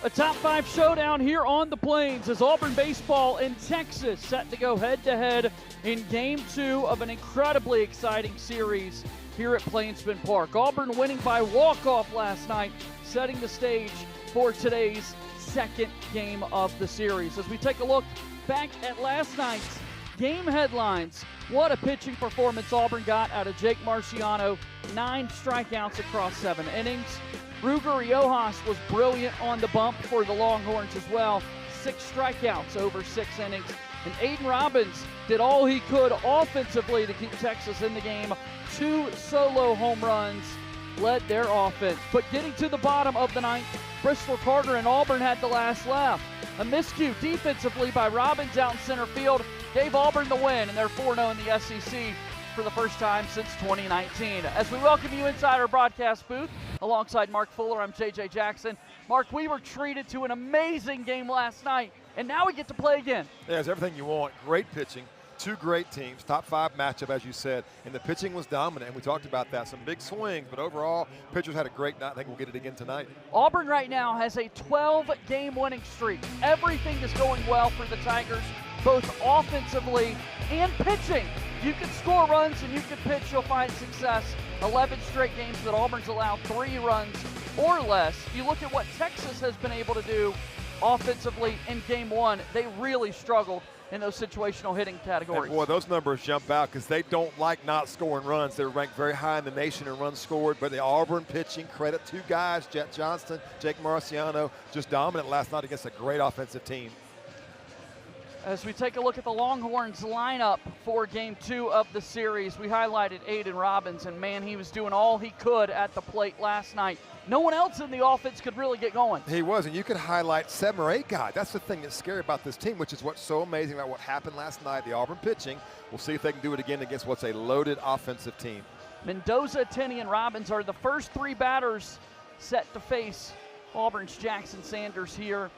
A top 5 showdown here on the Plains as Auburn baseball and Texas set to go head-to-head in Game 2 of an incredibly exciting series here at Plainsman Park. Auburn winning by walk-off last night, setting the stage for today's second game of the series. As we take a look back at last night's game headlines, what a pitching performance Auburn got out of Jake Marciano. 9 strikeouts across 7 innings. Ruger Riojas was brilliant on the bump for the Longhorns as well. 6 strikeouts over 6 innings. And Aiden Robbins did all he could offensively to keep Texas in the game. 2 solo home runs led their offense. But getting to the bottom of the ninth, Bristol Carter and Auburn had the last laugh. A miscue defensively by Robbins out in center field gave Auburn the win, and they're 4-0 in the SEC for the first time since 2019. As we welcome you inside our broadcast booth, alongside Mark Fuller, I'm JJ Jackson. Mark, we were treated to an amazing game last night, and now we get to play again. Yeah, it's everything you want. Great pitching, 2 great teams, top 5 matchup, as you said, and the pitching was dominant, and we talked about that. Some big swings, but overall, pitchers had a great night. I think we'll get it again tonight. Auburn right now has a 12-game winning streak. Everything is going well for the Tigers, both offensively and pitching. You can score runs and you can pitch, you'll find success. 11 straight games that Auburn's allowed 3 runs or less. You look at what Texas has been able to do offensively in Game 1. They really struggled in those situational hitting categories. And boy, those numbers jump out because they don't like not scoring runs. They're ranked very high in the nation in runs scored, but the Auburn pitching, credit 2 guys, Jet Johnston, Jake Marciano, just dominant last night against a great offensive team. As we take a look at the Longhorns lineup for Game 2 of the series, we highlighted Aiden Robbins, and man, he was doing all he could at the plate last night. No one else in the offense could really get going. He was, and you could highlight 7 or 8 guys. That's the thing that's scary about this team, which is what's so amazing about what happened last night, the Auburn pitching. We'll see if they can do it again against what's a loaded offensive team. Mendoza, Tenney, and Robbins are the first 3 batters set to face Auburn's Jackson Sanders here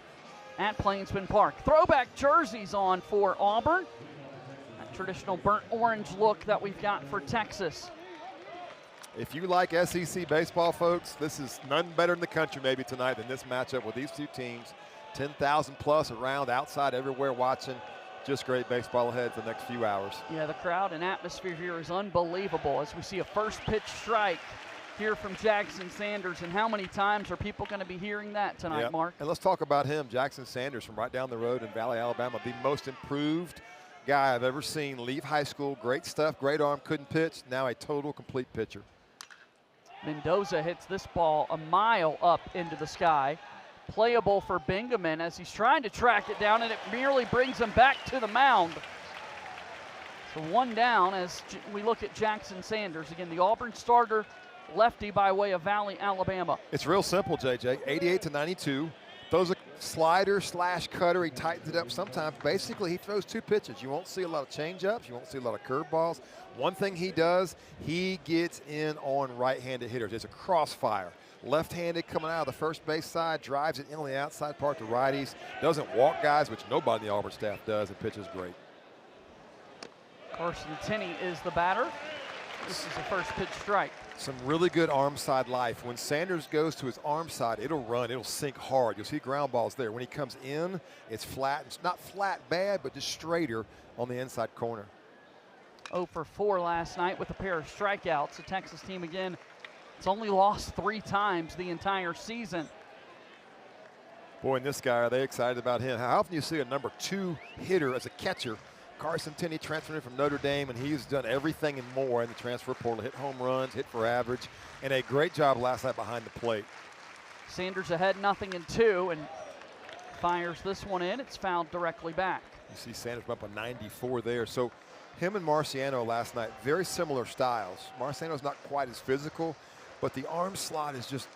at Plainsman Park. Throwback jerseys on for Auburn. That traditional burnt orange look that we've got for Texas. If you like SEC baseball, folks, this is none better in the country maybe tonight than this matchup with these 2 teams. 10,000 plus around, outside, everywhere watching. Just great baseball ahead for the next few hours. Yeah, the crowd and atmosphere here is unbelievable as we see a first pitch strike here from Jackson Sanders. And how many times are people going to be hearing that tonight, Yep. Mark? And let's talk about him, Jackson Sanders, from right down the road in Valley, Alabama, the most improved guy I've ever seen leave high school. Great stuff, great arm, couldn't pitch, now a total complete pitcher. Mendoza hits this ball a mile up into the sky. Playable for Bingaman as he's trying to track it down, and it merely brings him back to the mound. So 1 down as we look at Jackson Sanders. Again, the Auburn starter, lefty by way of Valley, Alabama. It's real simple, JJ. 88 to 92. Throws a slider slash cutter. He tightens it up sometimes. Basically, he throws 2 pitches. You won't see a lot of changeups. You won't see a lot of curveballs. One thing he does, he gets in on right-handed hitters. It's a crossfire. Left-handed coming out of the first base side, drives it in on the outside part to righties. Doesn't walk guys, which nobody in the Auburn staff does, and pitches great. Carson Tenney is the batter. This is the first pitch strike. Some really good arm side life. When Sanders goes to his arm side, it'll run, it'll sink hard. You'll see ground balls there. When he comes in, it's flat. It's not flat bad, but just straighter on the inside corner. 0 for 4 last night with a pair of strikeouts. The Texas team, again, it's only lost 3 times the entire season. Boy, and this guy, are they excited about him? How often do you see a number 2 hitter as a catcher? Carson Tenney transferred in from Notre Dame, and he's done everything and more in the transfer portal. Hit home runs, hit for average, and a great job last night behind the plate. Sanders ahead 0-2 and fires this one in. It's fouled directly back. You see Sanders up a 94 there. So him and Marciano last night, very similar styles. Marciano's not quite as physical, but the arm slot is just,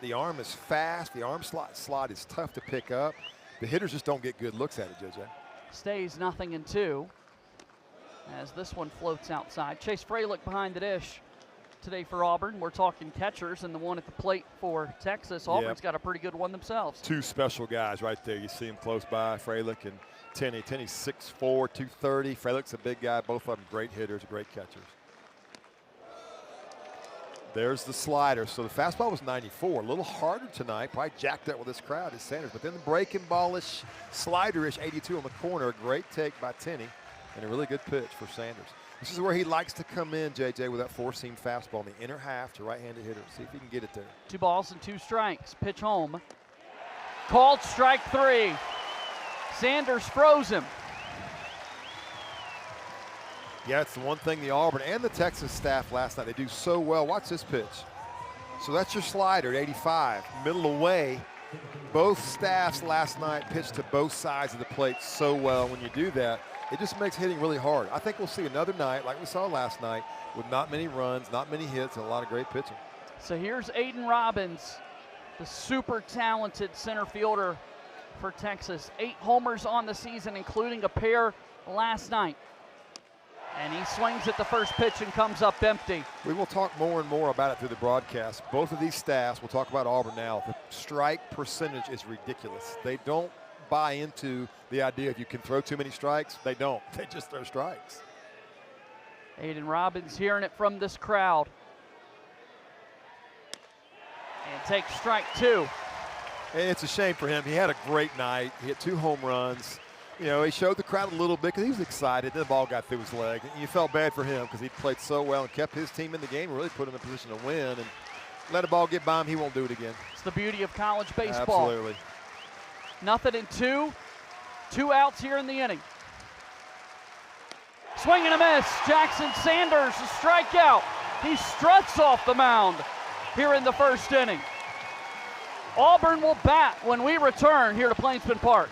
the arm is fast. The arm slot is tough to pick up. The hitters just don't get good looks at it, JJ. Stays 0-2 as this one floats outside. Chase Freilich behind the dish today for Auburn. We're talking catchers, and the one at the plate for Texas. Auburn's got a pretty good one themselves. 2 special guys right there. You see them close by, Freilich and Tenney. Tenney's 6'4", 230. Freilich's a big guy. Both of them great hitters, great catchers. There's the slider. So the fastball was 94. A little harder tonight. Probably jacked up with this crowd is Sanders. But then the breaking ballish, slider-ish 82 on the corner. A great take by Tenney and a really good pitch for Sanders. This is where he likes to come in, JJ, with that four-seam fastball in the inner half to right-handed hitter. See if he can get it there. 2 balls and 2 strikes. Pitch home. Called strike 3. Sanders froze him. Yeah, it's the one thing the Auburn and the Texas staff last night, they do so well. Watch this pitch. So that's your slider at 85, middle away. Both staffs last night pitched to both sides of the plate so well. When you do that, it just makes hitting really hard. I think we'll see another night like we saw last night with not many runs, not many hits, and a lot of great pitching. So here's Aiden Robbins, the super talented center fielder for Texas. 8 homers on the season, including a pair last night. And he swings at the first pitch and comes up empty. We will talk more and more about it through the broadcast. Both of these staffs, we'll talk about Auburn now, the strike percentage is ridiculous. They don't buy into the idea if you can throw too many strikes. They don't. They just throw strikes. Aiden Robbins hearing it from this crowd. And takes strike 2. And it's a shame for him. He had a great night. He had 2 home runs. You know, he showed the crowd a little bit because he was excited. Then the ball got through his leg. And you felt bad for him because he played so well and kept his team in the game, really put him in a position to win. And let a ball get by him, he won't do it again. It's the beauty of college baseball. Absolutely. 0-2. 2 outs here in the inning. Swing and a miss. Jackson Sanders, a strikeout. He struts off the mound here in the first inning. Auburn will bat when we return here to Plainsman Park.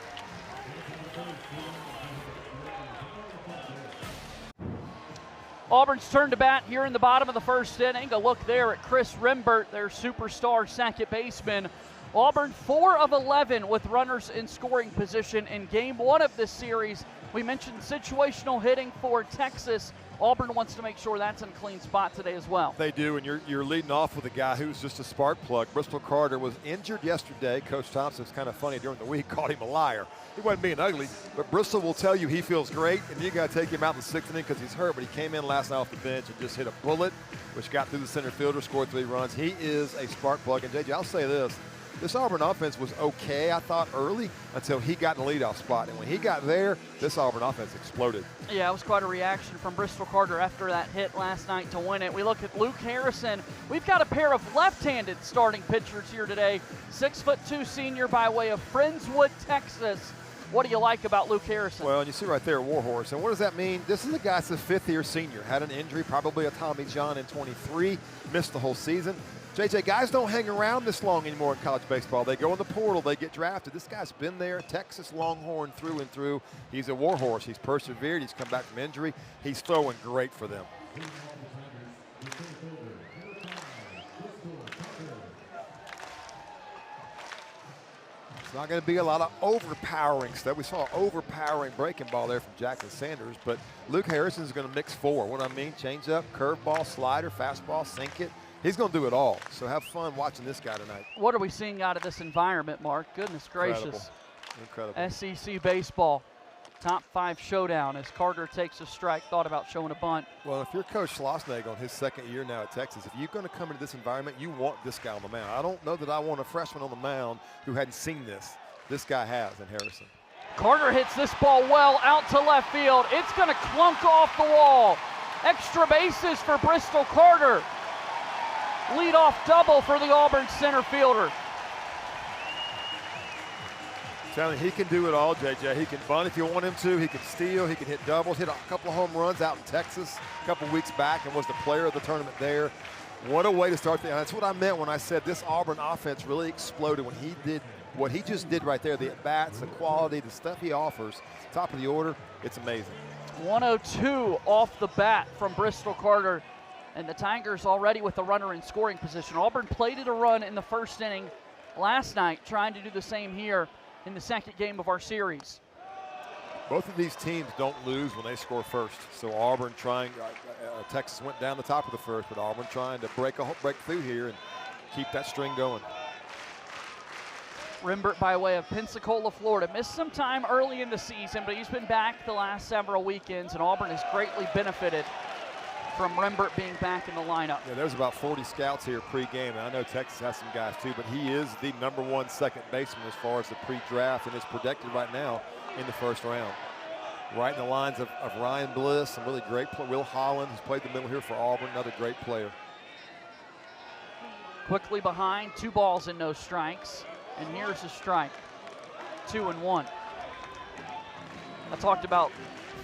Auburn's turn to bat here in the bottom of the first inning. A look there at Chris Rimbert, their superstar second baseman. Auburn 4 of 11 with runners in scoring position in game 1 of this series. We mentioned situational hitting for Texas. Auburn wants to make sure that's in a clean spot today as well. They do, and you're leading off with a guy who's just a spark plug. Bristol Carter was injured yesterday. Coach Thompson's kind of funny during the week, called him a liar. He wasn't being ugly, but Bristol will tell you he feels great, and you got to take him out in the 6th inning because he's hurt, but he came in last night off the bench and just hit a bullet, which got through the center fielder, scored 3 runs. He is a spark plug, and JJ, I'll say this Auburn offense was okay, I thought, early until he got in the leadoff spot. And when he got there, this Auburn offense exploded. Yeah, it was quite a reaction from Bristol Carter after that hit last night to win it. We look at Luke Harrison. We've got a pair of left-handed starting pitchers here today. 6'2" senior by way of Friendswood, Texas. What do you like about Luke Harrison? Well, and you see right there, Warhorse. And what does that mean? This is a guy that's a 5th-year senior. Had an injury, probably a Tommy John in 23. Missed the whole season. JJ, guys don't hang around this long anymore in college baseball. They go in the portal, they get drafted. This guy's been there, Texas Longhorn through and through. He's a warhorse. He's persevered. He's come back from injury. He's throwing great for them. It's not going to be a lot of overpowering stuff. We saw an overpowering breaking ball there from Jackson Sanders, but Luke Harrison is going to mix 4. What I mean, change up, curveball, slider, fastball, sink it. He's going to do it all. So have fun watching this guy tonight. What are we seeing out of this environment, Mark? Goodness gracious. Incredible. SEC baseball, top 5 showdown as Carter takes a strike, thought about showing a bunt. Well, if you're Coach Schlossnagle on his 2nd year now at Texas, if you're going to come into this environment, you want this guy on the mound. I don't know that I want a freshman on the mound who hadn't seen this. This guy has in Harrison. Carter hits this ball well out to left field. It's going to clunk off the wall. Extra bases for Bristol Carter. Leadoff double for the Auburn center fielder. Telling you, he can do it all, JJ. He can bunt if you want him to. He can steal. He can hit doubles. Hit a couple of home runs out in Texas a couple weeks back and was the player of the tournament there. What a way to start the. That's what I meant when I said this Auburn offense really exploded when he did what he just did right there. The at-bats, the quality, the stuff he offers, top of the order. It's amazing. 102 off the bat from Bristol Carter. And the Tigers already with the runner in scoring position. Auburn plated a run in the first inning last night, trying to do the same here in the 2nd game of our series. Both of these teams don't lose when they score first. So Auburn trying, Texas went down the top of the first, but Auburn trying to break through here and keep that string going. Rimbert by way of Pensacola, Florida. Missed some time early in the season, but he's been back the last several weekends, and Auburn has greatly benefited from Rembert being back in the lineup. Yeah, there's about 40 scouts here pregame, and I know Texas has some guys too, but he is the #1 second baseman as far as the pre-draft, and is projected right now in the first round. Right in the lines of Ryan Bliss, some really great play. Will Holland, who's played the middle here for Auburn, another great player. Quickly behind, 2 balls and no strikes, and here's a strike, 2-1. I talked about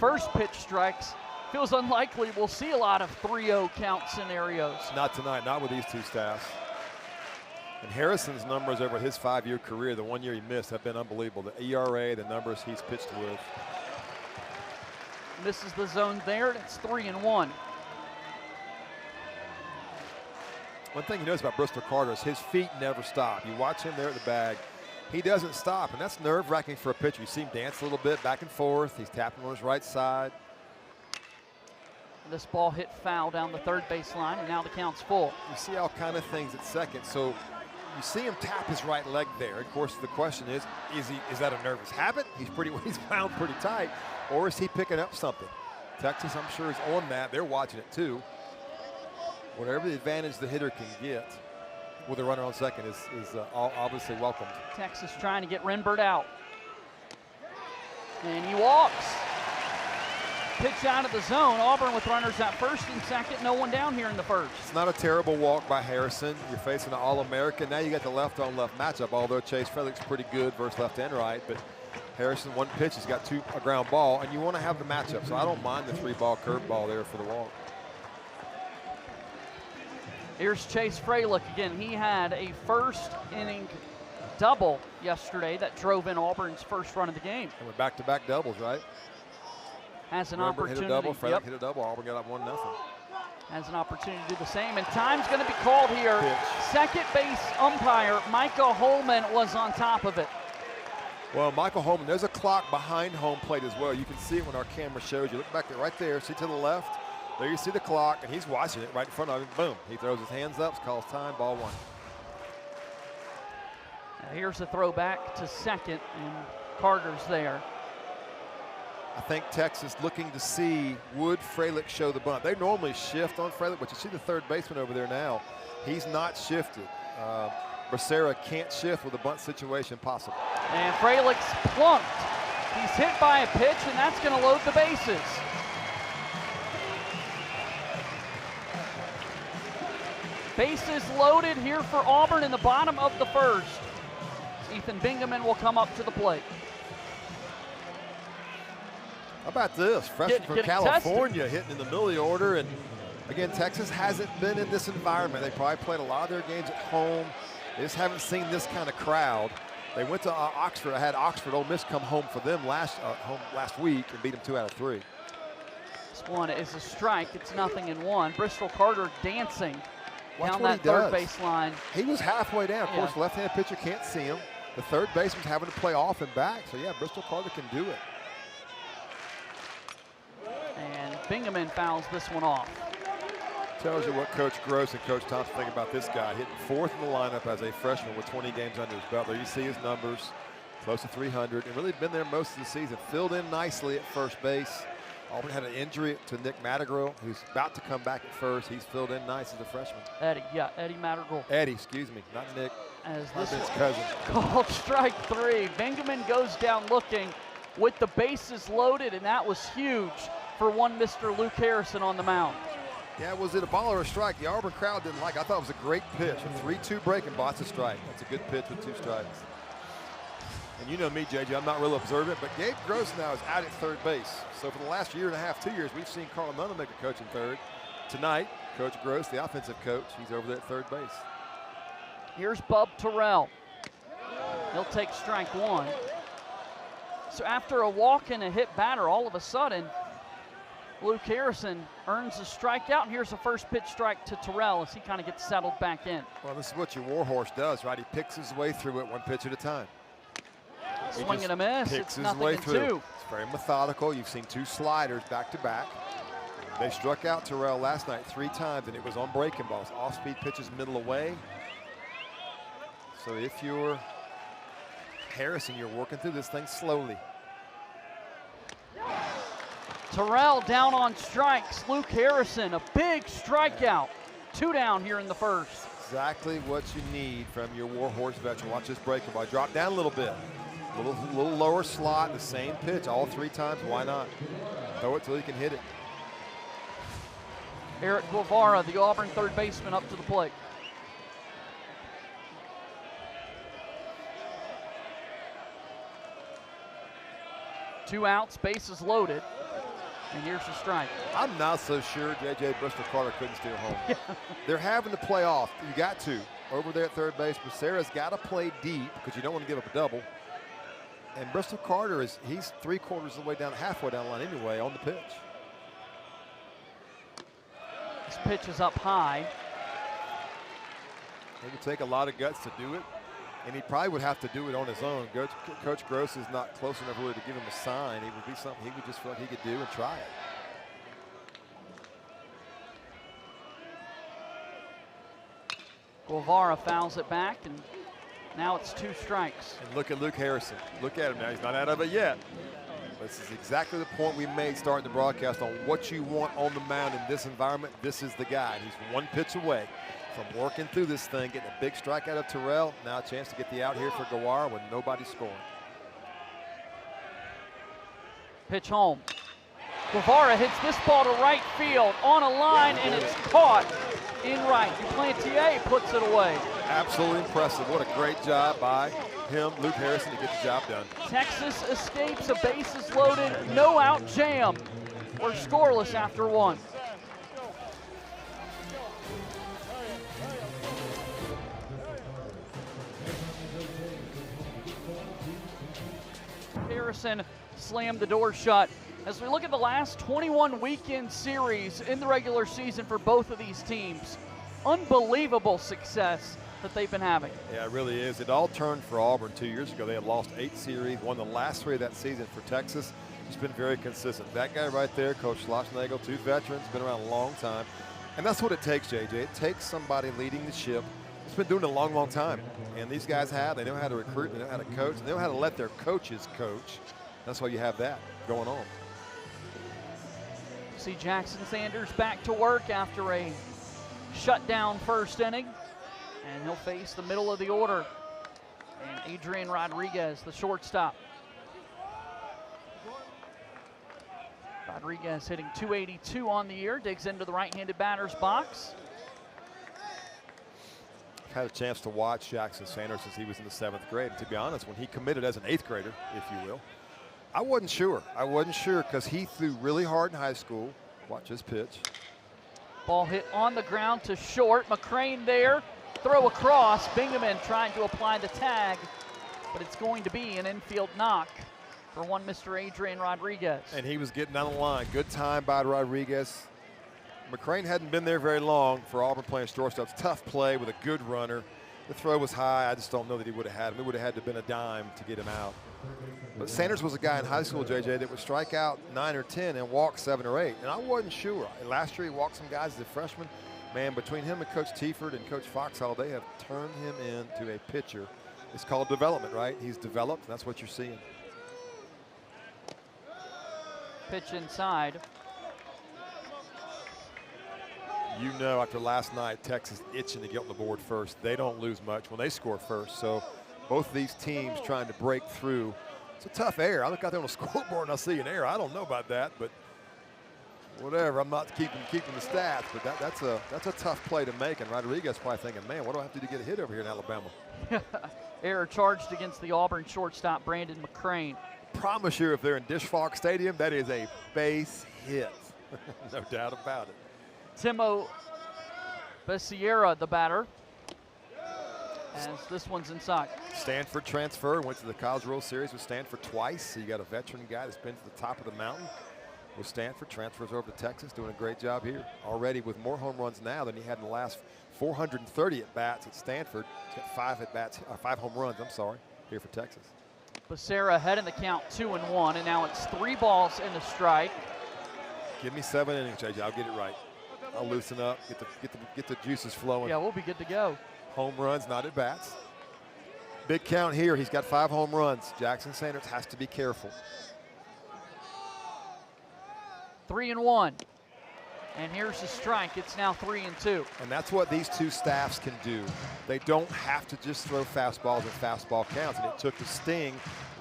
first pitch strikes. Feels unlikely we'll see a lot of 3-0 count scenarios. Not tonight, not with these two staffs. And Harrison's numbers over his 5-year career, the 1 year he missed, have been unbelievable. The ERA, the numbers he's pitched with. Misses the zone there, and it's 3-1. One thing you notice about Bristol Carter is his feet never stop. You watch him there at the bag, he doesn't stop, and that's nerve-wracking for a pitcher. You see him dance a little bit back and forth. He's tapping on his right side. This ball hit foul down the third baseline, and now the count's full. You see all kind of things at second. So you see him tap his right leg there. Of course, the question is that a nervous habit? He's wound pretty tight, or is he picking up something? Texas, I'm sure, is on that. They're watching it too. Whatever the advantage the hitter can get with a runner on second is obviously welcomed. Texas trying to get Rembert out. And he walks. Pitch out of the zone. Auburn with runners at first and second. No one down here in the first. It's not a terrible walk by Harrison. You're facing an All-American. Now you got the left-on-left matchup, although Chase Frelick's pretty good versus left and right. But Harrison, one pitch, he's got a ground ball, and you want to have the matchup. So I don't mind the 3-ball curveball there for the walk. Here's Chase Frelick again. He had a first inning double yesterday that drove in Auburn's first run of the game. And we're back-to-back doubles, right? Has an Rembert opportunity. hit a double, Frelick hit a double. Auburn got up 1-0. Has an opportunity to do the same, and time's going to be called here. Pitch. Second base umpire Micah Holman was on top of it. Well, Michael Holman, there's a clock behind home plate as well. You can see it when our camera shows you. Look back there, right there. See to the left. There you see the clock, and he's watching it right in front of him. Boom. He throws his hands up, calls time, ball 1. Now here's a throw back to second, and Carter's there. I think Texas looking to see, would Frelick show the bunt? They normally shift on Frelick, but you see the third baseman over there now. He's not shifted. Becerra can't shift with a bunt situation possible. And Frelick's plunked. He's hit by a pitch, and that's going to load the bases. Bases loaded here for Auburn in the bottom of the first. Ethan Bingaman will come up to the plate. How about this? Freshman from California hitting in the middle of the order. And again, Texas hasn't been in this environment. They probably played a lot of their games at home. They just haven't seen this kind of crowd. They went to Oxford. I had Oxford Ole Miss come home for them last week and beat them 2 out of 3. This one is a strike. It's 0-1. Bristol Carter dancing down that third baseline. He was halfway down. Of course, the left-handed pitcher can't see him. The third baseman's having to play off and back. So, yeah, Bristol Carter can do it. And Bingaman fouls this one off. Tells you what Coach Gross and Coach Thompson think about this guy. Hitting 4th in the lineup as a freshman with 20 games under his belt. There you see his numbers, close to 300. And really been there most of the season. Filled in nicely at first base. Auburn had an injury to Nick Madrigal, who's about to come back at first. He's filled in nice as a freshman. Eddie Madrigal. Eddie, excuse me, not Nick. As Not this his cousin. Called strike 3. Bingaman goes down looking with the bases loaded, and that was huge for one Mr. Luke Harrison on the mound. Yeah, was it a ball or a strike? The Auburn crowd didn't like it. I thought it was a great pitch. A 3-2 breaking ball, it's a strike. That's a good pitch with 2 strikes. And you know me, JJ, I'm not real observant, but Gabe Gross now is out at third base. So for the last year and a half, 2 years, we've seen Carl Nunemaker coaching third. Tonight, Coach Gross, the offensive coach, he's over there at third base. Here's Bub Terrell. He'll take strike 1. So after a walk and a hit batter, all of a sudden, Luke Harrison earns a strikeout, and here's a first pitch strike to Terrell as he kind of gets settled back in. Well, this is what your warhorse does, right? He picks his way through it 1 pitch at a time. Swing and a miss. Picks It's his way 0-2. through. It's very methodical. You've seen 2 sliders back to back. They struck out Terrell last night 3 times, and it was on breaking balls. Off-speed pitches middle away. So if you're Harrison, you're working through this thing slowly. Terrell down on strikes. Luke Harrison, a big strikeout. 2 down here in the first. Exactly what you need from your Warhorse veteran. Watch this breaking ball. Drop down a little bit. A little lower slot, the same pitch all 3 times. Why not? Throw it till he can hit it. Eric Guevara, the Auburn third baseman, up to the plate. Two outs, bases loaded, and here's the strike. I'm not so sure J.J. Bristol-Carter couldn't steal home. They're having to play off. You got to. Over there at third base, but Sarah's got to play deep because you don't want to give up a double. And Bristol-Carter he's 3/4 of the way down, halfway down the line anyway on the pitch. This pitch is up high. It would take a lot of guts to do it, and he probably would have to do it on his own. Coach Gross is not close enough really to give him a sign. It would be something he would just feel like he could do and try it. Guevara fouls it back, and now it's 2 strikes. And look at Luke Harrison. Look at him now. He's not out of it yet. This is exactly the point we made starting the broadcast on what you want on the mound in this environment. This is the guy. He's 1 pitch away from working through this thing, getting a big strike out of Terrell. Now a chance to get the out here for Guevara with nobody scoring. Pitch home. Guevara hits this ball to right field on a line, and it's caught in right. Duplantier puts it away. Absolutely impressive. What a great job by him, Luke Harrison, to get the job done. Texas escapes a bases loaded, no out jam. We're scoreless after 1. Harrison slammed the door shut. As we look at the last 21 weekend series in the regular season for both of these teams, unbelievable success that they've been having. Yeah, it really is. It all turned for Auburn 2 years ago. They had lost 8 series, won the last 3 of that season. For Texas, he's been very consistent. That guy right there, Coach Schlossnagel, 2 veterans, been around a long time. And that's what it takes, JJ. It takes somebody leading the ship. It's been doing it a long, long time. And these guys they know how to recruit, they know how to coach, they know how to let their coaches coach. That's why you have that going on. See Jackson Sanders back to work after a shutdown first inning. And he'll face the middle of the order. And Adrian Rodriguez, the shortstop. Rodriguez hitting .282 on the year, digs into the right-handed batter's box. I've had a chance to watch Jackson Sanders since he was in the 7th grade. And to be honest, when he committed as an 8th grader, if you will, I wasn't sure. I wasn't sure because he threw really hard in high school. Watch his pitch. Ball hit on the ground to short. McCrane there. Throw across. Bingaman trying to apply the tag, but it's going to be an infield knock for one Mr. Adrian Rodriguez. And he was getting down the line. Good time by Rodriguez. McCrane hadn't been there very long for Auburn playing shortstop. Tough play with a good runner. The throw was high. I just don't know that he would have had him. It would have had to have been a dime to get him out. But Sanders was a guy in high school, JJ, that would strike out 9 or 10 and walk 7 or 8. And I wasn't sure. Last year he walked some guys as a freshman. Man, between him and Coach Tieford and Coach Foxhall, they have turned him into a pitcher. It's called development, right? He's developed, and that's what you're seeing. Pitch inside. You know, after last night, Texas itching to get on the board first. They don't lose much when they score first. So both of these teams trying to break through. It's a tough error. I look out there on the scoreboard and I see an error. I don't know about that, but whatever. I'm not keeping the stats, but that's a tough play to make. And Rodriguez probably thinking, man, what do I have to do to get a hit over here in Alabama? Error charged against the Auburn shortstop, Brandon McCrane. Promise you, if they're in Disch-Falk Stadium, that is a base hit. No doubt about it. Timo Becerra, the batter, as this one's inside. Stanford transfer, went to the College World Series with Stanford twice. So you got a veteran guy that's been to the top of the mountain with Stanford, transfers over to Texas, doing a great job here. Already with more home runs now than he had in the last 430 at-bats at Stanford. He's got 5 home runs, I'm sorry, here for Texas. Becerra ahead in the count 2-1, and now it's 3 balls and a strike. Give me 7 innings, JJ, I'll get it right. I'll loosen up, get the juices flowing. Yeah, we'll be good to go. Home runs, not at bats. Big count here. He's got 5 home runs. Jackson Sanders has to be careful. 3-1. And here's the strike. It's now 3-2. And that's what these two staffs can do. They don't have to just throw fastballs and fastball counts. And it took the sting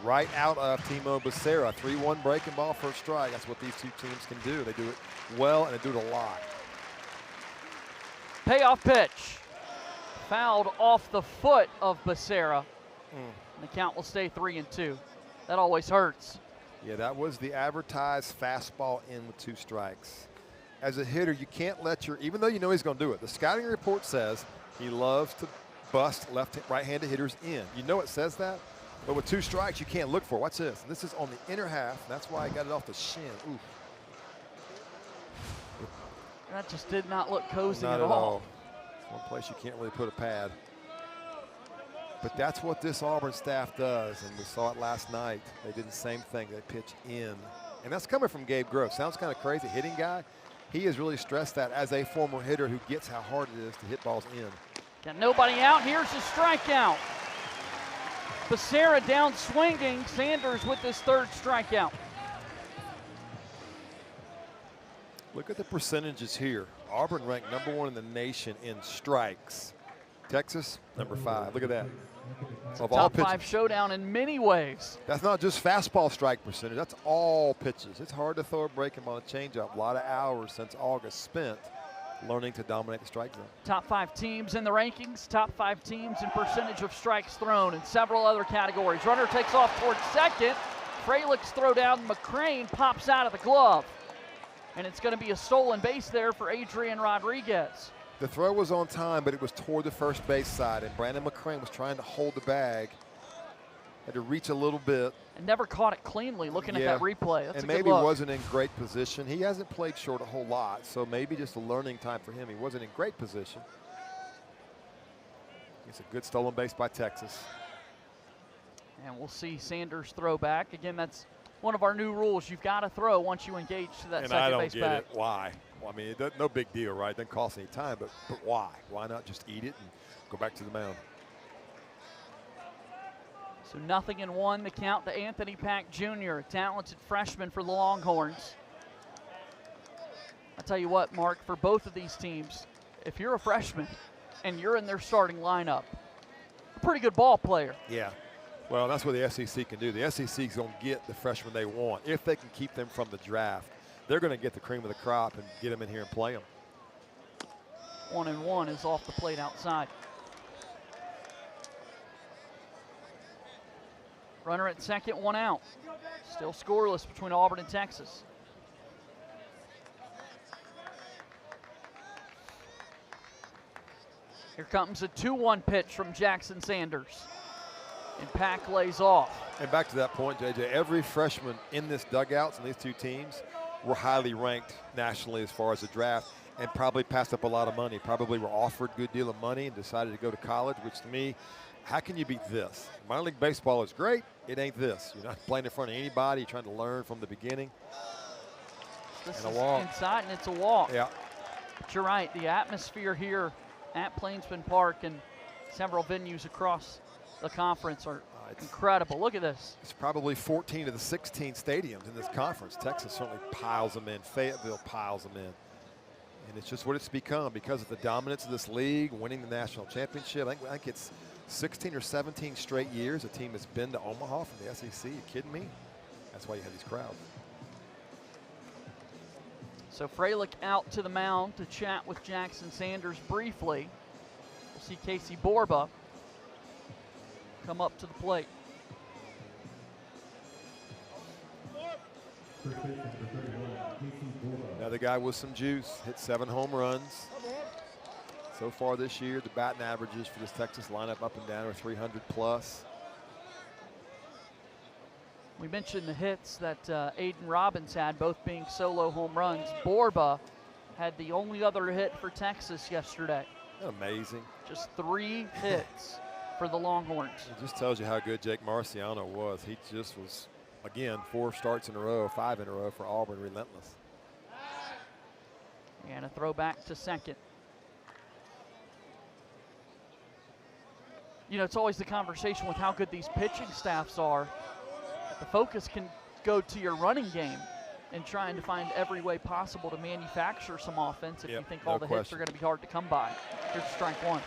right out of Timo Becerra. 3-1 breaking ball, first strike. That's what these two teams can do. They do it well, and they do it a lot. Payoff pitch. Fouled off the foot of Becerra. The count will stay 3-2. That always hurts. Yeah, that was the advertised fastball in with 2 strikes. As a hitter, you can't let even though you know he's going to do it, the scouting report says he loves to bust right-handed hitters in. You know it says that, but with 2 strikes, you can't look for it. Watch this. And this is on the inner half. And that's why I got it off the shin. Ooh. That just did not look cozy Not at all. It's one place you can't really put a pad. But that's what this Auburn staff does, and we saw it last night. They did the same thing. They pitch in. And that's coming from Gabe Gross. Sounds kind of crazy, hitting guy. He has really stressed that as a former hitter who gets how hard it is to hit balls in. Got nobody out. Here's the strikeout. Becerra down swinging. Sanders with his 3rd strikeout. Look at the percentages here. Auburn ranked #1 in the nation in strikes. Texas, number 5. Look at that. Of all Top 5 pitches. showdown in many ways. That's not just fastball strike percentage. That's all pitches. It's hard to throw a breaking ball and changeup. A lot of hours since August spent learning to dominate the strike zone. Top 5 teams in the rankings. Top 5 teams in percentage of strikes thrown and several other categories. Runner takes off towards second. Freilich's throw down. McCrane pops out of the glove. And it's going to be a stolen base there for Adrian Rodriguez. The throw was on time, but it was toward the first base side, and Brandon McCrane was trying to hold the bag. Had to reach a little bit. And never caught it cleanly looking at that replay. That's and a maybe good look. wasn't in great position. He hasn't played short a whole lot, so maybe just a learning time for him. He wasn't in great position. It's a good stolen base by Texas. And we'll see Sanders throw back. Again, that's one of our new rules. You've got to throw once you engage to that second base bat. And I don't get it. Why? Well, I mean, no big deal, right? It doesn't cost any time, but why? Why not just eat it and go back to the mound? So 0-1 the count to Anthony Pack Jr., a talented freshman for the Longhorns. I'll tell you what, Mark, for both of these teams, if you're a freshman and you're in their starting lineup, a pretty good ball player. Yeah. Well, that's what the SEC can do. The SEC is going to get the freshmen they want. If they can keep them from the draft, they're going to get the cream of the crop and get them in here and play them. 1-1 is off the plate outside. Runner at second, 1 out. Still scoreless between Auburn and Texas. Here comes a 2-1 pitch from Jackson Sanders. And Pack lays off. And back to that point, JJ, every freshman in this dugouts and these two teams were highly ranked nationally as far as the draft and probably passed up a lot of money, probably were offered a good deal of money and decided to go to college, which to me, how can you beat this? Minor league baseball is great. It ain't this. You're not playing in front of anybody. You're trying to learn from the beginning. This and is a walk. Inside, and it's a walk. Yeah. But you're right. The atmosphere here at Plainsman Park and several venues across the conference are incredible. Look at this. It's probably 14 of the 16 stadiums in this conference. Texas certainly piles them in. Fayetteville piles them in. And it's just what it's become because of the dominance of this league, winning the national championship. I think it's 16 or 17 straight years a team has been to Omaha from the SEC. You kidding me? That's why you have these crowds. So Freilich out to the mound to chat with Jackson Sanders briefly. We'll see Casey Borba come up to the plate. Another guy with some juice, hit 7 home runs. So far this year, the batting averages for this Texas lineup up and down are 300 plus. We mentioned the hits that Aiden Robbins had, both being solo home runs. Borba had the only other hit for Texas yesterday. Amazing. Just 3 hits for the Longhorns. It just tells you how good Jake Marciano was. He just was, again, 4 starts in a row, 5 in a row for Auburn, relentless. And a throw back to second. You know, it's always the conversation with how good these pitching staffs are. The focus can go to your running game. and trying to find every way possible to manufacture some offense if you think no all the hits are question. going to be hard to come by. Here's strike one.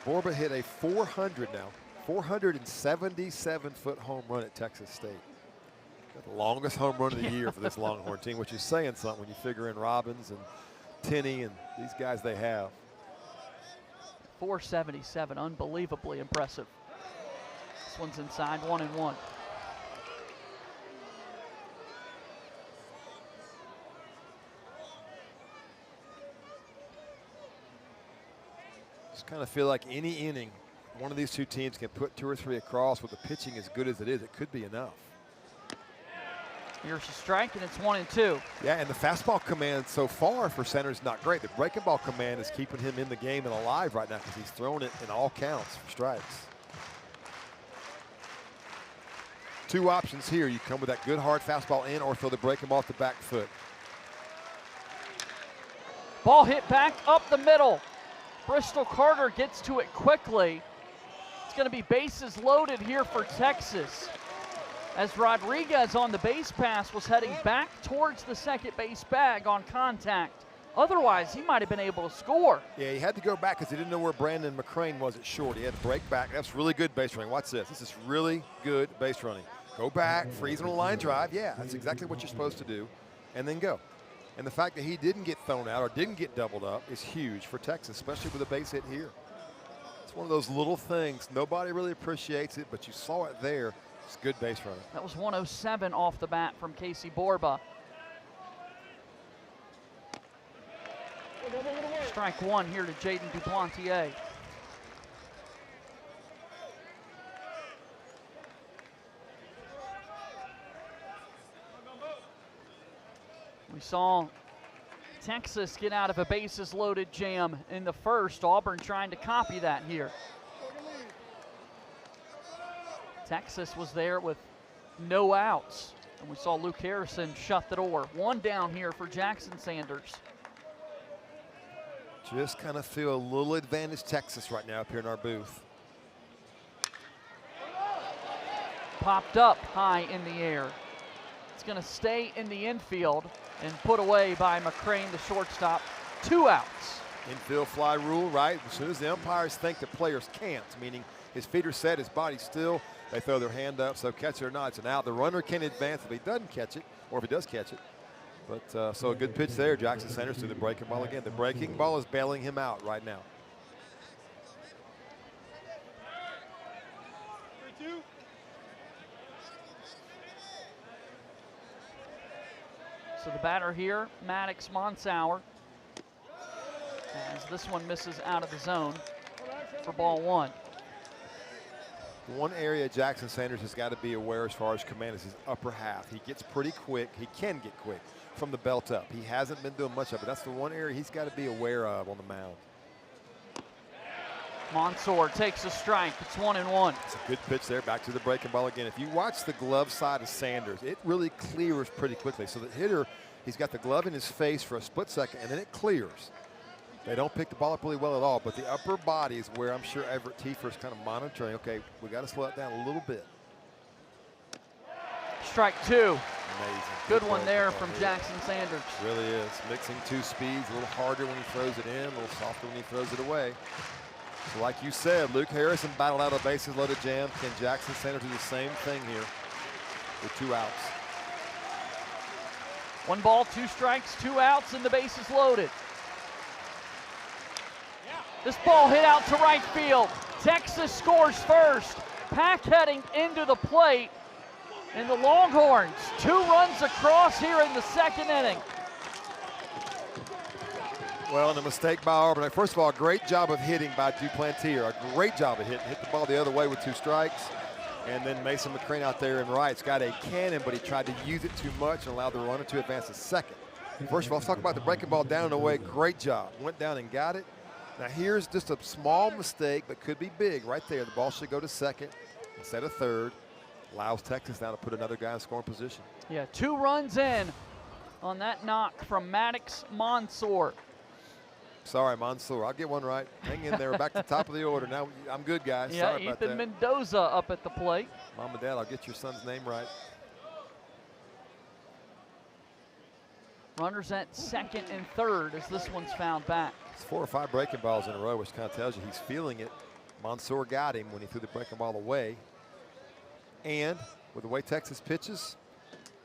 Borba hit a 477-foot home run at Texas State. Got the longest home run of the year for this Longhorn team, which is saying something when you figure in Robbins and Tenney and these guys they have. 477, unbelievably impressive. This one's inside, 1-1. Just kind of feel like any inning, one of these two teams can put 2 or 3 across with the pitching as good as it is. It could be enough. Here's a strike, and it's 1-2. Yeah, and the fastball command so far for Sanders is not great. The breaking ball command is keeping him in the game and alive right now because he's thrown it in all counts for strikes. 2 options here. You come with that good hard fastball in or throw the breaking ball off the back foot. Ball hit back up the middle. Bristol Carter gets to it quickly. It's going to be bases loaded here for Texas, as Rodriguez on the base pass was heading back towards the second base bag on contact. Otherwise, he might have been able to score. Yeah, he had to go back because he didn't know where Brandon McCrane was at short. He had to break back. That's really good base running. Watch this. This is really good base running. Go back, freeze on a line drive. Yeah, that's exactly what you're supposed to do, and then go. And the fact that he didn't get thrown out or didn't get doubled up is huge for Texas, especially with a base hit here. It's one of those little things. Nobody really appreciates it, but you saw it there. It's good base running. That was 107 off the bat from Casey Borba. Strike one here to Jaden Duplantier. We saw Texas get out of a bases loaded jam in the first. Auburn trying to copy that here. Texas was there with no outs, and we saw Luke Harrison shut the door. 1 down here for Jackson Sanders. Just kind of feel a little advantage Texas right now up here in our booth. Popped up high in the air. It's going to stay in the infield and put away by McCrane, the shortstop. 2 outs. Infield fly rule, right? As soon as the umpires think the players can't, meaning his feet are set, his body's still, they throw their hand up, so catch it or not, it's an out. The runner can advance if he doesn't catch it, or if he does catch it. But so a good pitch there, Jackson Sanders to the breaking ball again. The breaking ball is bailing him out right now. 3-2. So the batter here, Maddox Monsauer, as this one misses out of the zone for ball 1. One area Jackson Sanders has got to be aware as far as command is his upper half. He gets pretty quick. He can get quick from the belt up. He hasn't been doing much of it. That's the one area he's got to be aware of on the mound. Mansour takes a strike. It's 1-1. It's a good pitch there. Back to the breaking ball again. If you watch the glove side of Sanders, it really clears pretty quickly. So the hitter, he's got the glove in his face for a split second, and then it clears. They don't pick the ball up really well at all, but the upper body is where I'm sure Everett Tiefer is kind of monitoring. Okay, we got to slow it down a little bit. Strike 2. Amazing. Good one there from Jackson Sanders. Really is. Mixing 2 speeds, a little harder when he throws it in, a little softer when he throws it away. So like you said, Luke Harrison battled out a bases loaded jam. Can Jackson Sanders do the same thing here with 2 outs? 1 ball, 2 strikes, 2 outs, and the bases loaded. This ball hit out to right field. Texas scores first. Pack heading into the plate. And the Longhorns, 2 runs across here in the second inning. Well, and a mistake by Auburn. First of all, a great job of hitting by Duplantier. A great job of hitting. Hit the ball the other way with 2 strikes. And then Mason McCrane out there in right's got a cannon, but he tried to use it too much and allowed the runner to advance to second. First of all, let's talk about the breaking ball down and away. Great job. Went down and got it. Now here's just a small mistake, but could be big right there. The ball should go to second instead of third. Allows Texas now to put another guy in scoring position. Yeah, 2 runs in on that knock from Maddox Mansour. Sorry, Mansour. I'll get one right. Hang in there. Back to the top of the order. Now I'm good, guys. Yeah, Sorry about Ethan that. Mendoza up at the plate. Mom and Dad, I'll get your son's name right. Runners at second and third as this one's fouled back. It's 4 or 5 breaking balls in a row, which kind of tells you he's feeling it. Mansour got him when he threw the breaking ball away. And with the way Texas pitches,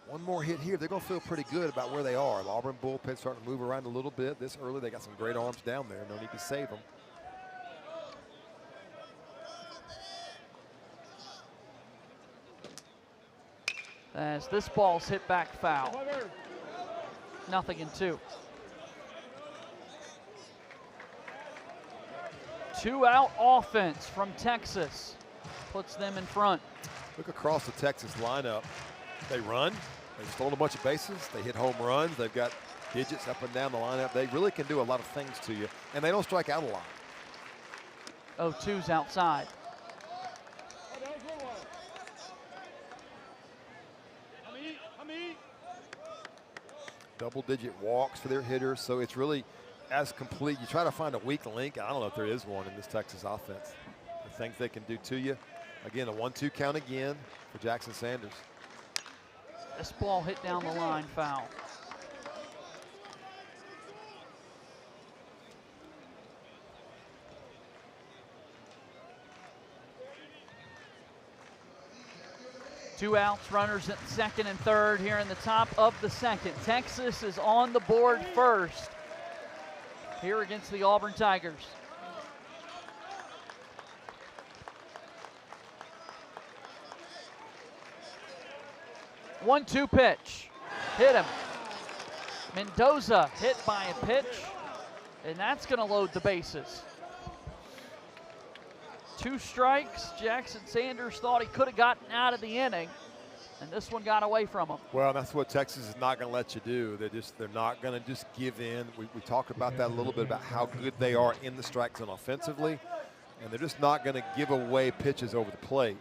one more hit here, they're going to feel pretty good about where they are. The Auburn bullpen starting to move around a little bit. This early, they got some great arms down there. No need to save them. As this ball's hit back foul. 0-2. 2-out offense from Texas puts them in front. Look across the Texas lineup. They run, they've stolen a bunch of bases, they hit home runs, they've got digits up and down the lineup. They really can do a lot of things to you, and they don't strike out a lot. 0-2's outside. Double-digit walks for their hitters, so it's really as complete. You try to find a weak link. I don't know if there is one in this Texas offense. The things they can do to you. Again, a 1-2 count again for Jackson Sanders. This ball hit down the line, foul. Two outs, runners at second and third here in the top of the second. Texas is on the board first here against the Auburn Tigers. One-two pitch, hit him. Mendoza hit by a pitch, and that's going to load the bases. 2 strikes. Jackson Sanders thought he could have gotten out of the inning, and this one got away from him. Well, that's what Texas is not going to let you do. They're not going to just give in. We talked about that a little bit, about how good they are in the strike zone offensively, and they're just not going to give away pitches over the plate.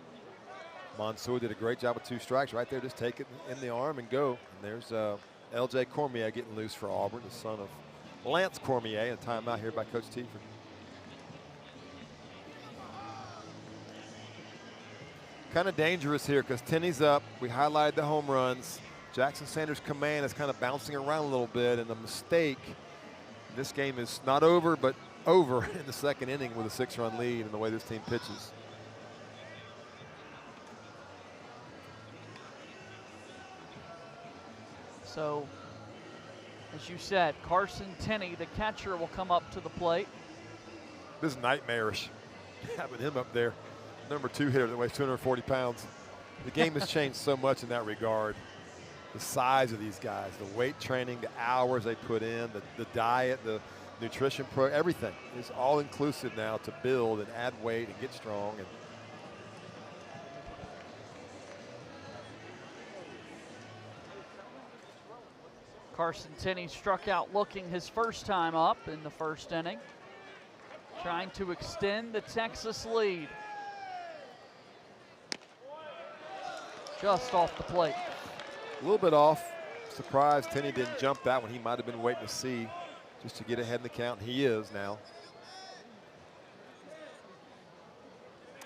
Mansour did a great job with 2 strikes right there. Just take it in the arm and go. And there's L.J. Cormier getting loose for Auburn, the son of Lance Cormier, and timeout here by Coach Tiefer. Kind of dangerous here because Tenney's up. We highlighted the home runs. Jackson Sanders' command is kind of bouncing around a little bit, and a mistake. This game is not over, but over in the second inning with a 6-run lead and the way this team pitches. So, as you said, Carson Tenney, the catcher, will come up to the plate. This is nightmarish, having him up there. Number 2 hitter that weighs 240 pounds. The game has changed so much in that regard. The size of these guys, the weight training, the hours they put in, the diet, the nutrition everything is all inclusive now to build and add weight and get strong. And Carson Tenney struck out looking his first time up in the first inning, trying to extend the Texas lead. Just off the plate. A little bit off. Surprised Tenney didn't jump that one. He might have been waiting to see just to get ahead in the count. He is now.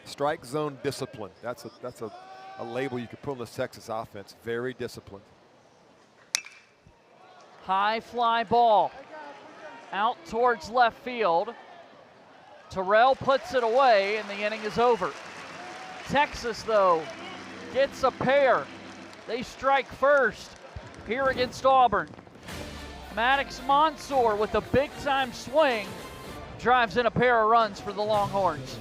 Strike zone discipline. That's a label you could put on this Texas offense. Very disciplined. High fly ball out towards left field. Terrell puts it away, and the inning is over. Texas, though, gets a pair. They strike first here against Auburn. Maddox Mansour with a big-time swing drives in a pair of runs for the Longhorns.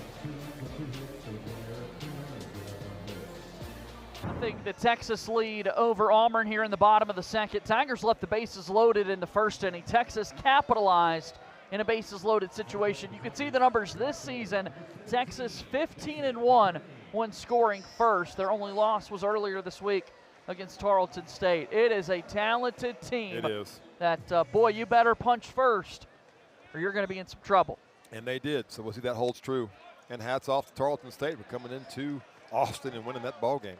I think the Texas lead over Auburn here in the bottom of the second. Tigers left the bases loaded in the first inning. Texas capitalized in a bases-loaded situation. You can see the numbers this season. Texas 15-1 when scoring first. Their only loss was earlier this week against Tarleton State. It is a talented team. It is. That, boy, you better punch first or you're going to be in some trouble. And they did, so we'll see that holds true. And hats off to Tarleton State for coming into Austin and winning that ball game.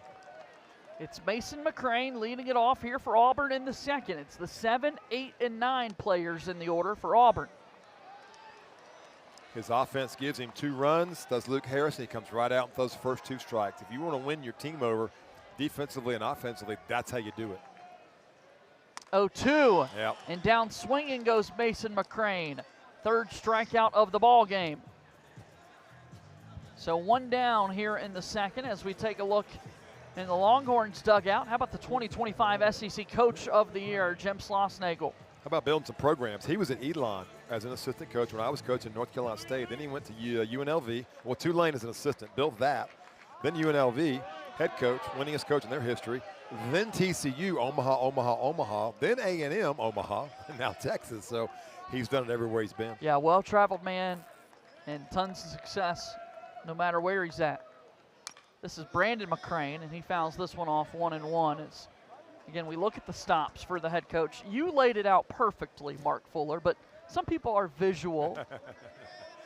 It's Mason McCrane leading it off here for Auburn in the second. It's the 7, 8, and 9 players in the order for Auburn. His offense gives him 2 runs, does Luke Harrison. He comes right out and throws the first 2 strikes. If you want to win your team over defensively and offensively, that's how you do it. 0-2. Yep. And down swinging goes Mason McCrane. Third strikeout of the ball game. So one down here in the second as we take a look in the Longhorns dugout. How about the 2025 SEC Coach of the Year, Jim Schlossnagle? How about building some programs? He was at Elon as an assistant coach when I was coaching North Carolina State. Then he went to UNLV. Well, Tulane as an assistant, built that. Then UNLV, head coach, winningest coach in their history. Then TCU, Omaha. Then A&M, Omaha, and now Texas. So he's done it everywhere he's been. Yeah, well-traveled man and tons of success no matter where he's at. This is Brandon McCrane, and he fouls this one off 1-1. It's, again, we look at the stops for the head coach. You laid it out perfectly, Mark Fuller, but some people are visual,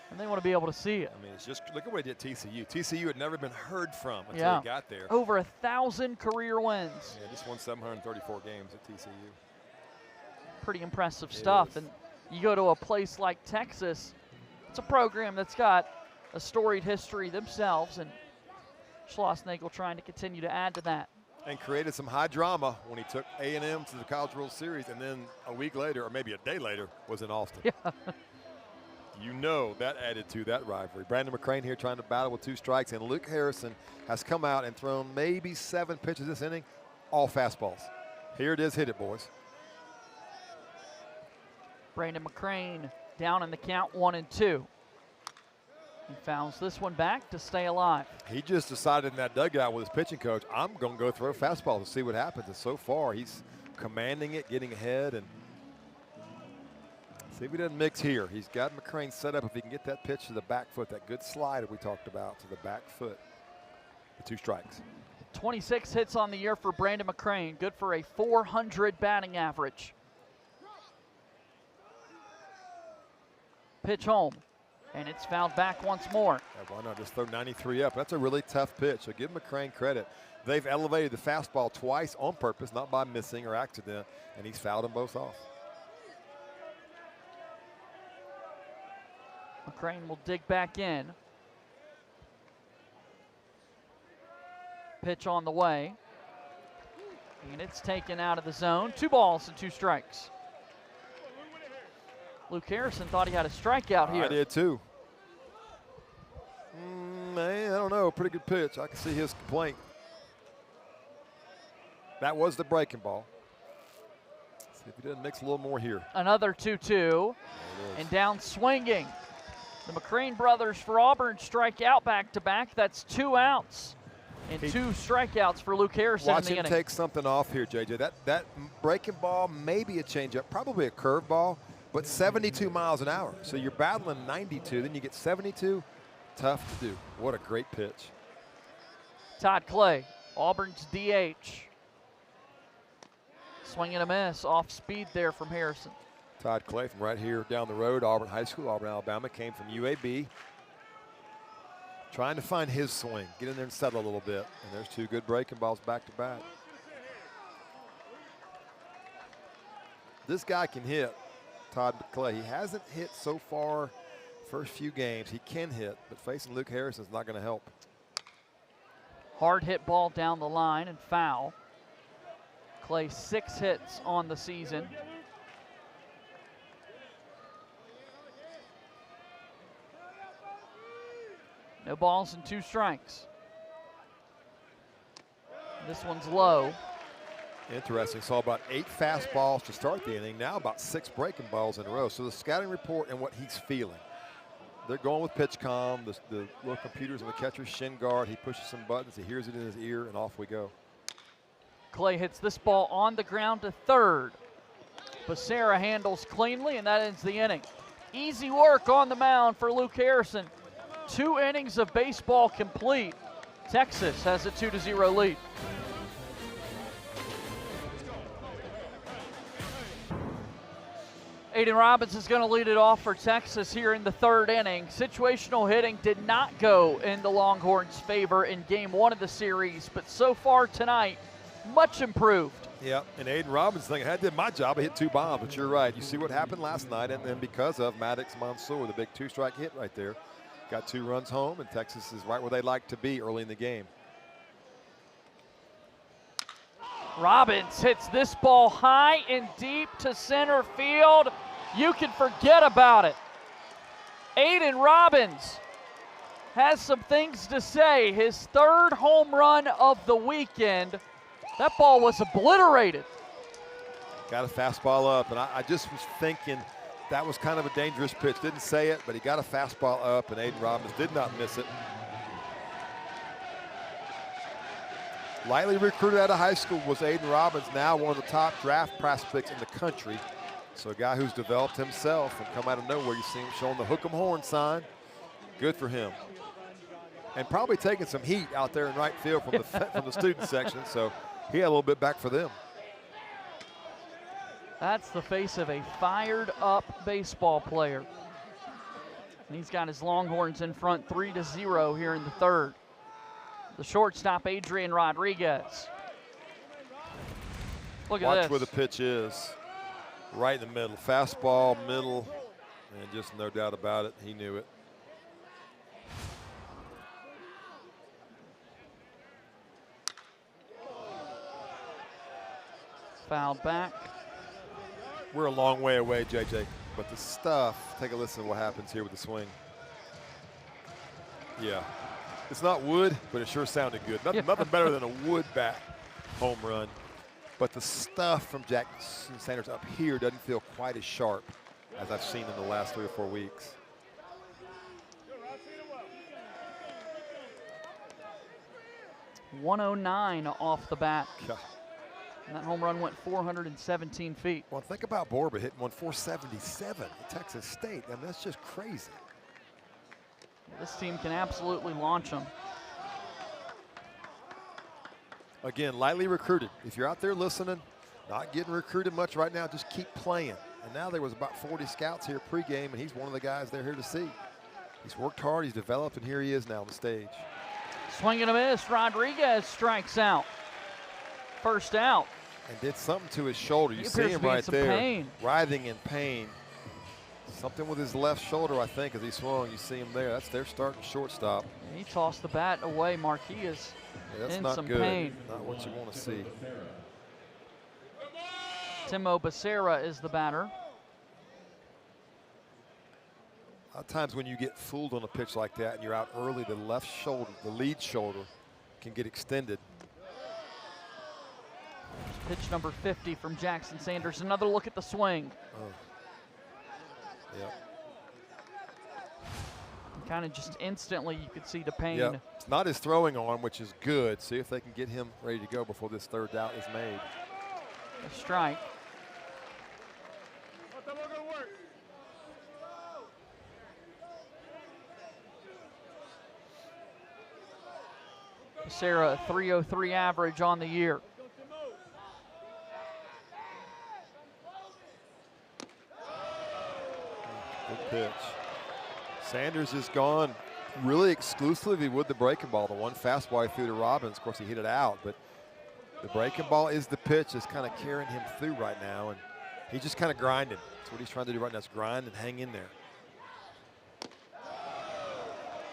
and they want to be able to see it. I mean, it's just, look at what he did at TCU. TCU had never been heard from until he got there. Over 1,000 career wins. Yeah, just won 734 games at TCU. Pretty impressive stuff. And you go to a place like Texas, it's a program that's got a storied history themselves, and Schlossnagle trying to continue to add to that. And created some high drama when he took A&M to the College World Series, and then a week later, or maybe a day later, was in Austin. Yeah. You know that added to that rivalry. Brandon McCrane here trying to battle with 2 strikes, and Luke Harrison has come out and thrown maybe 7 pitches this inning, all fastballs. Here it is, hit it, boys. Brandon McCrane down in the count, 1-2. He fouls this one back to stay alive. He just decided in that dugout with his pitching coach, I'm going to go throw fastballs and see what happens. And so far, he's commanding it, getting ahead, and see if he doesn't mix here. He's got McCrane set up if he can get that pitch to the back foot, that good slider we talked about to the back foot. The 2 strikes. 26 hits on the year for Brandon McCrane, good for a .400 batting average. Pitch home, and it's fouled back once more. Yeah, why not just throw 93 up? That's a really tough pitch, so give McCrane credit. They've elevated the fastball twice on purpose, not by missing or accident, and he's fouled them both off. McCrane will dig back in. Pitch on the way, and it's taken out of the zone. 2 balls and 2 strikes. Luke Harrison thought he had a strikeout here. I did too. Man, I don't know. Pretty good pitch. I can see his complaint. That was the breaking ball. See if he doesn't mix a little more here. Another 2-2. And down swinging. The McCrane brothers for Auburn strike out back-to-back. That's 2 outs. And 2 strikeouts for Luke Harrison in the inning. Watch him take something off here, JJ. That breaking ball, maybe a changeup, probably a curveball, but 72 miles an hour. So you're battling 92, then you get 72. Tough to do. What a great pitch. Todd Clay, Auburn's DH. Swing and a miss, off speed there from Harrison. Todd Clay from right here down the road, Auburn High School, Auburn, Alabama, came from UAB. Trying to find his swing, get in there and settle a little bit. And there's 2 good breaking balls back to back. This guy can hit, Todd Clay. He hasn't hit so far first few games. He can hit, but facing Luke Harrison is not going to help. Hard hit ball down the line and foul. Clay 6 hits on the season. No balls and 2 strikes. This one's low. Interesting. Saw about 8 fastballs to start the inning. Now about 6 breaking balls in a row. So the scouting report and what he's feeling. They're going with PitchCom, the little computers in the catcher's shin guard. He pushes some buttons. He hears it in his ear, and off we go. Clay hits this ball on the ground to third. Becerra handles cleanly, and that ends the inning. Easy work on the mound for Luke Harrison. 2 innings of baseball complete. Texas has a 2-0 lead. Aiden Robbins is going to lead it off for Texas here in the 3rd inning. Situational hitting did not go in the Longhorns' favor in game 1 of the series, but so far tonight, much improved. Yeah, and Aiden Robbins thinking, I did my job. I hit 2 bombs, but you're right. You see what happened last night, and then because of Maddox Mansour, the big 2-strike hit right there, got 2 runs home, and Texas is right where they like to be early in the game. Robbins hits this ball high and deep to center field. You can forget about it. Aiden Robbins has some things to say. His 3rd home run of the weekend. That ball was obliterated. Got a fastball up, and I just was thinking that was kind of a dangerous pitch. Didn't say it, but he got a fastball up, and Aiden Robbins did not miss it. Lightly recruited out of high school was Aiden Robbins, now one of the top draft prospects in the country. So a guy who's developed himself and come out of nowhere. You see him showing the hook 'em horn sign. Good for him. And probably taking some heat out there in right field from the from the student section. So he had a little bit back for them. That's the face of a fired up baseball player. And he's got his Longhorns in front 3-0 here in the 3rd. The shortstop, Adrian Rodriguez. Look at this. Watch where the pitch is. Right in the middle. Fastball, middle, and just no doubt about it, he knew it. Fouled back. We're a long way away, JJ, but the stuff, take a listen to what happens here with the swing. Yeah, it's not wood, but it sure sounded good. Nothing better than a wood bat home run. But the stuff from Jackson Sanders up here doesn't feel quite as sharp as I've seen in the last 3 or 4 weeks. .109 off the bat. Yeah. And that home run went 417 feet. Well, think about Borba hitting one 477 at Texas State. I mean, that's just crazy. This team can absolutely launch them. Again, lightly recruited. If you're out there listening, not getting recruited much right now, just keep playing. And now there was about 40 scouts here pregame, and he's one of the guys they're here to see. He's worked hard, he's developed, and here he is now on the stage. Swing and a miss. Rodriguez strikes out. First out. And did something to his shoulder. You He see appears him to be in right some there, pain. writhing in pain. Something with his left shoulder, I think, as he swung. You see him there. That's their starting shortstop. He tossed the bat away. Marquis is That's in not some good. pain. Not what you want to see. Timo Becerra is the batter. A lot of times when you get fooled on a pitch like that and you're out early, the left shoulder, the lead shoulder, can get extended. Pitch number 50 from Jackson Sanders. Another look at the swing. Oh. Yep. Kind of just instantly you could see the pain. Yep. It's not his throwing arm, which is good. See if they can get him ready to go before this 3rd out is made. A strike. Becerra, a .303 average on the year. Good pitch. Sanders is gone really exclusively with the breaking ball. The one fastball he threw to Robbins, of course, he hit it out, but the breaking ball is the pitch that's kind of carrying him through right now, and he's just kind of grinding. That's what he's trying to do right now, is grind and hang in there.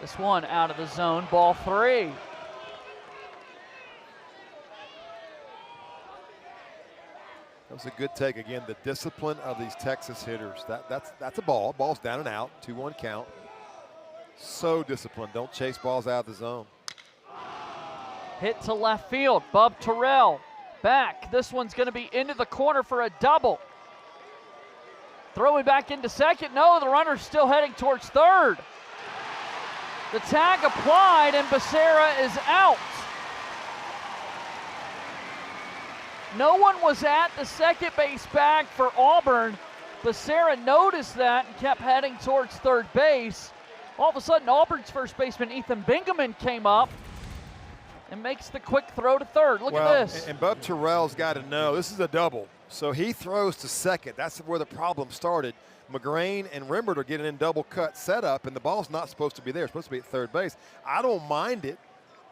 This one out of the zone, ball 3. That was a good take. Again, the discipline of these Texas hitters. That's a ball. Ball's down and out, 2-1 count. So disciplined. Don't chase balls out of the zone. Hit to left field. Bub Terrell back. This one's going to be into the corner for a double. Throwing back into second. No, the runner's still heading towards 3rd. The tag applied, and Becerra is out. No one was at the second base bag for Auburn. Becerra noticed that and kept heading towards 3rd base. All of a sudden, Auburn's first baseman, Ethan Bingaman, came up and makes the quick throw to 3rd. Look at this. And Bub Terrell's got to know this is a double. So he throws to second. That's where the problem started. McGrain and Rembert are getting in double cut setup, and the ball's not supposed to be there. It's supposed to be at 3rd base. I don't mind it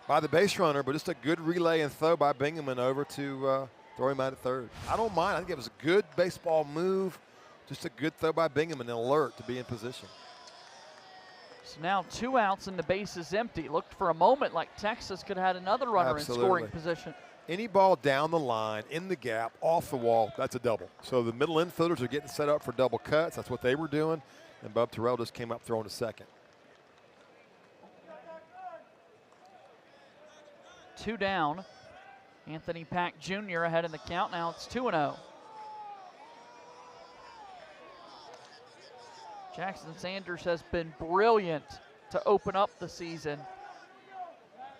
by the base runner, but just a good relay and throw by Bingaman over to throw him out at 3rd. I don't mind. I think it was a good baseball move. Just a good throw by Bingaman, an alert to be in position. So now 2 outs and the base is empty. Looked for a moment like Texas could have had another runner in scoring position. Any ball down the line, in the gap, off the wall, that's a double. So the middle infielders are getting set up for double cuts. That's what they were doing. And Bub Terrell just came up throwing a second. 2 down. Anthony Pack Jr. ahead in the count. Now it's 2-0. Jackson Sanders has been brilliant to open up the season.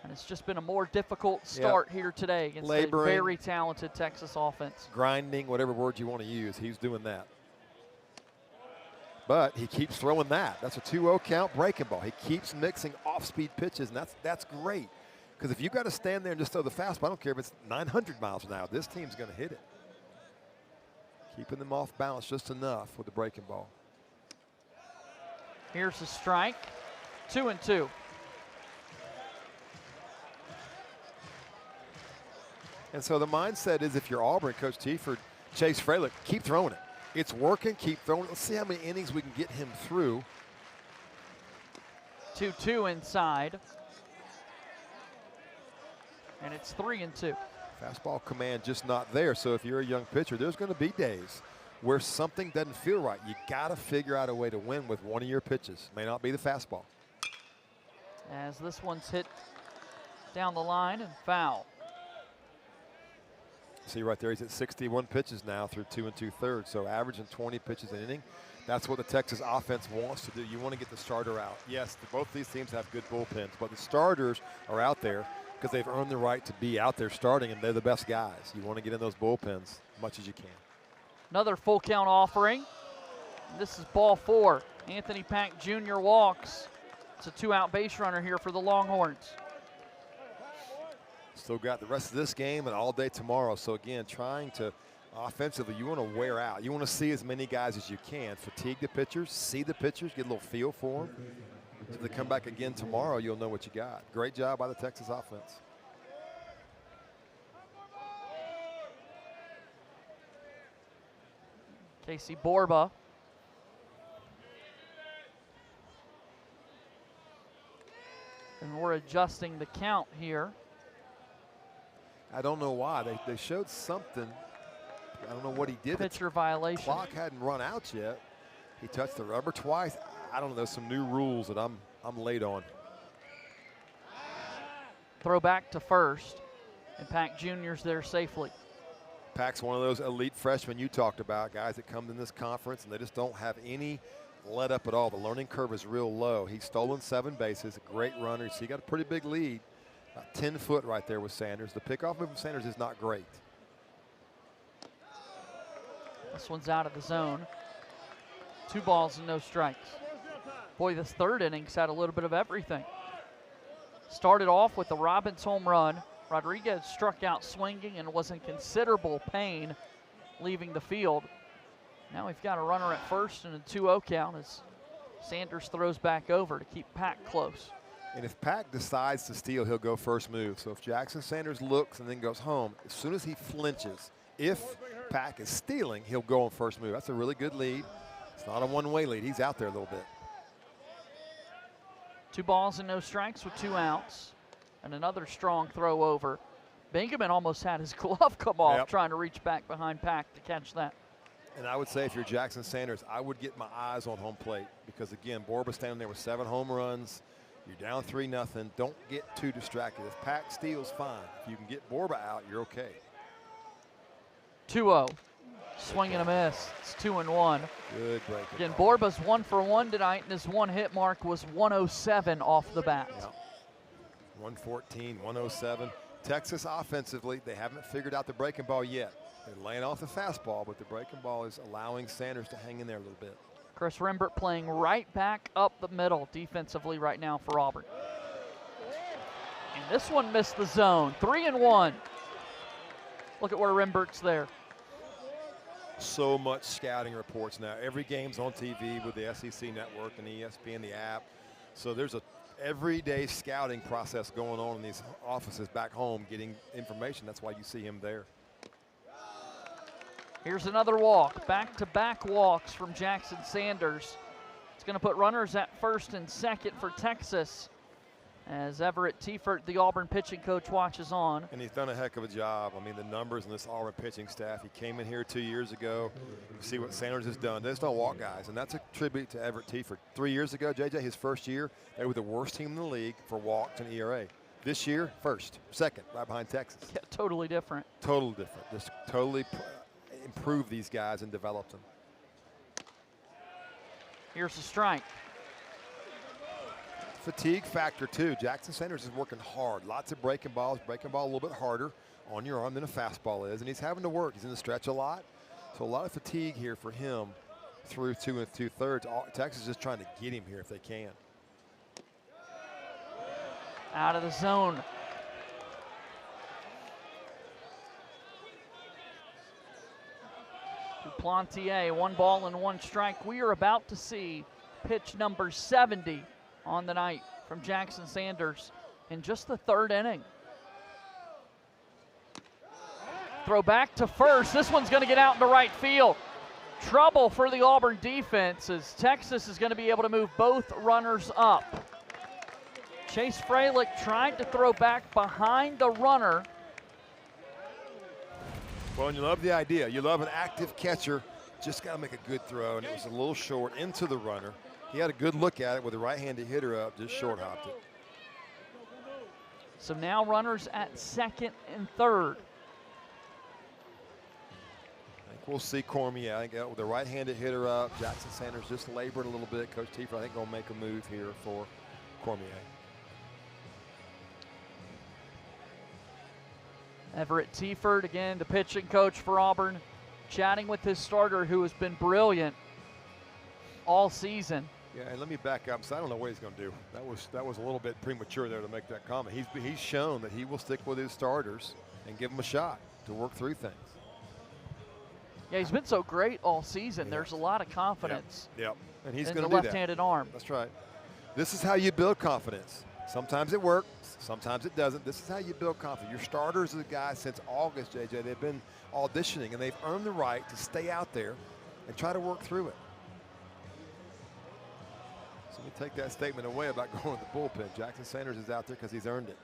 And it's just been a more difficult start here today against a very talented Texas offense. Grinding, whatever word you want to use, he's doing that. But he keeps throwing that. That's a 2-0 count breaking ball. He keeps mixing off-speed pitches, and that's great. Because if you've got to stand there and just throw the fastball, I don't care if it's 900 miles an hour, this team's going to hit it. Keeping them off balance just enough with the breaking ball. Here's the strike, 2-2. And so the mindset is, if you're Auburn, Coach Tieford, Chase Fralick, keep throwing it. It's working, keep throwing it. Let's see how many innings we can get him through. 2-2 inside. And it's 3-2. Fastball command just not there. So if you're a young pitcher, there's going to be days where something doesn't feel right. You got to figure out a way to win with one of your pitches. May not be the fastball. As this one's hit down the line and foul. See right there, he's at 61 pitches now through 2 2/3. So averaging 20 pitches an inning. That's what the Texas offense wants to do. You want to get the starter out. Yes, both these teams have good bullpens, but the starters are out there because they've earned the right to be out there starting, and they're the best guys. You want to get in those bullpens as much as you can. Another full count offering. This is ball 4. Anthony Pack Jr. walks. It's a 2-out base runner here for the Longhorns. Still got the rest of this game and all day tomorrow. So again, trying to offensively, you want to wear out. You want to see as many guys as you can. Fatigue the pitchers, see the pitchers, get a little feel for them. So if they come back again tomorrow, you'll know what you got. Great job by the Texas offense. Casey Borba. And we're adjusting the count here. I don't know why. They showed something. I don't know what he did. Pitcher violation. Clock hadn't run out yet. He touched the rubber twice. I don't know. There's some new rules that I'm late on. Throw back to first. And Pack Jr.'s there safely. Pack's one of those elite freshmen you talked about, guys that come in this conference and they just don't have any let up at all. The learning curve is real low. He's stolen 7 bases, a great runner. So he got a pretty big lead. About 10 foot right there with Sanders. The pickoff move from Sanders is not great. This one's out of the zone. 2 balls and no strikes. Boy, this third inning's had a little bit of everything. Started off with the Robbins home run. Rodriguez struck out swinging and was in considerable pain leaving the field. Now we've got a runner at first and a 2-0 count as Sanders throws back over to keep Pack close. And if Pack decides to steal, he'll go first move. So if Jackson Sanders looks and then goes home, as soon as he flinches, if Pack is stealing, he'll go on first move. That's a really good lead. It's not a one-way lead. He's out there a little bit. 2 balls and no strikes with 2 outs. And another strong throw over. Bingaman almost had his glove come off trying to reach back behind Pack to catch that. And I would say if you're Jackson Sanders, I would get my eyes on home plate because, again, Borba standing there with 7 home runs. You're down 3-0. Don't get too distracted. If Pack steals, fine. If you can get Borba out, you're okay. 2-0. Swing and a miss. It's 2-1. Good break. Again, Borba's 1 for 1 tonight, and his 1 hit mark was 107 off the bat. Yeah. 114, 107. Texas offensively, they haven't figured out the breaking ball yet. They're laying off the fastball, but the breaking ball is allowing Sanders to hang in there a little bit. Chris Rembert playing right back up the middle defensively right now for Auburn. And this one missed the zone. 3-1. Look at where Rembert's there. So much scouting reports now. Every game's on TV with the SEC network and ESPN, the app. So there's a everyday scouting process going on in these offices back home getting information. That's why you see him there. Here's another walk. Back-to-back walks from Jackson Sanders. It's going to put runners at first and second for Texas. as Everett Tiefert, the Auburn pitching coach, watches on. And he's done a heck of a job. I mean, the numbers in this Auburn pitching staff. He came in here 2 years ago. You see what Sanders has done. They just don't walk guys, and that's a tribute to Everett Tiefert. 3 years ago, JJ, his first year, they were the worst team in the league for walks and ERA. This year, first, second, right behind Texas. Yeah, totally different. Totally different. Just totally improve these guys and develop them. Here's a strike. Fatigue factor too. Jackson Sanders is working hard. Lots of breaking balls, breaking ball a little bit harder on your arm than a fastball is, and he's having to work. He's in the stretch a lot, so a lot of fatigue here for him through 2 2/3. Texas is just trying to get him here if they can. Out of the zone. Duplantier, 1 ball and 1 strike. We are about to see pitch number 70 on the night from Jackson Sanders in just the 3rd inning. Throw back to first. This one's going to get out into right field. Trouble for the Auburn defense as Texas is going to be able to move both runners up. Chase Freilich tried to throw back behind the runner. Well, and you love the idea. You love an active catcher. Just got to make a good throw, and it was a little short into the runner. He had a good look at it with a right-handed hitter up, just short hopped it. So now runners at second and third. I think we'll see Cormier. I think with the right-handed hitter up, Jackson Sanders just laboring a little bit. Coach Tiefert, I think, going to make a move here for Cormier. Everett Tiefert, again, the pitching coach for Auburn, chatting with his starter who has been brilliant all season. Yeah, and let me back up, so I don't know what he's going to do. That was a little bit premature there to make that comment. He's shown that he will stick with his starters and give them a shot to work through things. Yeah, he's been so great all season. There's a lot of confidence. Yep. And he's in going the to do that. left-handed arm. That's right. This is how you build confidence. Sometimes it works, sometimes it doesn't. This is how you build confidence. Your starters are the guys since August, JJ. They've been auditioning, and they've earned the right to stay out there and try to work through it. So let me take that statement away about going to the bullpen. Jackson Sanders is out there because he's earned it.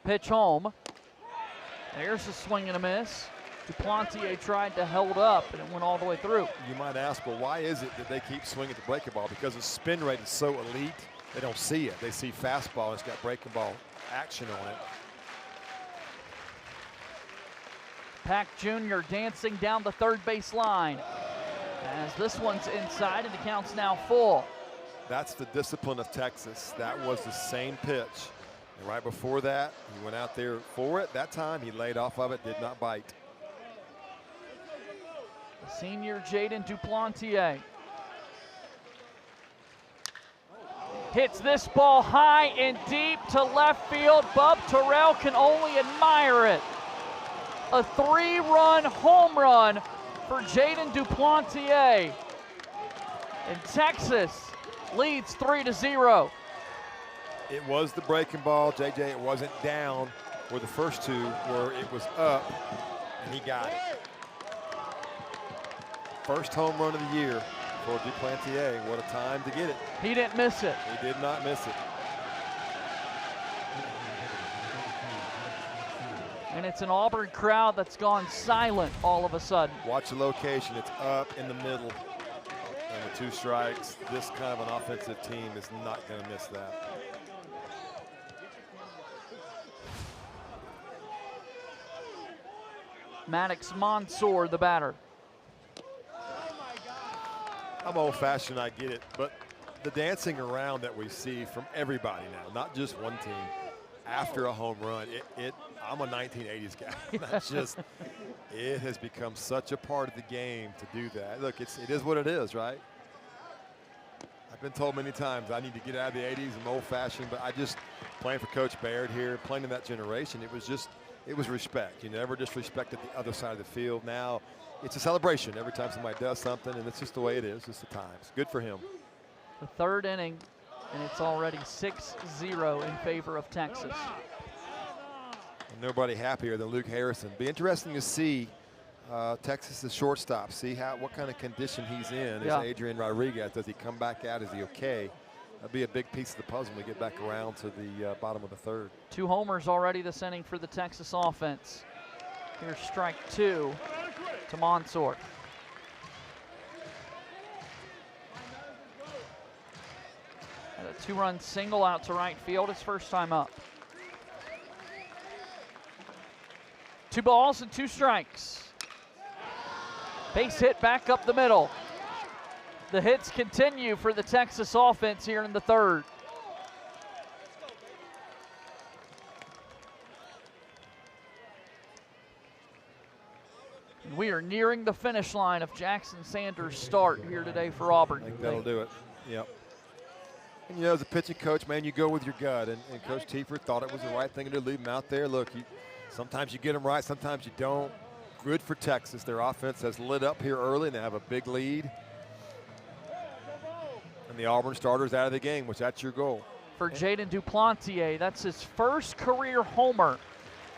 Pitch home. There's a swing and a miss. Duplantier tried to hold up, and it went all the way through. You might ask, well, why is it that they keep swinging the breaking ball? Because the spin rate is so elite, they don't see it. They see fastball, it's got breaking ball action on it. Pack Jr. dancing down the third base line as this one's inside, and the count's now full. That's the discipline of Texas. That was the same pitch. And right before that, he went out there for it. That time, he laid off of it, did not bite. Senior Jaden Duplantier hits this ball high and deep to left field. Bub Terrell can only admire it. A 3-run home run for Jaden Duplantier. And Texas leads 3-0. It was the breaking ball, JJ. It wasn't down where the first two were. It was up, and he got it. First home run of the year for Duplantier. What a time to get it. He didn't miss it. He did not miss it. And it's an Auburn crowd that's gone silent all of a sudden. Watch the location. It's up in the middle. And with 2 strikes, this kind of an offensive team is not going to miss that. Maddox Mansour, the batter. I'm old-fashioned, I get it, but the dancing around that we see from everybody now, not just one team, after a home run, I'm a 1980s guy. That's just, it has become such a part of the game to do that. Look, it is what it is, right? I've been told many times I need to get out of the 80s. I'm old-fashioned, but I just, playing for Coach Baird here, playing in that generation, it was respect. You never disrespected the other side of the field. Now it's a celebration every time somebody does something, and it's just the way it is. It's the times. Good for him. The 3rd inning, and it's already 6-0 in favor of Texas. And nobody happier than Luke Harrison. Be interesting to see Texas' shortstop. See what kind of condition he's in. Yeah. Is Adrian Rodriguez. Does he come back out? Is he okay? That'll be a big piece of the puzzle when we get back around to the bottom of the third. 2 homers already this inning for the Texas offense. Here's strike 2 to Monsoor. And a 2-run single out to right field, his first time up. 2 balls and 2 strikes. Base hit back up the middle. The hits continue for the Texas offense here in the third. We are nearing the finish line of Jackson Sanders' start here today for Auburn. I think that'll do it. Yep. And you know, as a pitching coach, man, you go with your gut. And Coach Tiefer thought it was the right thing to leave him out there. Look, sometimes you get them right, sometimes you don't. Good for Texas. Their offense has lit up here early, and they have a big lead. And the Auburn starter's out of the game, which that's your goal. For Jaden Duplantier, that's his first career homer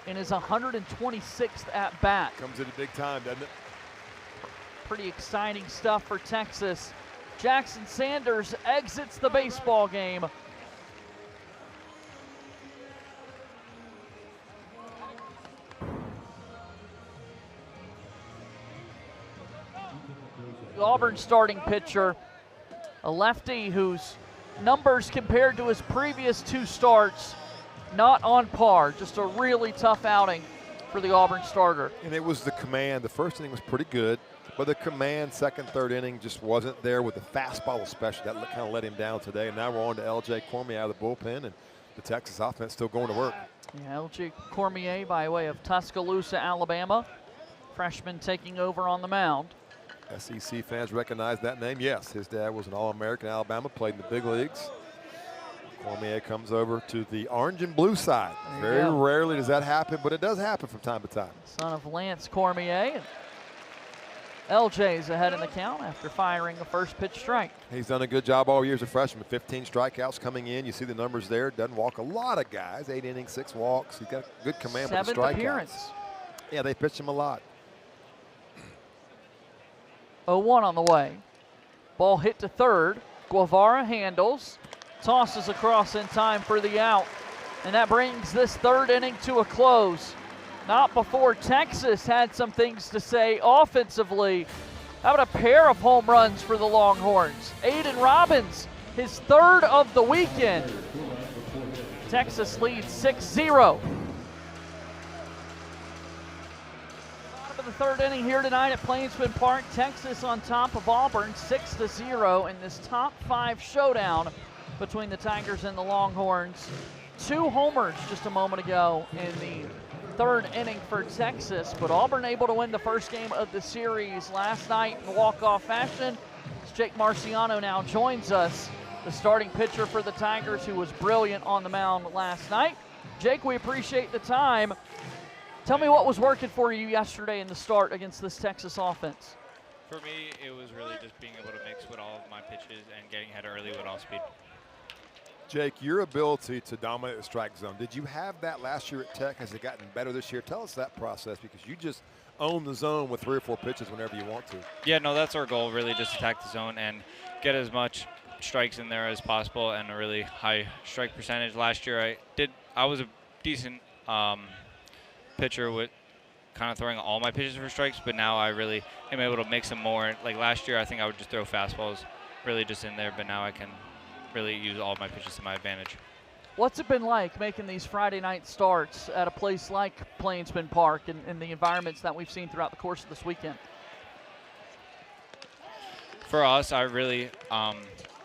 in his 126th at-bat. Comes at a big time, doesn't it? Pretty exciting stuff for Texas. Jackson Sanders exits the baseball game. The Auburn starting pitcher, a lefty whose numbers compared to his previous 2 starts, not on par. Just a really tough outing for the Auburn starter. And it was the command. The first inning was pretty good, but the command second, third inning just wasn't there with the fastball especially. That kind of let him down today. And now we're on to L.J. Cormier out of the bullpen, and the Texas offense still going to work. Yeah, L.J. Cormier by way of Tuscaloosa, Alabama. Freshman taking over on the mound. SEC fans recognize that name. Yes, his dad was an All-American at Alabama, played in the big leagues. Cormier comes over to the orange and blue side. Very rarely does that happen, but it does happen from time to time. Son of Lance Cormier. And LJ's ahead in the count after firing a first pitch strike. He's done a good job all year as a freshman. 15 strikeouts coming in. You see the numbers there. Doesn't walk a lot of guys. 8 innings, 6 walks. He's got good command with the strikeouts. 7th appearance. Yeah, they pitched him a lot. 0-1 on the way. Ball hit to third. Guevara handles. Tosses across in time for the out. And that brings this third inning to a close. Not before Texas had some things to say offensively. How about a pair of home runs for the Longhorns? Aiden Robbins, his 3rd of the weekend. Texas leads 6-0. Bottom of the third inning here tonight at Plainsman Park. Texas on top of Auburn 6-0 in this top 5 showdown between the Tigers and the Longhorns. 2 homers just a moment ago in the 3rd inning for Texas, but Auburn able to win the first game of the series last night in walk-off fashion. As Jake Marciano now joins us, the starting pitcher for the Tigers, who was brilliant on the mound last night. Jake, we appreciate the time. Tell me what was working for you yesterday in the start against this Texas offense. For me, it was really just being able to mix with all of my pitches and getting ahead early with all speed. Jake, your ability to dominate the strike zone, did you have that last year at Tech? Has it gotten better this year? Tell us that process, because you just own the zone with 3 or 4 pitches whenever you want to. Yeah, no, that's our goal, really just attack the zone and get as much strikes in there as possible and a really high strike percentage. Last year I was a decent pitcher with kind of throwing all my pitches for strikes, but now I really am able to mix them more. Like last year, I think I would just throw fastballs really just in there, but now I can really use all of my pitches to my advantage. What's it been like making these Friday night starts at a place like Plainsman Park and the environments that we've seen throughout the course of this weekend? For us, I really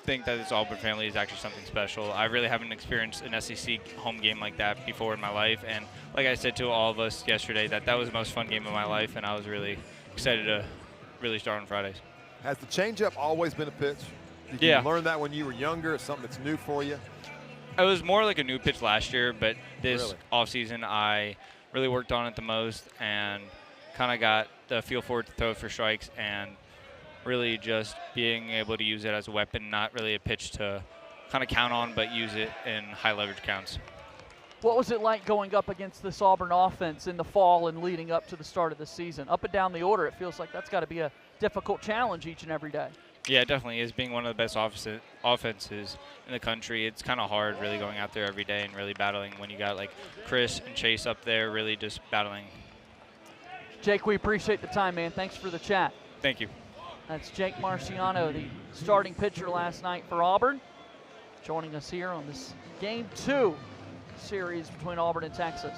think that this Auburn family is actually something special. I really haven't experienced an SEC home game like that before in my life, and like I said to all of us yesterday, that was the most fun game of my life, and I was really excited to really start on Fridays. Has the changeup always been a pitch? Did you learn that when you were younger? It's something that's new for you? It was more like a new pitch last year, but this offseason I really worked on it the most and kind of got the feel for it to throw for strikes and really just being able to use it as a weapon, not really a pitch to kind of count on, but use it in high leverage counts. What was it like going up against this Auburn offense in the fall and leading up to the start of the season? Up and down the order, it feels like that's got to be a difficult challenge each and every day. Yeah, it definitely is. Being one of the best offenses in the country, it's kind of hard really going out there every day and really battling when you got like Chris and Chase up there really just battling. Jake, we appreciate the time, man. Thanks for the chat. Thank you. That's Jake Marciano, the starting pitcher last night for Auburn, joining us here on this Game 2 series between Auburn and Texas.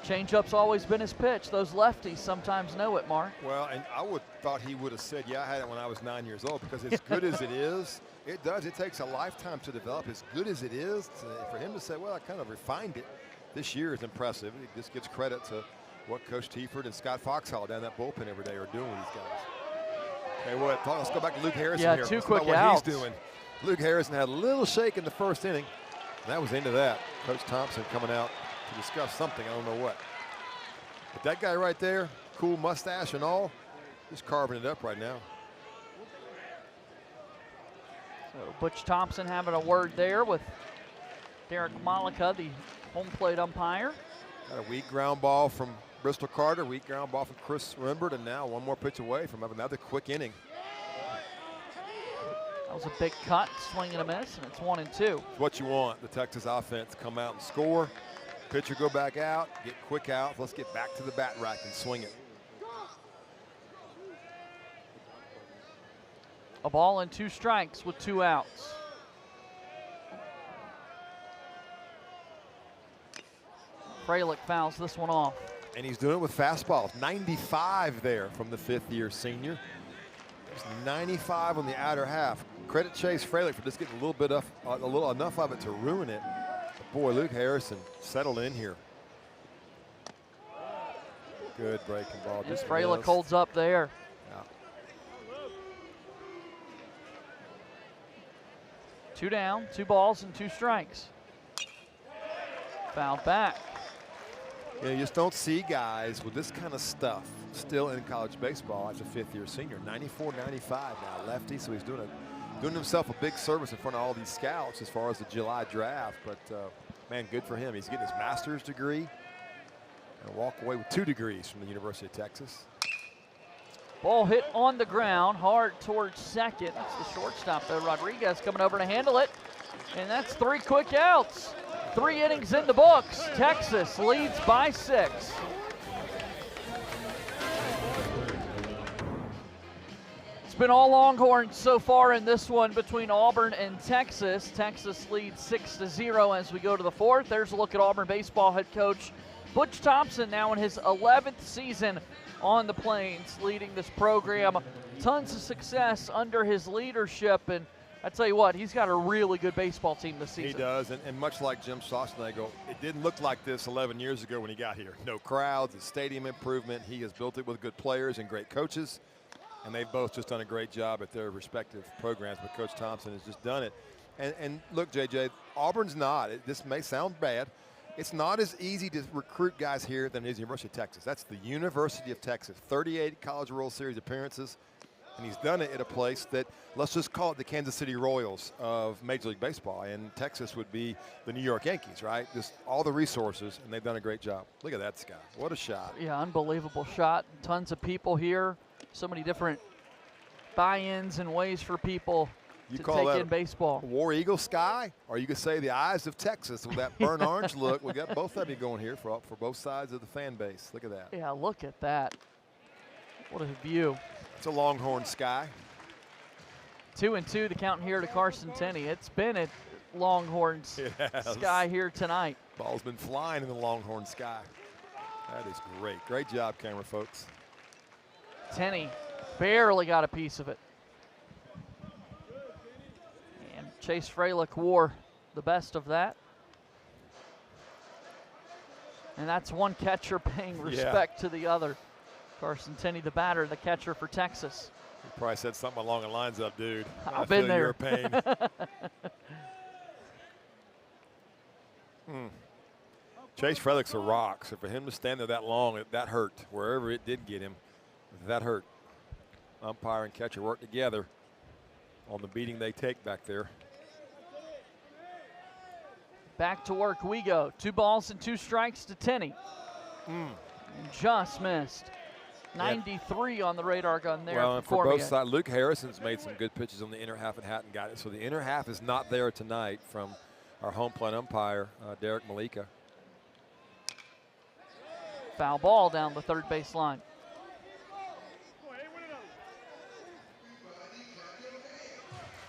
Changeup's always been his pitch. Those lefties sometimes know it, Mark. Well, and I thought he would have said, yeah, I had it when I was 9 years old, because as good as it is, it takes a lifetime to develop. As good as it is, for him to say, well, I kind of refined it this year is impressive. It just gives credit to what Coach Tiefert and Scott Foxhall down that bullpen every day are doing with these guys. Okay, well, let's go back to Luke Harrison here. Two Let's quick what outs. he's doing. Luke Harrison had a little shake in the first inning. And that was into that. Coach Thompson coming out to discuss something, I don't know what. But that guy right there, cool mustache and all, just carving it up right now. So Butch Thompson having a word there with Derek Malika, the home plate umpire. Got a weak ground ball from Bristol Carter, weak ground ball from Chris Rimbert, and now one more pitch away from having another quick inning. That was a big cut, swing and a miss, and it's 1-2. It's what you want, the Texas offense come out and score. Pitcher go back out, get quick outs. Let's get back to the bat rack and swing it. A ball and 2 strikes with 2 outs. Freilich fouls this one off. And he's doing it with fastballs. 95 there from the 5th-year senior. There's 95 on the outer half. Credit Chase Freilich for just getting a little enough of it to ruin it. But boy, Luke Harrison settled in here. Good breaking ball. Just Freilich missed. holds up there. Yeah. 2 down, 2 balls and 2 strikes. Fouled back. Yeah, you just don't see guys with this kind of stuff still in college baseball as a 5th-year senior. 94, 95 now, lefty, so he's doing himself a big service in front of all these scouts as far as the July draft. But man, good for him. He's getting his master's degree and walk away with 2 degrees from the University of Texas. Ball hit on the ground, hard towards second. That's the shortstop though. Rodriguez coming over to handle it, and that's 3 quick outs. 3 innings in the books. Texas leads by 6. It's been all Longhorns so far in this one between Auburn and Texas. Texas leads 6-0 as we go to the 4th. There's a look at Auburn baseball head coach Butch Thompson, now in his 11th season on the Plains, leading this program. Tons of success under his leadership, and I tell you what, he's got a really good baseball team this season. He does, and much like Jim Schlossnagle, it didn't look like this 11 years ago when he got here. No crowds, a stadium improvement. He has built it with good players and great coaches, and they've both just done a great job at their respective programs, but Coach Thompson has just done it. And look, JJ, Auburn's not, this may sound bad, it's not as easy to recruit guys here than it is the University of Texas. That's the University of Texas, 38 College World Series appearances. And he's done it at a place that, let's just call it the Kansas City Royals of Major League Baseball. And Texas would be the New York Yankees, right? Just all the resources, and they've done a great job. Look at that, Scott. What a shot. Yeah, unbelievable shot. Tons of people here. So many different buy-ins and ways for people to take in baseball. War Eagle sky, or you could say the eyes of Texas with that burnt orange look. We got both of you going here for both sides of the fan base. Look at that. Yeah, look at that. What a view. It's a Longhorn sky. 2-2 the count here to Carson Tenney. It's been a Longhorns sky here tonight. Ball's been flying in the Longhorn sky. That is great. Great job, camera folks. Tenney barely got a piece of it. And Chase Freilich wore the best of that. And that's one catcher paying respect to the other. Carson Tenney, the batter, the catcher for Texas. You probably said something along the lines of, dude, I've been there. Your pain. Chase Freilich's a rock, so for him to stand there that long, that hurt. Wherever it did get him, that hurt. Umpire and catcher work together on the beating they take back there. Back to work we go. 2 balls and 2 strikes to Tenney. And just missed. 93 on the radar gun there. Well, and for both sides, Luke Harrison's made some good pitches on the inner half and hadn't got it. So the inner half is not there tonight from our home plate umpire, Derek Malika. Foul ball down the third base line.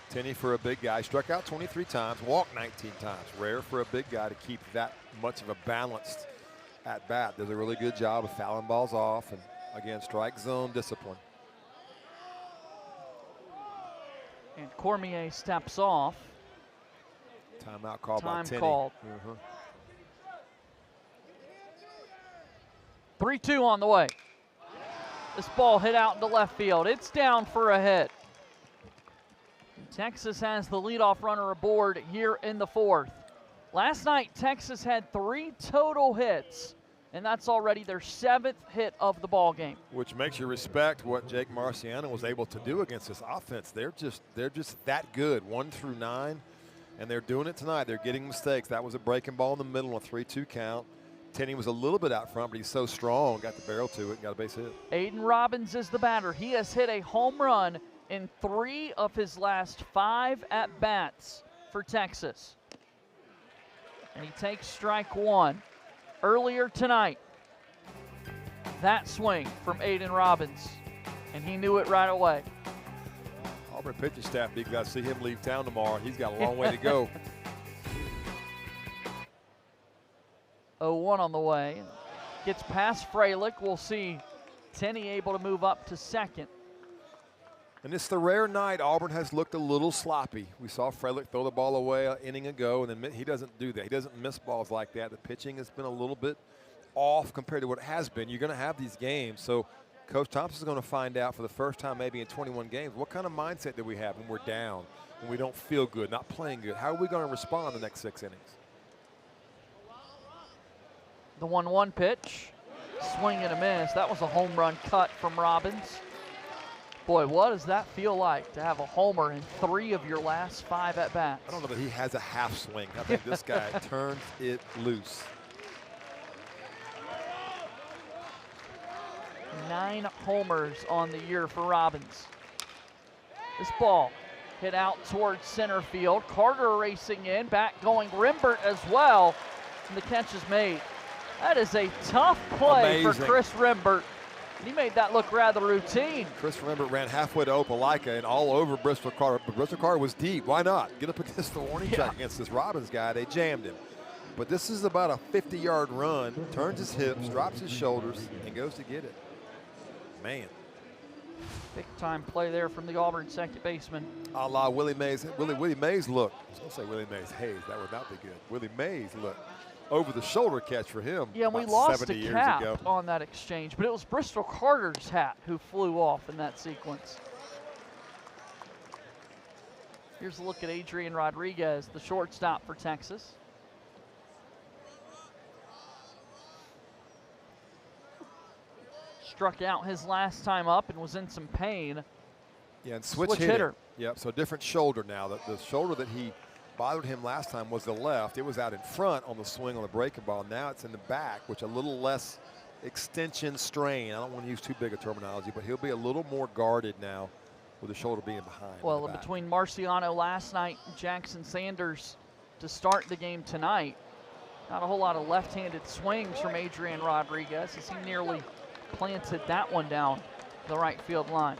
Tenney, for a big guy, struck out 23 times, walked 19 times. Rare for a big guy to keep that much of a balanced at bat. Does a really good job of fouling balls off and, again, strike zone discipline. And Cormier steps off. Timeout called by Tenney. Time called. 3-2 on the way. This ball hit out into left field. It's down for a hit. Texas has the leadoff runner aboard here in the 4th. Last night, Texas had 3 total hits, and that's already their 7th hit of the ball game. Which makes you respect what Jake Marciano was able to do against this offense. They're just that good, 1 through 9, and they're doing it tonight. They're getting mistakes. That was a breaking ball in the middle on a 3-2 count. Tenney was a little bit out front, but he's so strong, got the barrel to it, and got a base hit. Aiden Robbins is the batter. He has hit a home run in 3 of his last 5 at-bats for Texas. And he takes strike 1. Earlier tonight, that swing from Aiden Robbins, and he knew it right away. Auburn pitching staff, you got to see him leave town tomorrow. He's got a long way to go. 0-1 on the way. Gets past Freilich. We'll see Tenney able to move up to second. And it's the rare night Auburn has looked a little sloppy. We saw Freilich throw the ball away an inning ago, and then he doesn't do that. He doesn't miss balls like that. The pitching has been a little bit off compared to what it has been. You're going to have these games. So Coach Thompson's going to find out for the first time maybe in 21 games, what kind of mindset do we have when we're down, when we don't feel good, not playing good? How are we going to respond the next 6 innings? The 1-1 pitch, swing and a miss. That was a home run cut from Robbins. Boy, what does that feel like to have a homer in 3 of your last 5 at-bats? I don't know that he has a half swing. I think this guy turns it loose. 9 homers on the year for Robbins. This ball hit out towards center field. Carter racing in, back going Rimbert as well. And the catch is made. That is a tough play for Chris Rimbert. He made that look rather routine. Chris Rimbert ran halfway to Opelika and all over Bristol Carter. But Bristol Carter was deep. Why not? Get up against the warning track against this Robbins guy. They jammed him. But this is about a 50-yard run. Turns his hips, drops his shoulders, and goes to get it. Man. Big-time play there from the Auburn second baseman. A la Willie Mays. Willie Mays look. I was going to say Willie Mays Hayes. That would not be good. Willie Mays look. Over the shoulder catch for him. Yeah, we lost a cap on that exchange, but it was Bristol Carter's hat who flew off in that sequence. Here's a look at Adrian Rodriguez, the shortstop for Texas. Struck out his last time up and was in some pain. Yeah, and switch hitter. Yep, so different shoulder now. The shoulder that he bothered him last time was the left. It was out in front on the swing on the breaking ball. Now it's in the back, which a little less extension strain. I don't want to use too big a terminology, but he'll be a little more guarded now with the shoulder being behind. Well, between Marciano last night and Jackson Sanders to start the game tonight, not a whole lot of left-handed swings from Adrian Rodriguez as he nearly planted that one down the right field line.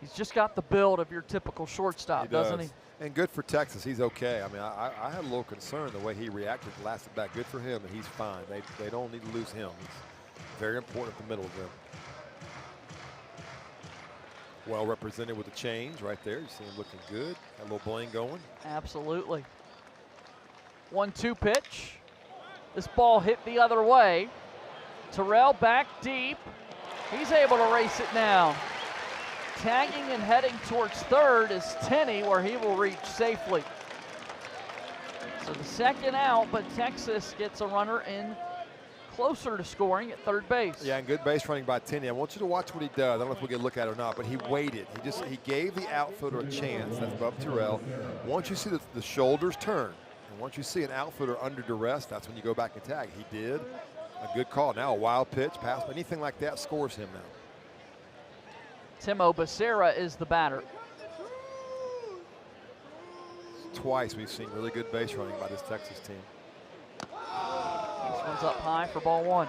He's just got the build of your typical shortstop, doesn't he? And good for Texas. He's okay. I mean, I had a little concern the way he reacted last at bat. Good for him, and he's fine. They don't need to lose him. He's very important at the middle of them. Well represented with the change right there. You see him looking good. Got a little bling going. Absolutely. 1-2 pitch. This ball hit the other way. Terrell back deep. He's able to race it down. Tagging and heading towards third is Tenney, where he will reach safely. So the second out, but Texas gets a runner in closer to scoring at third base. Yeah, and good base running by Tenney. I want you to watch what he does. I don't know if we can look at it or not, but he waited. He gave the outfielder a chance. That's Bub Terrell. Once you see the shoulders turn, and once you see an outfielder under duress, that's when you go back and tag. He did. A good call. Now a wild pitch, pass, anything like that scores him now. Timo Becerra is the batter. Twice we've seen really good base running by this Texas team. This one's up high for ball one.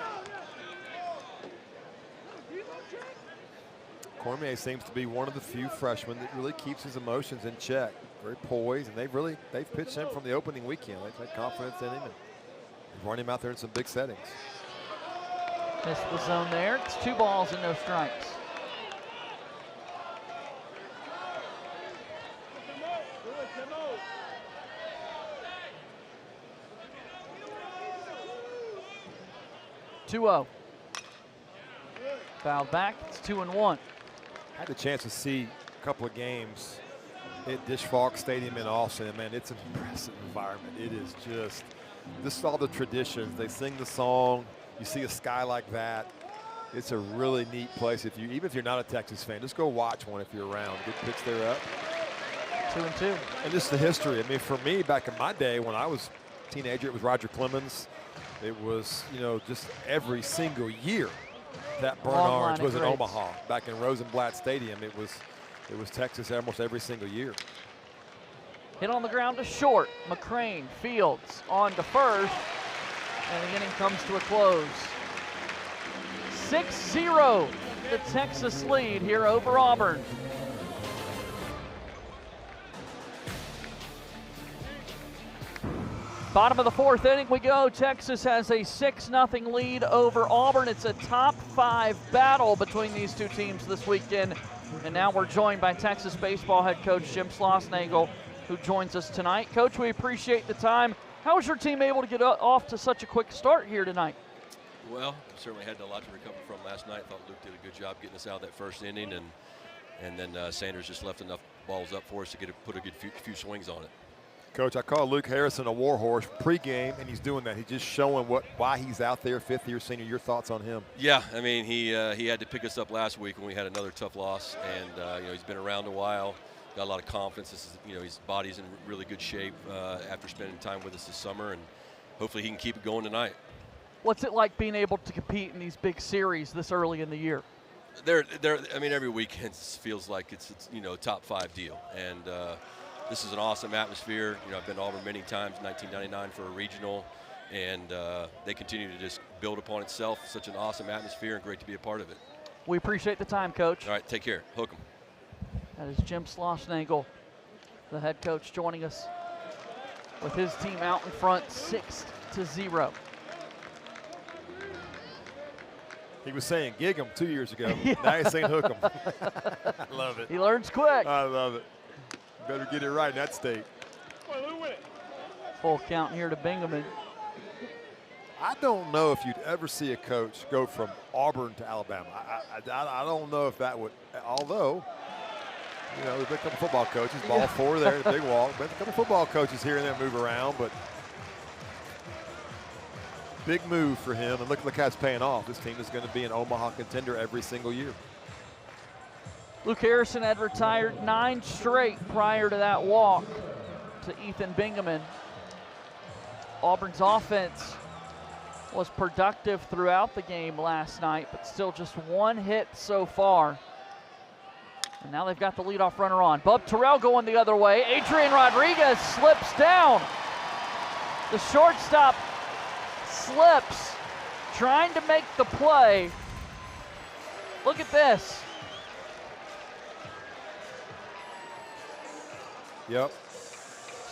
Cormier seems to be one of the few freshmen that really keeps his emotions in check. Very poised, and they've pitched him from the opening weekend. They've had confidence in him and they've run him out there in some big settings. Missed the zone there. It's 2 balls and no strikes. Two-0. Fouled back. It's 2-1. Had the chance to see a couple of games at Dish Falk Stadium in Austin. And man, it's an impressive environment. It is just, this is all the traditions. They sing the song. You see a sky like that. It's a really neat place. Even if you're not a Texas fan, just go watch one if you're around. Good pitch there up. 2-2. And just the history. I mean, for me, back in my day when I was a teenager, it was Roger Clemens. It was, just every single year that Bernard's was in Omaha. Back in Rosenblatt Stadium, it was Texas almost every single year. Hit on the ground to short. McCrane fields on to first, and the inning comes to a close. 6-0, the Texas lead here over Auburn. Bottom of the 4th inning we go. Texas has a 6-0 lead over Auburn. It's a top 5 battle between these two teams this weekend. And now we're joined by Texas baseball head coach Jim Schlossnagle, who joins us tonight. Coach, we appreciate the time. How was your team able to get off to such a quick start here tonight? Well, certainly had a lot to recover from last night. Thought Luke did a good job getting us out of that first inning, and then Sanders just left enough balls up for us to put a good few swings on it. Coach, I call Luke Harrison a warhorse pregame, and he's doing that. He's just showing why he's out there, 5th-year senior. Your thoughts on him? Yeah, I mean, he had to pick us up last week when we had another tough loss, and he's been around a while, got a lot of confidence. His body's in really good shape after spending time with us this summer, and hopefully he can keep it going tonight. What's it like being able to compete in these big series this early in the year? I mean, every weekend feels like it's a top 5 deal, and this is an awesome atmosphere. I've been to Auburn many times, 1999 for a regional, and they continue to just build upon itself. Such an awesome atmosphere, and great to be a part of it. We appreciate the time, Coach. All right, take care. Hook 'em. That is Jim Schlossnagle, the head coach, joining us with his team out in front, 6-0. He was saying gig 'em 2 years ago. Yeah. Now he's saying hook 'em. I love it. He learns quick. I love it. Better get it right in that state. Full count here to Bingaman. I don't know if you'd ever see a coach go from Auburn to Alabama. I don't know if that would, although, there's been a couple football coaches, ball 4 there, big walk, but a couple football coaches here and there move around, but big move for him, and look how it's paying off. This team is going to be an Omaha contender every single year. Luke Harrison had retired 9 straight prior to that walk to Ethan Bingaman. Auburn's offense was productive throughout the game last night, but still just 1 hit so far. And now they've got the leadoff runner on. Bub Terrell going the other way. Adrian Rodriguez slips down. The shortstop slips, trying to make the play. Look at this. Yep.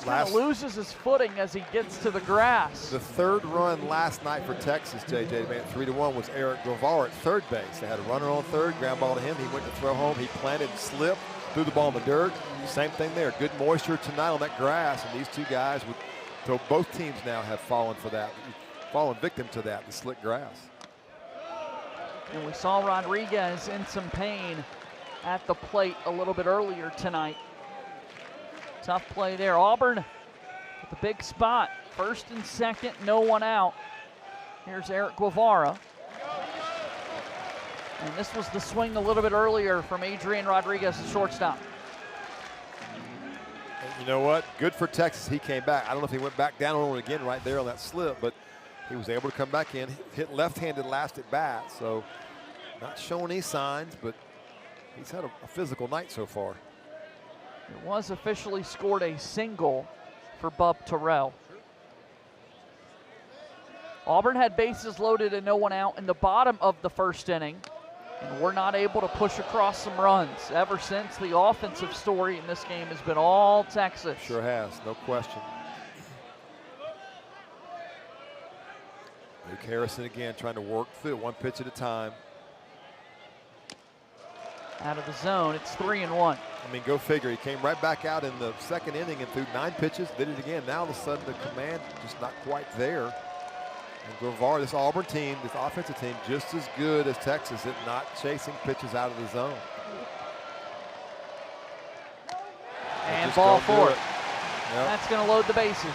Kind of loses his footing as he gets to the grass. The 3rd run last night for Texas, JJ, man, 3-1, was Eric Grovar at third base. They had a runner on third, ground ball to him. He went to throw home. He planted, slipped, threw the ball in the dirt. Same thing there. Good moisture tonight on that grass, and these two guys, so both teams now have fallen victim to that, the slick grass. And we saw Rodriguez in some pain at the plate a little bit earlier tonight. Tough play there. Auburn with a big spot. 1st and 2nd, no one out Here's Eric Guevara. And this was the swing a little bit earlier from Adrian Rodriguez, the shortstop. And you know what? Good for Texas. He came back. I don't know if he went back down on it again right there on that slip, but he was able to come back in, hit left-handed last at bat. So not showing any signs, but he's had a physical night so far. It was officially scored a single for Bub Terrell. Auburn had bases loaded and no one out in the bottom of the first inning, and we're not able to push across some runs. Ever since, the offensive story in this game has been all Texas. Sure has, no question. Luke Harrison again trying to work through one pitch at a time. Out of the zone, it's 3-1. I mean, go figure. He came right back out in the second inning and threw 9 pitches, did it again. Now all of a sudden the command just not quite there. And Guevara, this Auburn team, this offensive team, just as good as Texas at not chasing pitches out of the zone. And ball 4. Yep. That's going to load the bases.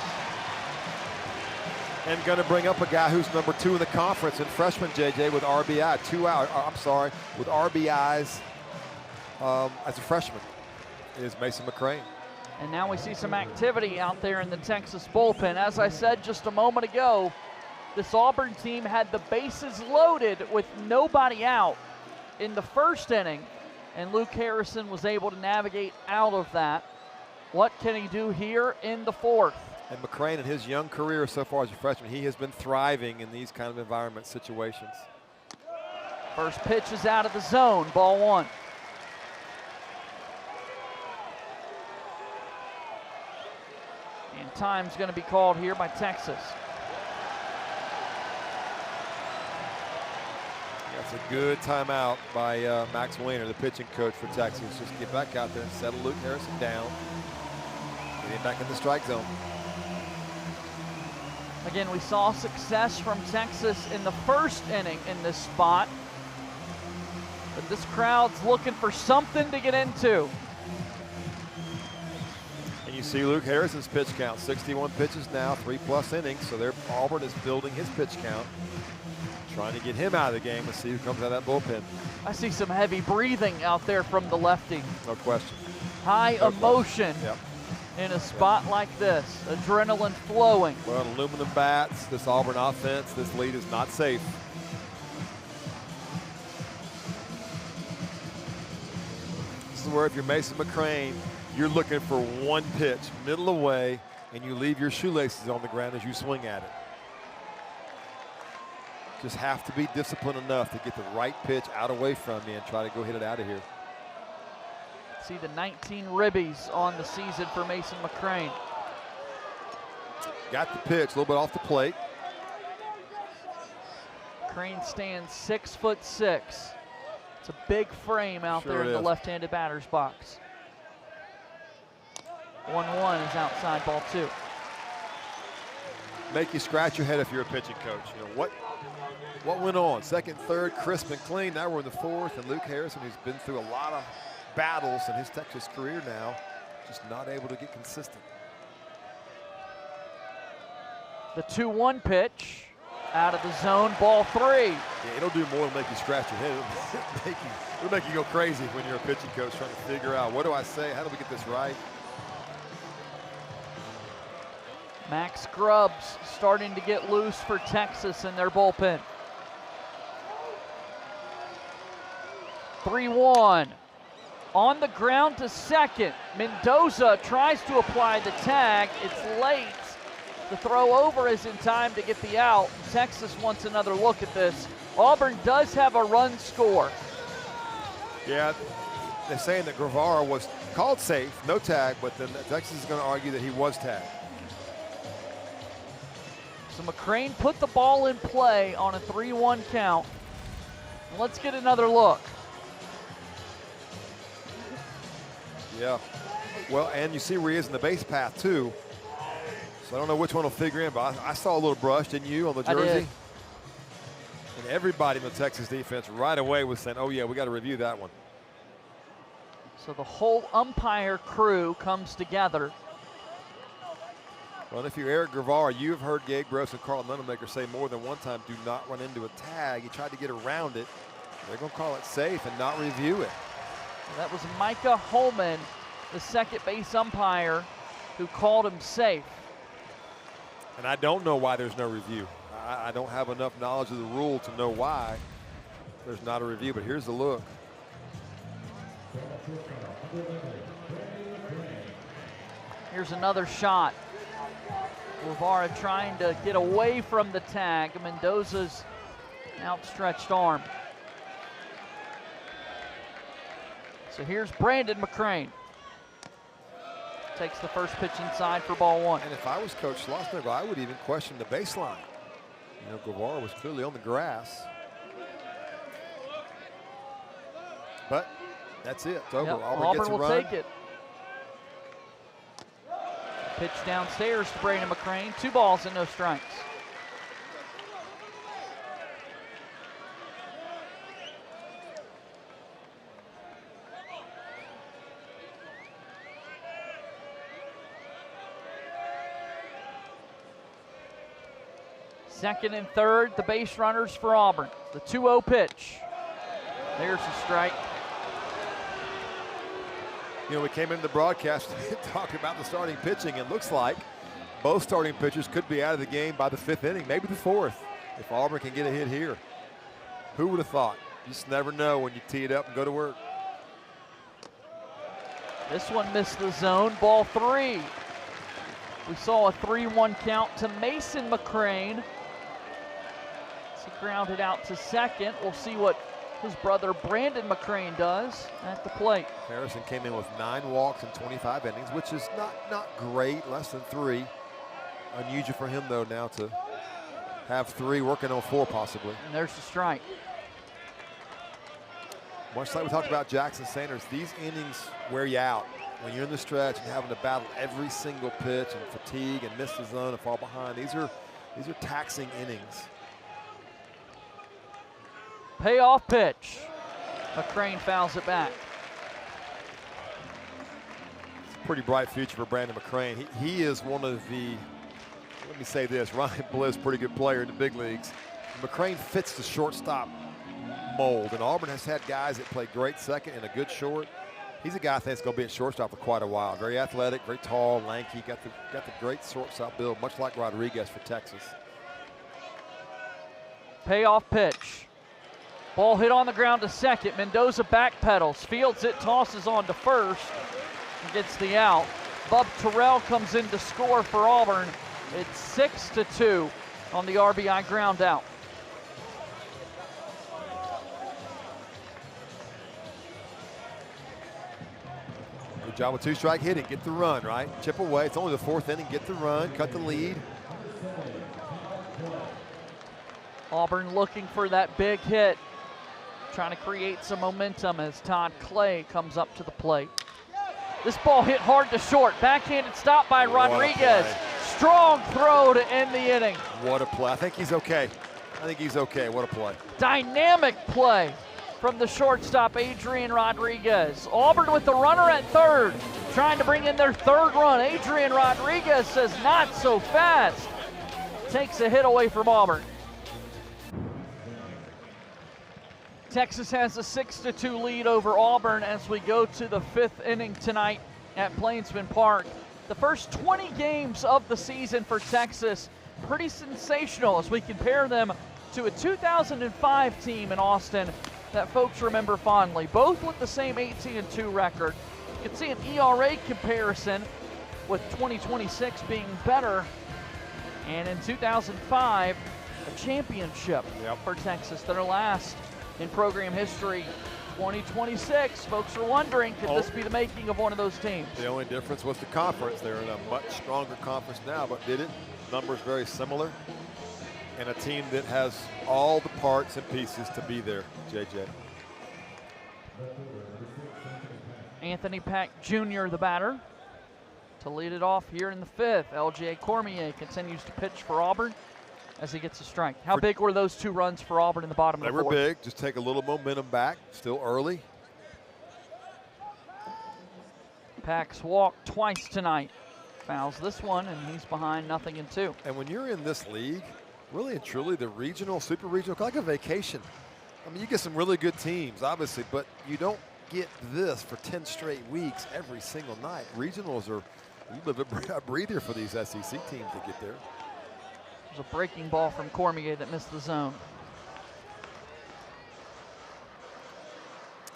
And going to bring up a guy who's number 2 in the conference and freshman JJ with RBI, with RBIs as a freshman is Mason McCrane. And now we see some activity out there in the Texas bullpen. As I said just a moment ago, this Auburn team had the bases loaded with nobody out in the first inning, and Luke Harrison was able to navigate out of that. What can he do here in the fourth? And McCrane, in his young career so far as a freshman, he has been thriving in these kind of environment situations. First pitch is out of the zone, ball 1. And time's going to be called here by Texas. That's a good timeout by Max Weiner, the pitching coach for Texas. Just get back out there and settle Luke Harrison down. Get him back in the strike zone. Again, we saw success from Texas in the first inning in this spot. But this crowd's looking for something to get into. And you see Luke Harrison's pitch count, 61 pitches now, 3+ innings. So Auburn is building his pitch count, trying to get him out of the game and see who comes out of that bullpen. I see some heavy breathing out there from the lefty. No question. High emotion. Yep. In a spot like this, adrenaline flowing. Well, aluminum bats, this Auburn offense, this lead is not safe. This is where if you're Mason McCrane, you're looking for one pitch, middle away, and you leave your shoelaces on the ground as you swing at it. Just have to be disciplined enough to get the right pitch out away from you and try to go hit it out of here. See the 19 ribbies on the season for Mason McCrane. Got the pitch, a little bit off the plate. Crane stands 6'6". It's a big frame out Sure there in the is. left-handed batter's box. 1-1 is outside, ball 2. Make you scratch your head if you're a pitching coach. You know what went on? Second, third, crisp and clean. Now we're in the fourth, and Luke Harrison, who's been through a lot of battles in his Texas career now, just not able to get consistent. The 2-1 pitch out of the zone, ball 3. Yeah, it'll do more than make you scratch your head. It'll make you go crazy when you're a pitching coach trying to figure out, what do I say? How do we get this right? Max Grubbs starting to get loose for Texas in their bullpen. 3-1. On the ground to second. Mendoza tries to apply the tag. It's late. The throw over is in time to get the out. Texas wants another look at this. Auburn does have a run score. Yeah, they're saying that Guevara was called safe, no tag, but then Texas is going to argue that he was tagged. So McCrane put the ball in play on a 3-1 count. Let's get another look. Yeah. Well, and you see where he is in the base path, too. So I don't know which one will figure in, but I saw a little brush, didn't you, on the jersey? I did. And everybody in the Texas defense right away was saying, oh, yeah, we got to review that one. So the whole umpire crew comes together. Well, if you're Eric Guevara, you've heard Gabe Gross and Carl Nunemaker say more than one time, do not run into a tag. He tried to get around it. They're going to call it safe and not review it. That was Micah Holman, the second base umpire, who called him safe. And I don't know why there's no review. I don't have enough knowledge of the rule to know why there's not a review, but here's the look. Here's another shot. Guevara trying to get away from the tag. Mendoza's outstretched arm. So here's Brandon McCrane. Takes the first pitch inside for ball one. And if I was Coach Schlossnagle, I would even question the baseline. You know, Guevara was clearly on the grass. But that's it. It's over. Yep, Auburn gets a will run. take it. Pitch downstairs to Brandon McCrane. 2 balls and no strikes. Second and third, the base runners for Auburn. The 2-0 pitch. There's a strike. You know, we came into the broadcast talking about the starting pitching. It looks like both starting pitchers could be out of the game by the 5th inning, maybe the 4th, if Auburn can get a hit here. Who would have thought? You just never know when you tee it up and go to work. This one missed the zone, ball 3. We saw a 3-1 count to Mason McCrane. He grounded out to second. We'll see what his brother Brandon McCrane does at the plate. Harrison came in with 9 walks in 25 innings, which is not great, less than 3. Unusual for him, though, now to have 3, working on 4 possibly. And there's the strike. Much like we talked about Jackson Sanders, these innings wear you out. When you're in the stretch and having to battle every single pitch and fatigue and miss the zone and fall behind, these are taxing innings. Payoff pitch. McCrane fouls it back. It's a pretty bright future for Brandon McCrane. He is one of the, let me say this, Ryan Bliss, pretty good player in the big leagues. McCrane fits the shortstop mold, and Auburn has had guys that play great second and a good short. He's a guy I think is going to be at shortstop for quite a while. Very athletic, very tall, lanky, got the great shortstop build, much like Rodriguez for Texas. Payoff pitch. Ball hit on the ground to second. Mendoza backpedals, fields it, tosses on to first, and gets the out. Bub Terrell comes in to score for Auburn. It's 6-2 on the RBI ground out. Good job with 2-strike hitting. Get the run, right? Chip away. It's only the 4th inning. Get the run, cut the lead. Auburn looking for that big hit, trying to create some momentum as Todd Clay comes up to the plate. This ball hit hard to short. Backhanded stop by Rodriguez. Strong throw to end the inning. What a play. I think he's okay. What a play. Dynamic play from the shortstop, Adrian Rodriguez. Auburn with the runner at third, trying to bring in their 3rd run. Adrian Rodriguez says not so fast. Takes a hit away from Auburn. Texas has a 6-2 lead over Auburn as we go to the 5th inning tonight at Plainsman Park. The first 20 games of the season for Texas, pretty sensational as we compare them to a 2005 team in Austin that folks remember fondly, both with the same 18-2 record. You can see an ERA comparison with 2026 being better, and in 2005, a championship for Texas, their last in program history. 2026, folks are wondering, could this be the making of one of those teams? The only difference was the conference. They're in a much stronger conference now, but did it? Numbers very similar. And a team that has all the parts and pieces to be there, JJ. Anthony Pack Jr., the batter, to lead it off here in the 5th. LJ Cormier continues to pitch for Auburn as he gets a strike. How big were those 2 runs for Auburn in the bottom of the 4th? They were big. Just take a little momentum back. Still early. Pack's walked twice tonight. Fouls this one, and he's behind 0-2. And when you're in this league, really and truly, the regional, super regional, like a vacation. I mean, you get some really good teams, obviously, but you don't get this for 10 straight weeks every single night. Regionals are, you live a breather for these SEC teams that get there. There's a breaking ball from Cormier that missed the zone.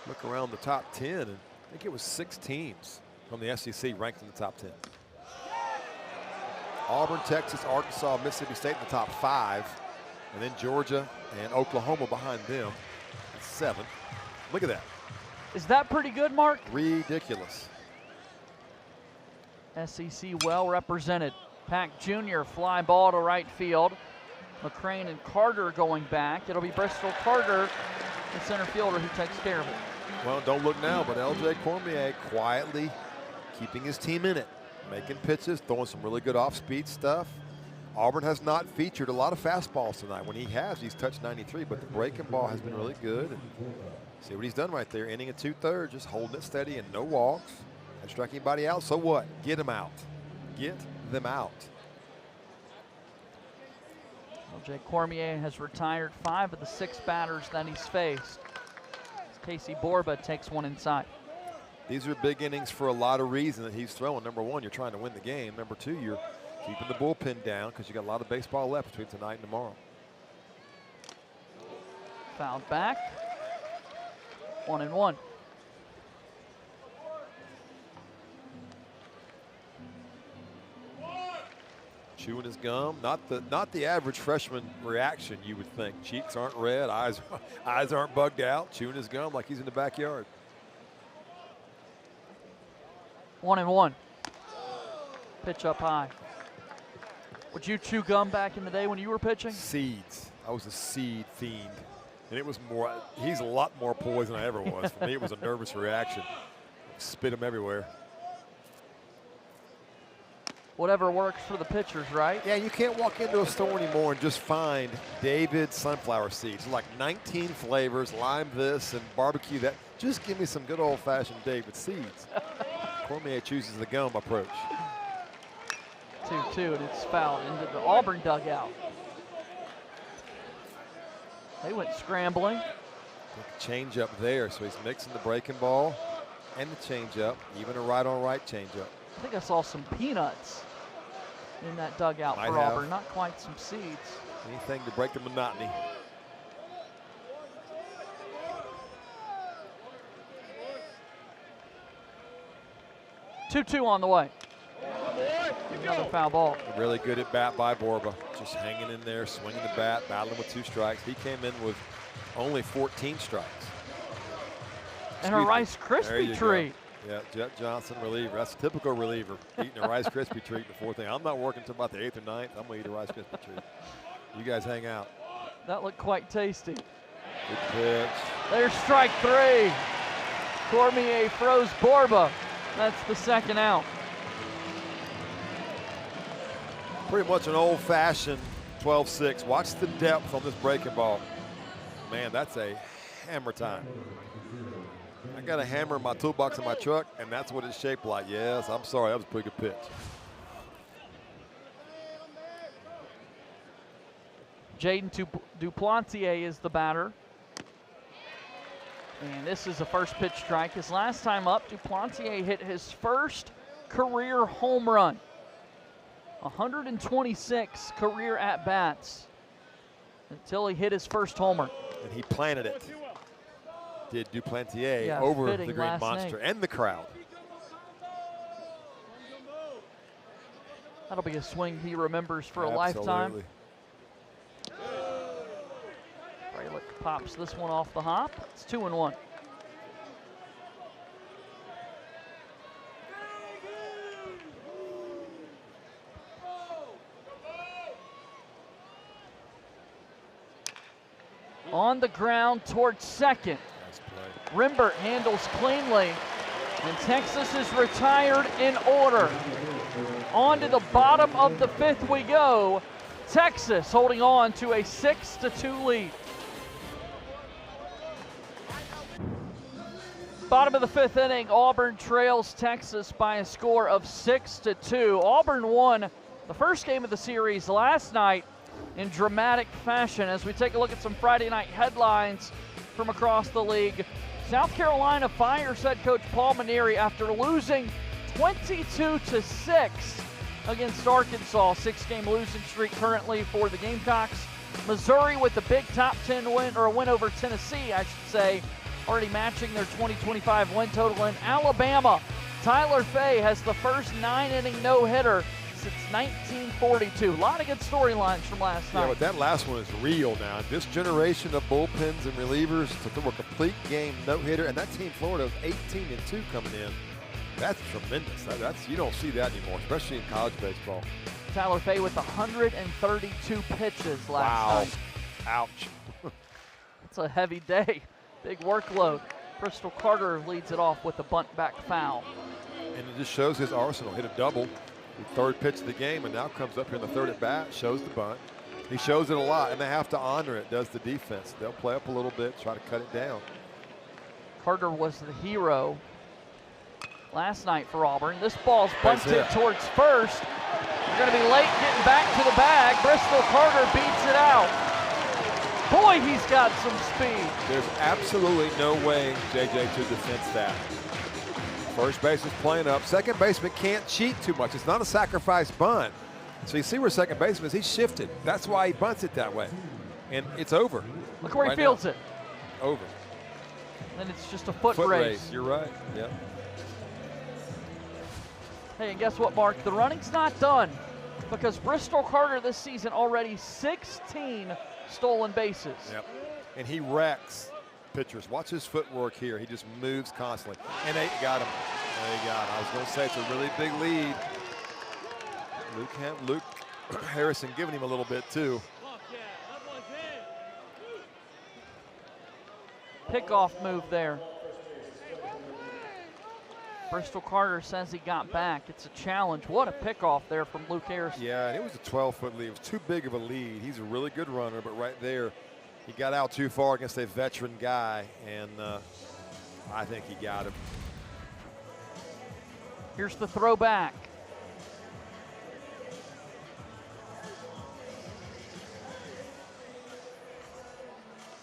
Look around the top 10, and I think it was 6 teams from the SEC ranked in the top 10. Auburn, Texas, Arkansas, Mississippi State in the top 5, and then Georgia and Oklahoma behind them at 7. Look at that. Is that pretty good, Mark? Ridiculous. SEC well represented. Pack Jr. fly ball to right field. McCrane and Carter going back. It'll be Bristol Carter, the center fielder, who takes care of it. Well, don't look now, but L.J. Cormier quietly keeping his team in it, making pitches, throwing some really good off-speed stuff. Auburn has not featured a lot of fastballs tonight. When he has, he's touched 93, but the breaking ball has been really good. And see what he's done right there, inning at 2/3, just holding it steady and no walks. And strike anybody out, so what? Get them out. Get them out. L.J. Cormier has retired 5 of the 6 batters that he's faced. Casey Borba takes one inside. These are big innings for a lot of reasons that he's throwing. Number 1, you're trying to win the game. Number 2, you're keeping the bullpen down because you got a lot of baseball left between tonight and tomorrow. Fouled back. 1-1. Chewing his gum, not the average freshman reaction you would think. Cheeks aren't red, eyes aren't bugged out, chewing his gum like he's in the backyard. 1-1. Pitch up high. Would you chew gum back in the day when you were pitching? Seeds. I was a seed fiend. And it was more, he's a lot more poison than I ever was. For me, it was a nervous reaction. Spit him everywhere. Whatever works for the pitchers, right? Yeah, you can't walk into a store anymore and just find David sunflower seeds. Like 19 flavors, lime this and barbecue that. Just give me some good old-fashioned David seeds. Cormier chooses the gum approach. 2-2, and it's fouled into the Auburn dugout. They went scrambling. Change up there, so he's mixing the breaking ball and the change up, even a right-on-right change up. I think I saw some peanuts in that dugout Might for have. Auburn, not quite some seeds. Anything to break the monotony. Two on the way. Another foul ball. Really good at bat by Borba. Just hanging in there, swinging the bat, battling with 2 strikes. He came in with only 14 strikes. And a Rice Krispie treat. Yeah, Jet Johnson reliever. That's a typical reliever, eating a Rice Krispie treat before thing. I'm not working until about the 8th or 9th. I'm going to eat a Rice Krispie treat. You guys hang out. That looked quite tasty. Good pitch. There's strike 3. Cormier froze Borba. That's the second out. Pretty much an old-fashioned 12-6. Watch the depth on this breaking ball. Man, that's a hammer time. I got a hammer in my toolbox in my truck, and that's what it's shaped like. Yes, I'm sorry, that was a pretty good pitch. Jaden Duplantier is the batter. And this is a first pitch strike. His last time up, Duplantier hit his first career home run. 126 career at-bats until he hit his first homer. And he planted it. Did Duplantier over the Green Monster and the crowd. That'll be a swing he remembers for a Absolutely. lifetime. Fralick pops this one off the hop. It's 2-1. On the ground towards second. Nice play. Rimbert handles cleanly, and Texas is retired in order. On to the bottom of the 5th we go. Texas holding on to a 6-2 lead. Bottom of the 5th inning, Auburn trails Texas by a score of 6-2. Auburn won the first game of the series last night in dramatic fashion. As we take a look at some Friday night headlines from across the league, South Carolina fires head coach Paul Maneri after losing 22-6 against Arkansas. 6-game losing streak currently for the Gamecocks. Missouri with a big top 10 win, or a win over Tennessee, I should say, already matching their 2025 win total. In Alabama, Tyler Fay has the first 9-inning no-hitter since 1942. A lot of good storylines from last night. Yeah, but that last one is real now. This generation of bullpens and relievers to throw a complete game no-hitter, and that team Florida was 18-2 coming in. That's tremendous. That's you don't see that anymore, especially in college baseball. Tyler Fay with 132 pitches last night. Ouch. It's a heavy day. Big workload. Bristol Carter leads it off with a bunt back foul. And it just shows his arsenal. Hit a double, the third pitch of the game, and now comes up here in the third at bat, shows the bunt. He shows it a lot, and they have to honor it, does the defense. They'll play up a little bit, try to cut it down. Carter was the hero last night for Auburn. This ball's bunted towards first. They're going to be late getting back to the bag. Bristol Carter beats it out. Boy, he's got some speed. There's absolutely no way, JJ, to defense that. First base is playing up. Second baseman can't cheat too much. It's not a sacrifice bunt. So you see where second baseman is. He's shifted. That's why he bunts it that way. And it's over. Look where he fields it. Over. And it's just a foot race. Race. You're right. Yep. Hey, and guess what, Mark? The running's not done, because Bristol Carter this season already 16 stolen bases. Yep. And he wrecks pitchers. Watch his footwork here. He just moves constantly. And they got him. They got him. I was going to say it's a really big lead. Luke Harrison giving him a little bit too. Pickoff move there. Bristol Carter says he got back. It's a challenge. What a pickoff there from Luke Harrison. Yeah, and it was a 12-foot lead. It was too big of a lead. He's a really good runner, but right there, he got out too far against a veteran guy, and I think he got him. Here's the throwback.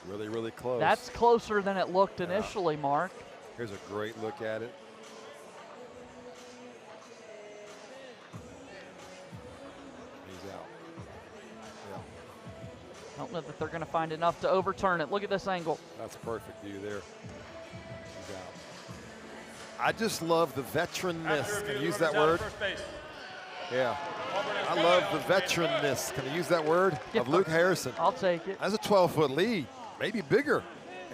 Really, really close. That's closer than it looked initially, Mark. Here's a great look at it. He's out. Yeah. Don't know that they're going to find enough to overturn it. Look at this angle. That's a perfect view there. He's out. I just love the veteranness. Can you use that word? Yeah. I love the veteranness. Can you use that word? Yeah. Of Luke Harrison. I'll take it. That's a 12-foot lead, maybe bigger.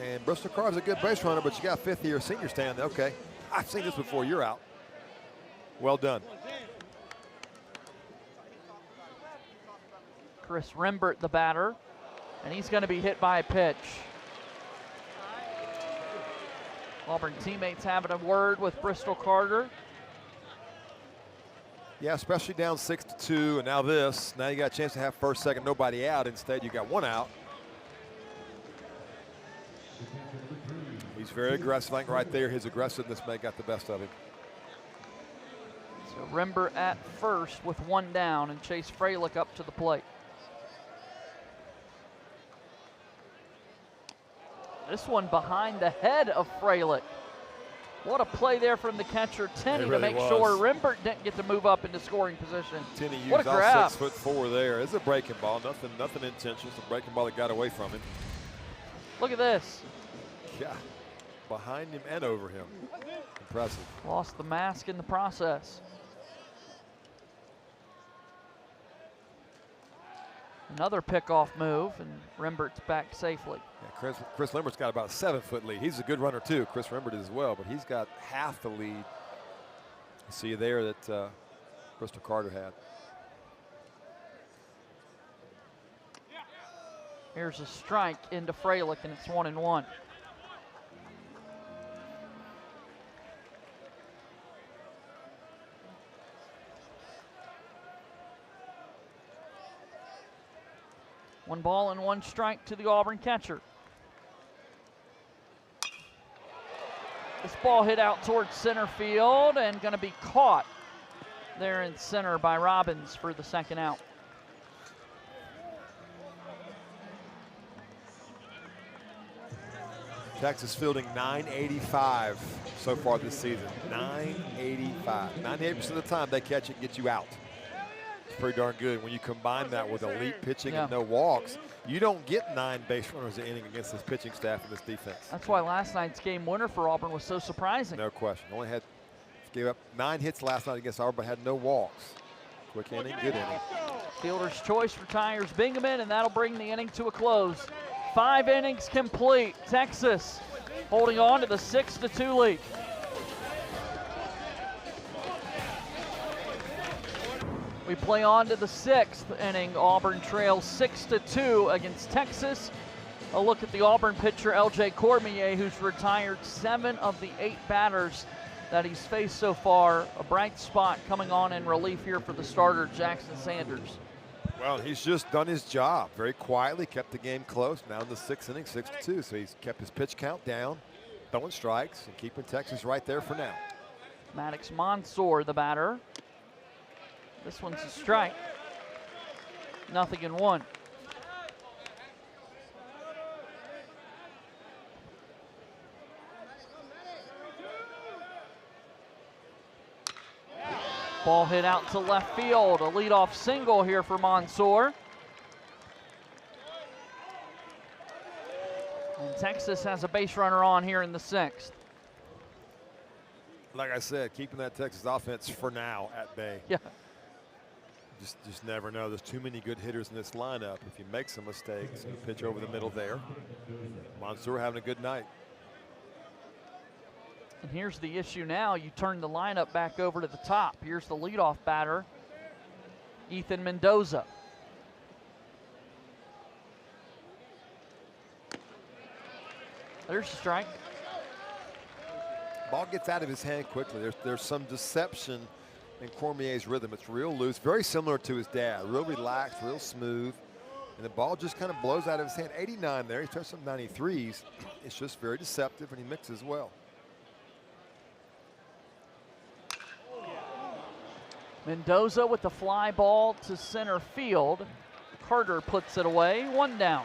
And Bristol Carter's a good base runner, but you got fifth-year senior stand. Okay, I've seen this before. You're out. Well done. Chris Rembert, the batter, and he's going to be hit by a pitch. Auburn teammates having a word with Bristol Carter. Yeah, especially down 6-2, and now this. Now you got a chance to have first, second, nobody out. Instead, you got one out. He's very aggressive. I think right there, his aggressiveness may have got the best of him. So Rembert at first with one down, and Chase Freilich up to the plate. This one behind the head of Freilich. What a play there from the catcher, Tenney, really to make sure Rembert didn't get to move up into scoring position. Tenney used what a all grab. 6'4" there. It's a breaking ball, nothing intentional. It's a breaking ball that got away from him. Look at this. Yeah, behind him and over him. Impressive. Lost the mask in the process. Another pickoff move, and Rembert's back safely. Yeah, Chris Lembert's got about a 7-foot lead. He's a good runner too. Chris Rembert is as well, but he's got half the lead. You see there that Bristol Carter had. Here's a strike into Freilich, and it's 1-1. One ball and one strike to the Auburn catcher. This ball hit out towards center field and going to be caught there in center by Robbins for the second out. Texas fielding 985 so far this season. 985. 98% of the time they catch it and get you out. It's pretty darn good. When you combine that with elite pitching and no walks, you don't get 9 base runners an inning against this pitching staff and this defense. That's why last night's game winner for Auburn was so surprising. No question. Gave up 9 hits last night against Auburn, but had no walks. Quick inning, good inning. Fielder's choice retires Bingaman, and that'll bring the inning to a close. 5 innings complete. Texas holding on to the 6-2 lead. We play on to the 6th inning. Auburn trails 6-2 against Texas. A look at the Auburn pitcher, L.J. Cormier, who's retired 7 of the 8 batters that he's faced so far. A bright spot coming on in relief here for the starter, Jackson Sanders. Well, he's just done his job very quietly, kept the game close. Now in the 6th inning, 6-2. So he's kept his pitch count down, throwing strikes, and keeping Texas right there for now. Maddox Mansour, the batter. This one's a strike. 0-1. Ball hit out to left field. A leadoff single here for Mansour. And Texas has a base runner on here in the 6th. Like I said, keeping that Texas offense for now at bay. Yeah. Just never know. There's too many good hitters in this lineup. If you make some mistakes, you pitch over the middle there. Mansour having a good night. And here's the issue now. You turn the lineup back over to the top. Here's the leadoff batter, Ethan Mendoza. There's a strike. Ball gets out of his hand quickly. There's some deception in Cormier's rhythm. It's real loose, very similar to his dad. Real relaxed, real smooth. And the ball just kind of blows out of his hand. 89 there. He touched some 93s. It's just very deceptive, and he mixes well. Mendoza with the fly ball to center field. Carter puts it away. 1 down.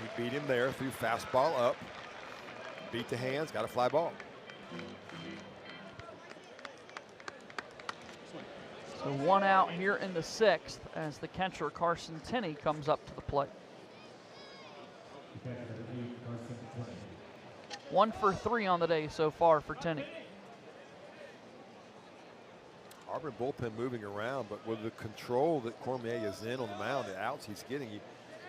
He beat him there, threw fastball up. Beat the hands, got a fly ball. So 1 out here in the 6th as the catcher Carson Tenney comes up to the plate. 1 for 3 on the day so far for Tenney. Auburn bullpen moving around, but with the control that Cormier is in on the mound, the outs he's getting, you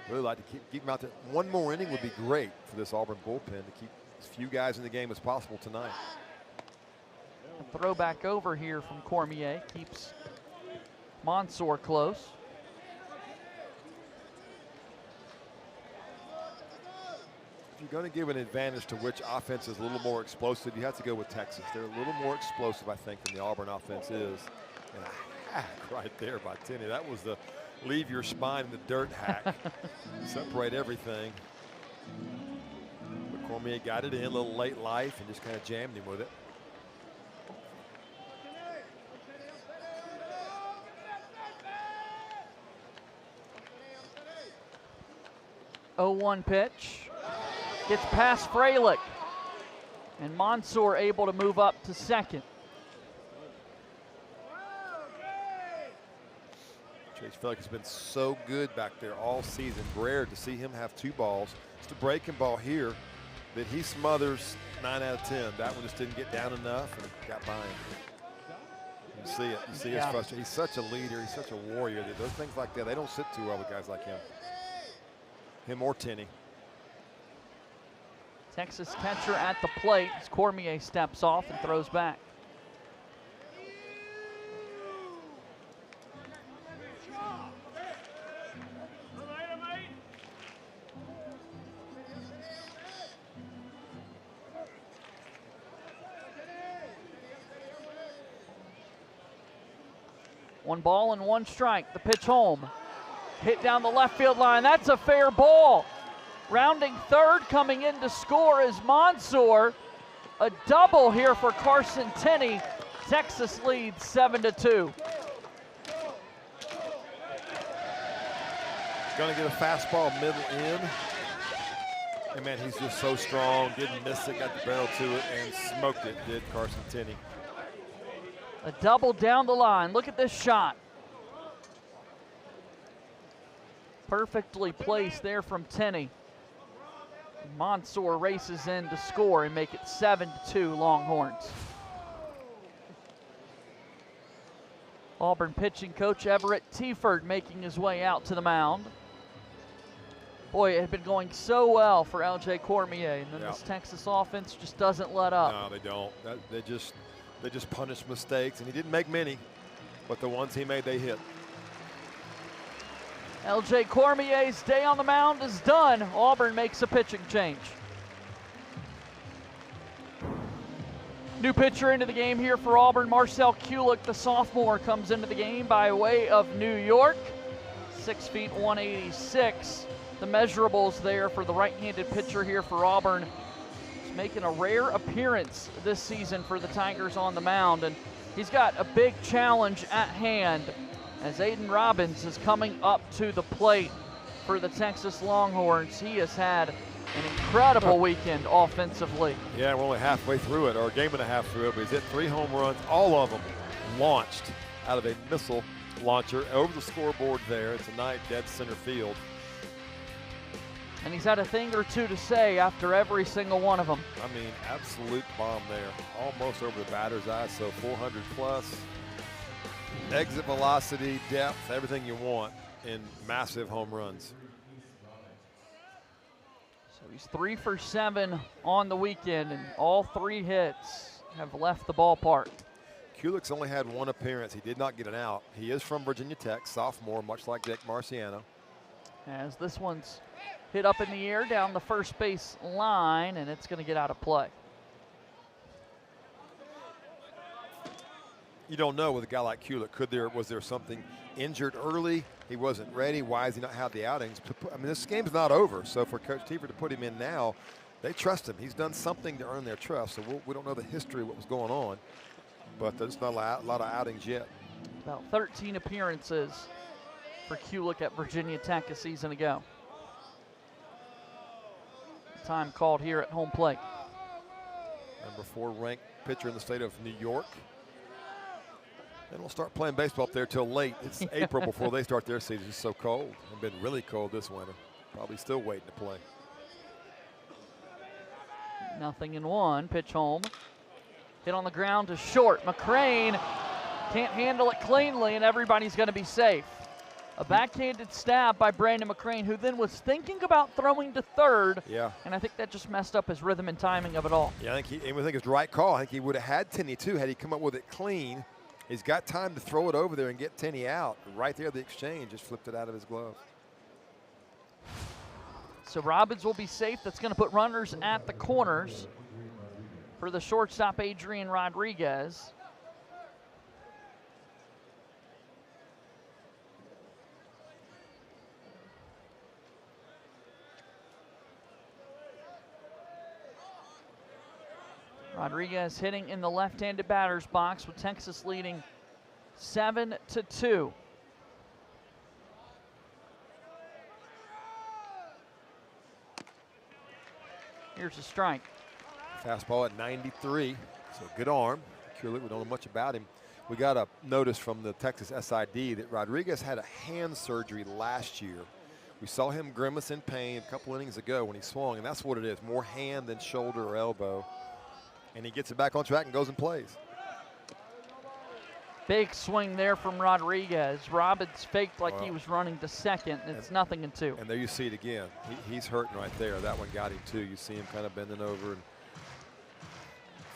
really like to keep him out there. 1 more inning would be great for this Auburn bullpen to keep as few guys in the game as possible tonight. A throw back over here from Cormier keeps Mansour close. If you're going to give an advantage to which offense is a little more explosive, you have to go with Texas. They're a little more explosive, I think, than the Auburn offense is. And a hack right there by Tenney. That was the leave your spine in the dirt hack. Separate everything. But Cormier got it in, a little late life, and just kind of jammed him with it. (0-1) pitch. Gets past Freilich. And Mansour able to move up to second. Chase Freilich has been so good back there all season. Rare to see him have 2 balls. It's the breaking ball here that he smothers 9 out of 10. That one just didn't get down enough and got by him. You see it. You see his frustration. He's such a leader. He's such a warrior. Those things like that, they don't sit too well with guys like him. Him or Tenney. Texas catcher at the plate as Cormier steps off and throws back. One ball and 1 strike. The pitch home. Hit down the left field line. That's a fair ball. Rounding third, coming in to score is Mansour. a double here for Carson Tenney. Texas leads 7-2. Going to get a fastball middle in. And man, he's just so strong. Didn't miss it, got the barrel to it, and smoked it, did Carson Tenney. A double down the line. Look at this shot. Perfectly placed there from Tenney. Mansour races in to score and make it 7-2 Longhorns. Auburn pitching coach Everett Tieford making his way out to the mound. Boy, it had been going so well for LJ Cormier, and then this Texas offense just doesn't let up. No, they don't. They just punish mistakes, and he didn't make many, but the ones he made, they hit. LJ Cormier's day on the mound is done. Auburn makes a pitching change. New pitcher into the game here for Auburn, Marcel Kulik, the sophomore, comes into the game by way of New York. 6 feet 186. The measurables there for the right-handed pitcher here for Auburn. He's making a rare appearance this season for the Tigers on the mound, and he's got a big challenge at hand as Aiden Robbins is coming up to the plate for the Texas Longhorns. He has had an incredible weekend offensively. Yeah, we're only halfway through it, or a game and a half through it, but he's hit 3 home runs, all of them launched out of a missile launcher over the scoreboard there. It's a night dead center field. And he's had a thing or two to say after every single one of them. I mean, absolute bomb there. Almost over the batter's eye, so 400 plus. Exit velocity, depth, everything you want in massive home runs. So he's 3 for 7 on the weekend, and all 3 hits have left the ballpark. Kulik's only had 1 appearance. He did not get an out. He is from Virginia Tech, sophomore, much like Dick Marciano. As this one's hit up in the air down the first base line, and it's going to get out of play. You don't know with a guy like Kulik. Was there something injured early? He wasn't ready. Why has he not had the outings? I mean, this game's not over. So for Coach Tieford to put him in now, they trust him. He's done something to earn their trust. So we don't know the history of what was going on, but there's not a lot of outings yet. About 13 appearances for Kulik at Virginia Tech a season ago. Time called here at home plate. Number 4 ranked pitcher in the state of New York. They don't start playing baseball up there till late. It's April before they start their season. It's so cold. It's been really cold this winter. Probably still waiting to play. 0-1, pitch home. Hit on the ground to short. McCrane can't handle it cleanly, and everybody's going to be safe. A backhanded stab by Brandon McCrane, who then was thinking about throwing to third. Yeah. And I think that just messed up his rhythm and timing of it all. Yeah, I think it's the right call. I think he would have had Tenney too had he come up with it clean. He's got time to throw it over there and get Tenney out. Right there, the exchange just flipped it out of his glove. So Robbins will be safe. That's going to put runners at the corners for the shortstop, Adrian Rodriguez. Rodriguez hitting in the left-handed batter's box with Texas leading 7-2. Here's a strike. Fastball at 93, so good arm. Kulik, we don't know much about him. We got a notice from the Texas SID that Rodriguez had a hand surgery last year. We saw him grimace in pain a couple innings ago when he swung, and that's what it is, more hand than shoulder or elbow. And he gets it back on track and goes and plays. Big swing there from Rodriguez. Robbins faked like he was running to second, and it's 0-2. And there you see it again. He's hurting right there. That one got him too. You see him kind of bending over and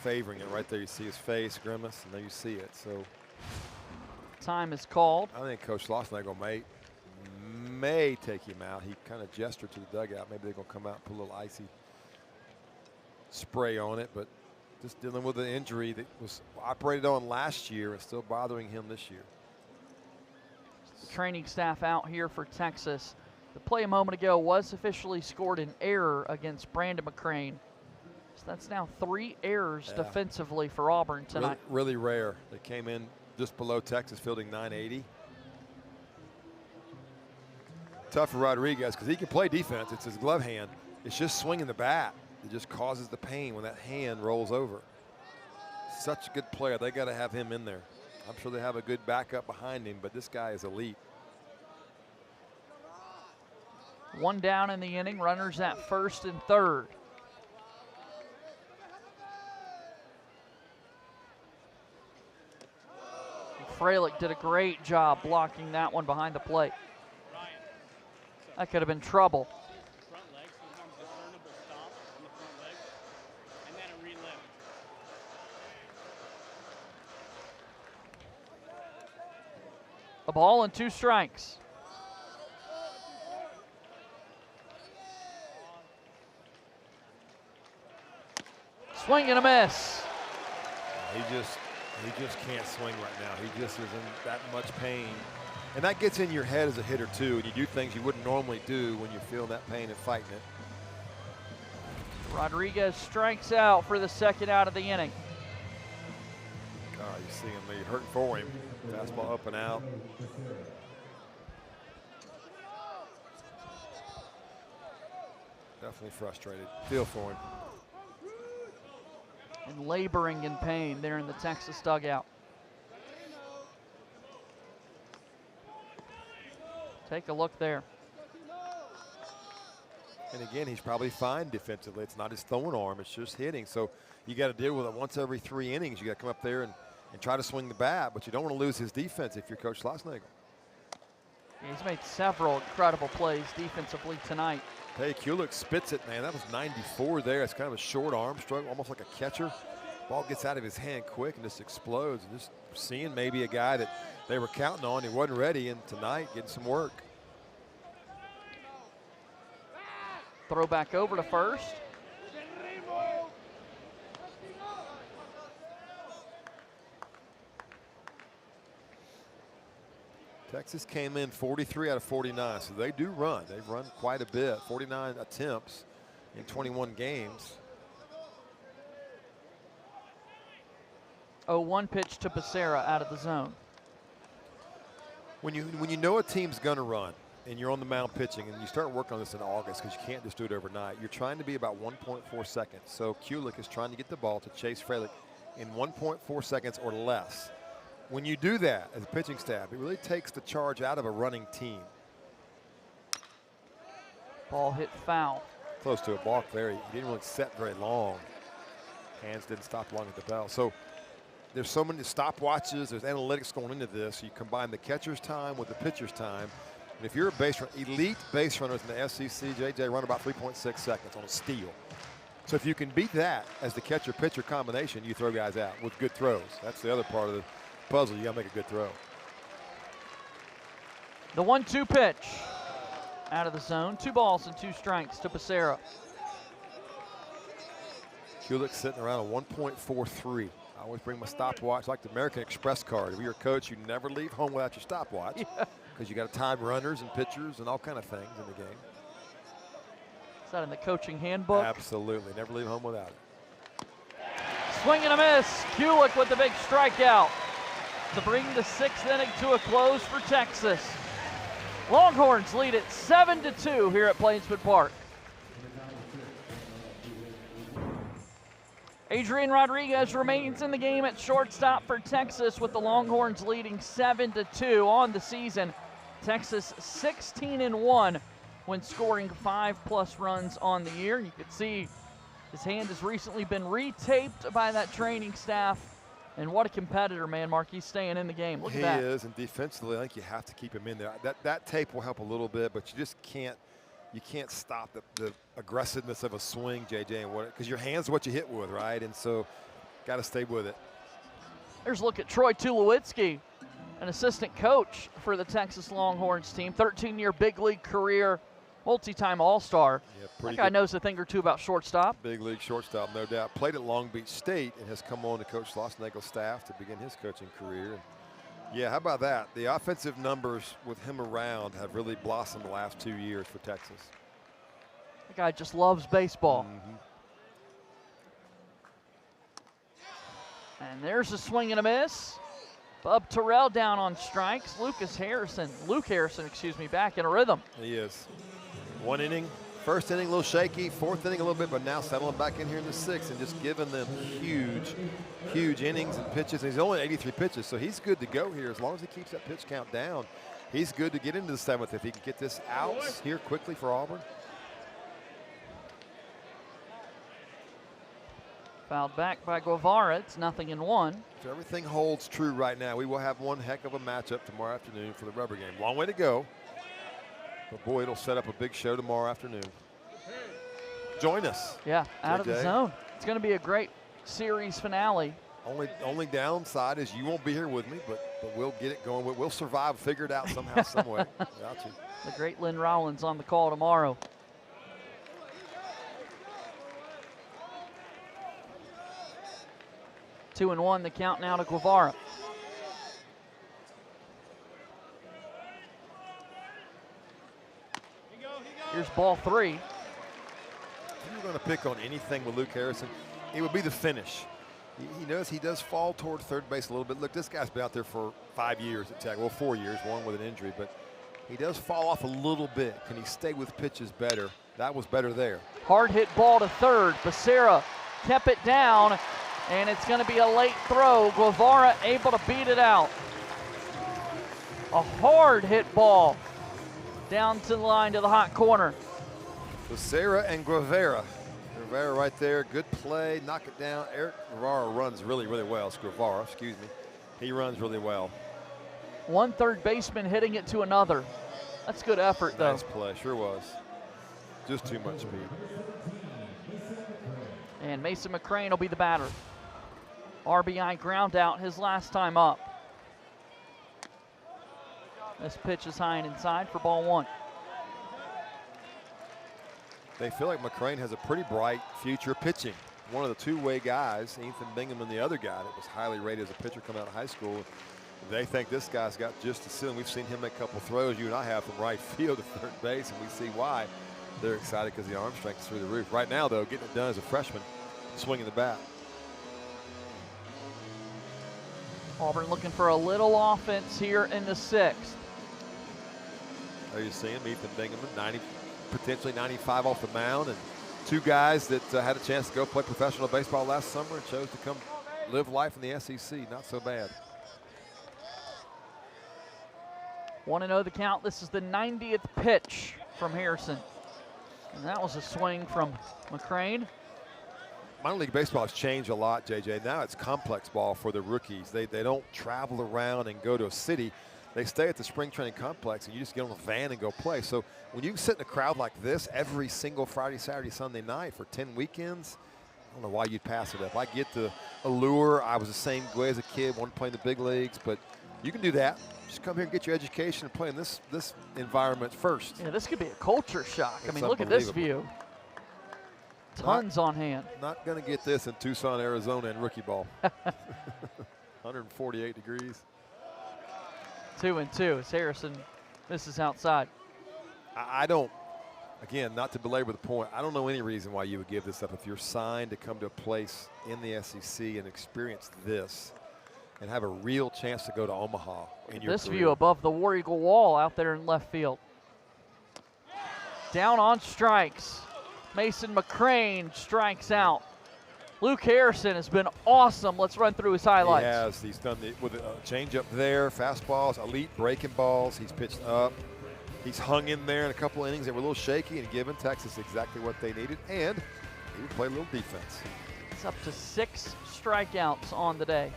favoring it right there. You see his face, grimace, and there you see it. So time is called. I think Coach Lawson may take him out. He kind of gestured to the dugout. Maybe they're going to come out and put a little icy spray on it, but just dealing with an injury that was operated on last year and still bothering him this year. The training staff out here for Texas. The play a moment ago was officially scored an error against Brandon McCrane. So that's now 3 errors defensively for Auburn tonight. Really rare. They came in just below Texas, fielding 980. Tough for Rodriguez because he can play defense. It's his glove hand. It's just swinging the bat. It just causes the pain when that hand rolls over. Such a good player. They got to have him in there. I'm sure they have a good backup behind him, but this guy is elite. 1 down in the inning. Runners at first and third. Freilich did a great job blocking that one behind the plate. That could have been trouble. Front leg, sometimes discernible stop on the front leg, and then a relift. A ball and 2 strikes. Swing and a miss. He just can't swing right now. He just is in that much pain. And that gets in your head as a hitter too, and you do things you wouldn't normally do when you're feeling that pain and fighting it. Rodriguez strikes out for the 2nd out of the inning. Oh, you see him, you're hurting for him. Fastball up and out. Definitely frustrated. Feel for him. And laboring in pain there in the Texas dugout. Take a look there. And again, he's probably fine defensively. It's not his throwing arm, it's just hitting. So you got to deal with it once every 3 innings. You got to come up there and try to swing the bat, but you don't want to lose his defense if you're Coach Schlossnagle. Yeah, he's made several incredible plays defensively tonight. Hey, Kulik spits it, man. That was 94 there. It's kind of a short arm stroke, almost like a catcher. Ball gets out of his hand quick and just explodes. And just seeing maybe a guy that they were counting on, he wasn't ready, and tonight getting some work. Throw back over to first. Texas came in 43 out of 49, so they do run. They've run quite a bit, 49 attempts in 21 games. 0-1 pitch to Becerra out of the zone. When you know a team's gonna run and you're on the mound pitching, and you start working on this in August because you can't just do it overnight, you're trying to be about 1.4 seconds. So Kulik is trying to get the ball to Chase Freilich in 1.4 seconds or less. When you do that as a pitching staff, it really takes the charge out of a running team. Ball hit foul. Close to a balk there. He didn't really set very long. Hands didn't stop long at the bell. So there's so many stopwatches. There's analytics going into this. You combine the catcher's time with the pitcher's time. And if you're a base runner, elite base runners in the SEC, JJ, run about 3.6 seconds on a steal. So if you can beat that as the catcher-pitcher combination, you throw guys out with good throws. That's the other part of the puzzle. You got to make a good throw. The 1-2 pitch out of the zone. 2 balls and 2 strikes to Becerra. Kulik sitting around a 1.43. I always bring my stopwatch like the American Express card. If you're a coach, you never leave home without your stopwatch because you got to time runners and pitchers and all kind of things in the game. Is that in the coaching handbook? Absolutely. Never leave home without it. Swing and a miss. Kulik with the big strikeout to bring the 6th inning to a close for Texas. Longhorns lead it 7-2 here at Plainsman Park. Adrian Rodriguez remains in the game at shortstop for Texas, with the Longhorns leading 7-2 on the season. Texas 16-1 when scoring 5+ runs on the year. You can see his hand has recently been retaped by that training staff. And what a competitor, man, Mark. He's staying in the game. Look at that. He is, and defensively, I think you have to keep him in there. That tape will help a little bit, but you just can't. You can't stop the aggressiveness of a swing, JJ, and what, because your hand's what you hit with, right? And so, got to stay with it. There's a look at Troy Tulowitzki, an assistant coach for the Texas Longhorns team. 13-year big league career, multi-time All-Star. Yeah, that guy knows a thing or two about shortstop. Big league shortstop, no doubt. Played at Long Beach State and has come on to Coach Schlossnagle's staff to begin his coaching career. And yeah, how about that? The offensive numbers with him around have really blossomed the last 2 years for Texas. The guy just loves baseball. And there's a swing and a miss. Bub Terrell down on strikes. Luke Harrison, back in a rhythm. He is. 1 inning. First inning a little shaky, fourth inning a little bit, but now settling back in here in the sixth and just giving them huge innings and pitches. And he's only 83 pitches, so he's good to go here. As long as he keeps that pitch count down, he's good to get into the seventh if he can get this out here quickly for Auburn. Fouled back by Guevara. It's 0-1. If everything holds true right now, we will have one heck of a matchup tomorrow afternoon for the rubber game. Long way to go. But boy, it'll set up a big show tomorrow afternoon. Join us. Yeah, out of the zone. It's going to be a great series finale. Only downside is you won't be here with me, but we'll get it going. We'll survive, figure it out somehow, some way without you. The great Lynn Rollins on the call tomorrow. Two and one, the count now to Guevara. Here's ball 3. If you were going to pick on anything with Luke Harrison, it would be the finish. He does fall toward third base a little bit. Look, this guy's been out there for 5 years at Tech. Well, 4 years, one with an injury, but he does fall off a little bit. Can he stay with pitches better? That was better there. Hard hit ball to third. Becerra kept it down, and it's going to be a late throw. Guevara able to beat it out. A hard hit ball down to the line to the hot corner. Becerra and Guevara. Guevara right there, good play, knock it down. Eric Guevara runs really well. Guevara, excuse me. He runs really well. One third baseman hitting it to another. That's good effort, though. Nice play, sure was. Just too much speed. And Mason McCrane will be the batter. RBI ground out his last time up. This pitch is high and inside for ball 1. They feel like McCrane has a pretty bright future pitching. One of the two-way guys, Ethan Bingham and the other guy that was highly rated as a pitcher coming out of high school. They think this guy's got just the ceiling. We've seen him make a couple throws, you and I have, from right field to third base, and we see why. They're excited because the arm strength is through the roof. Right now, though, getting it done as a freshman, swinging the bat. Auburn looking for a little offense here in the 6th. There you see him, Ethan Bingham, potentially 95 off the mound, and two guys that had a chance to go play professional baseball last summer and chose to come live life in the SEC. Not so bad. 1-0 the count. This is the 90th pitch from Harrison. And that was a swing from McCrane. Minor league baseball has changed a lot, JJ. Now it's complex ball for the rookies. They don't travel around and go to a city. They stay at the spring training complex, and you just get on a van and go play. So when you sit in a crowd like this every single Friday, Saturday, Sunday night for 10 weekends, I don't know why you'd pass it up. I get the allure. I was the same way as a kid, wanted to play in the big leagues, but you can do that. Just come here and get your education and play in this environment first. Yeah, this could be a culture shock. It's I mean, look at this view. Tons on hand. Not going to get this in Tucson, Arizona in rookie ball. 148 degrees. 2-2 as Harrison misses outside. I don't, again, not to belabor the point, I don't know any reason why you would give this up if you're signed to come to a place in the SEC and experience this and have a real chance to go to Omaha in your This career. view above the War Eagle wall out there in left field. Down on strikes. Mason McCrane strikes out. Luke Harrison has been awesome. Let's run through his highlights. He has. He's done with a changeup there, fastballs, elite breaking balls. He's pitched up. He's hung in there in a couple innings that were a little shaky and given Texas exactly what they needed, and he would play a little defense. It's up to 6 strikeouts on the day.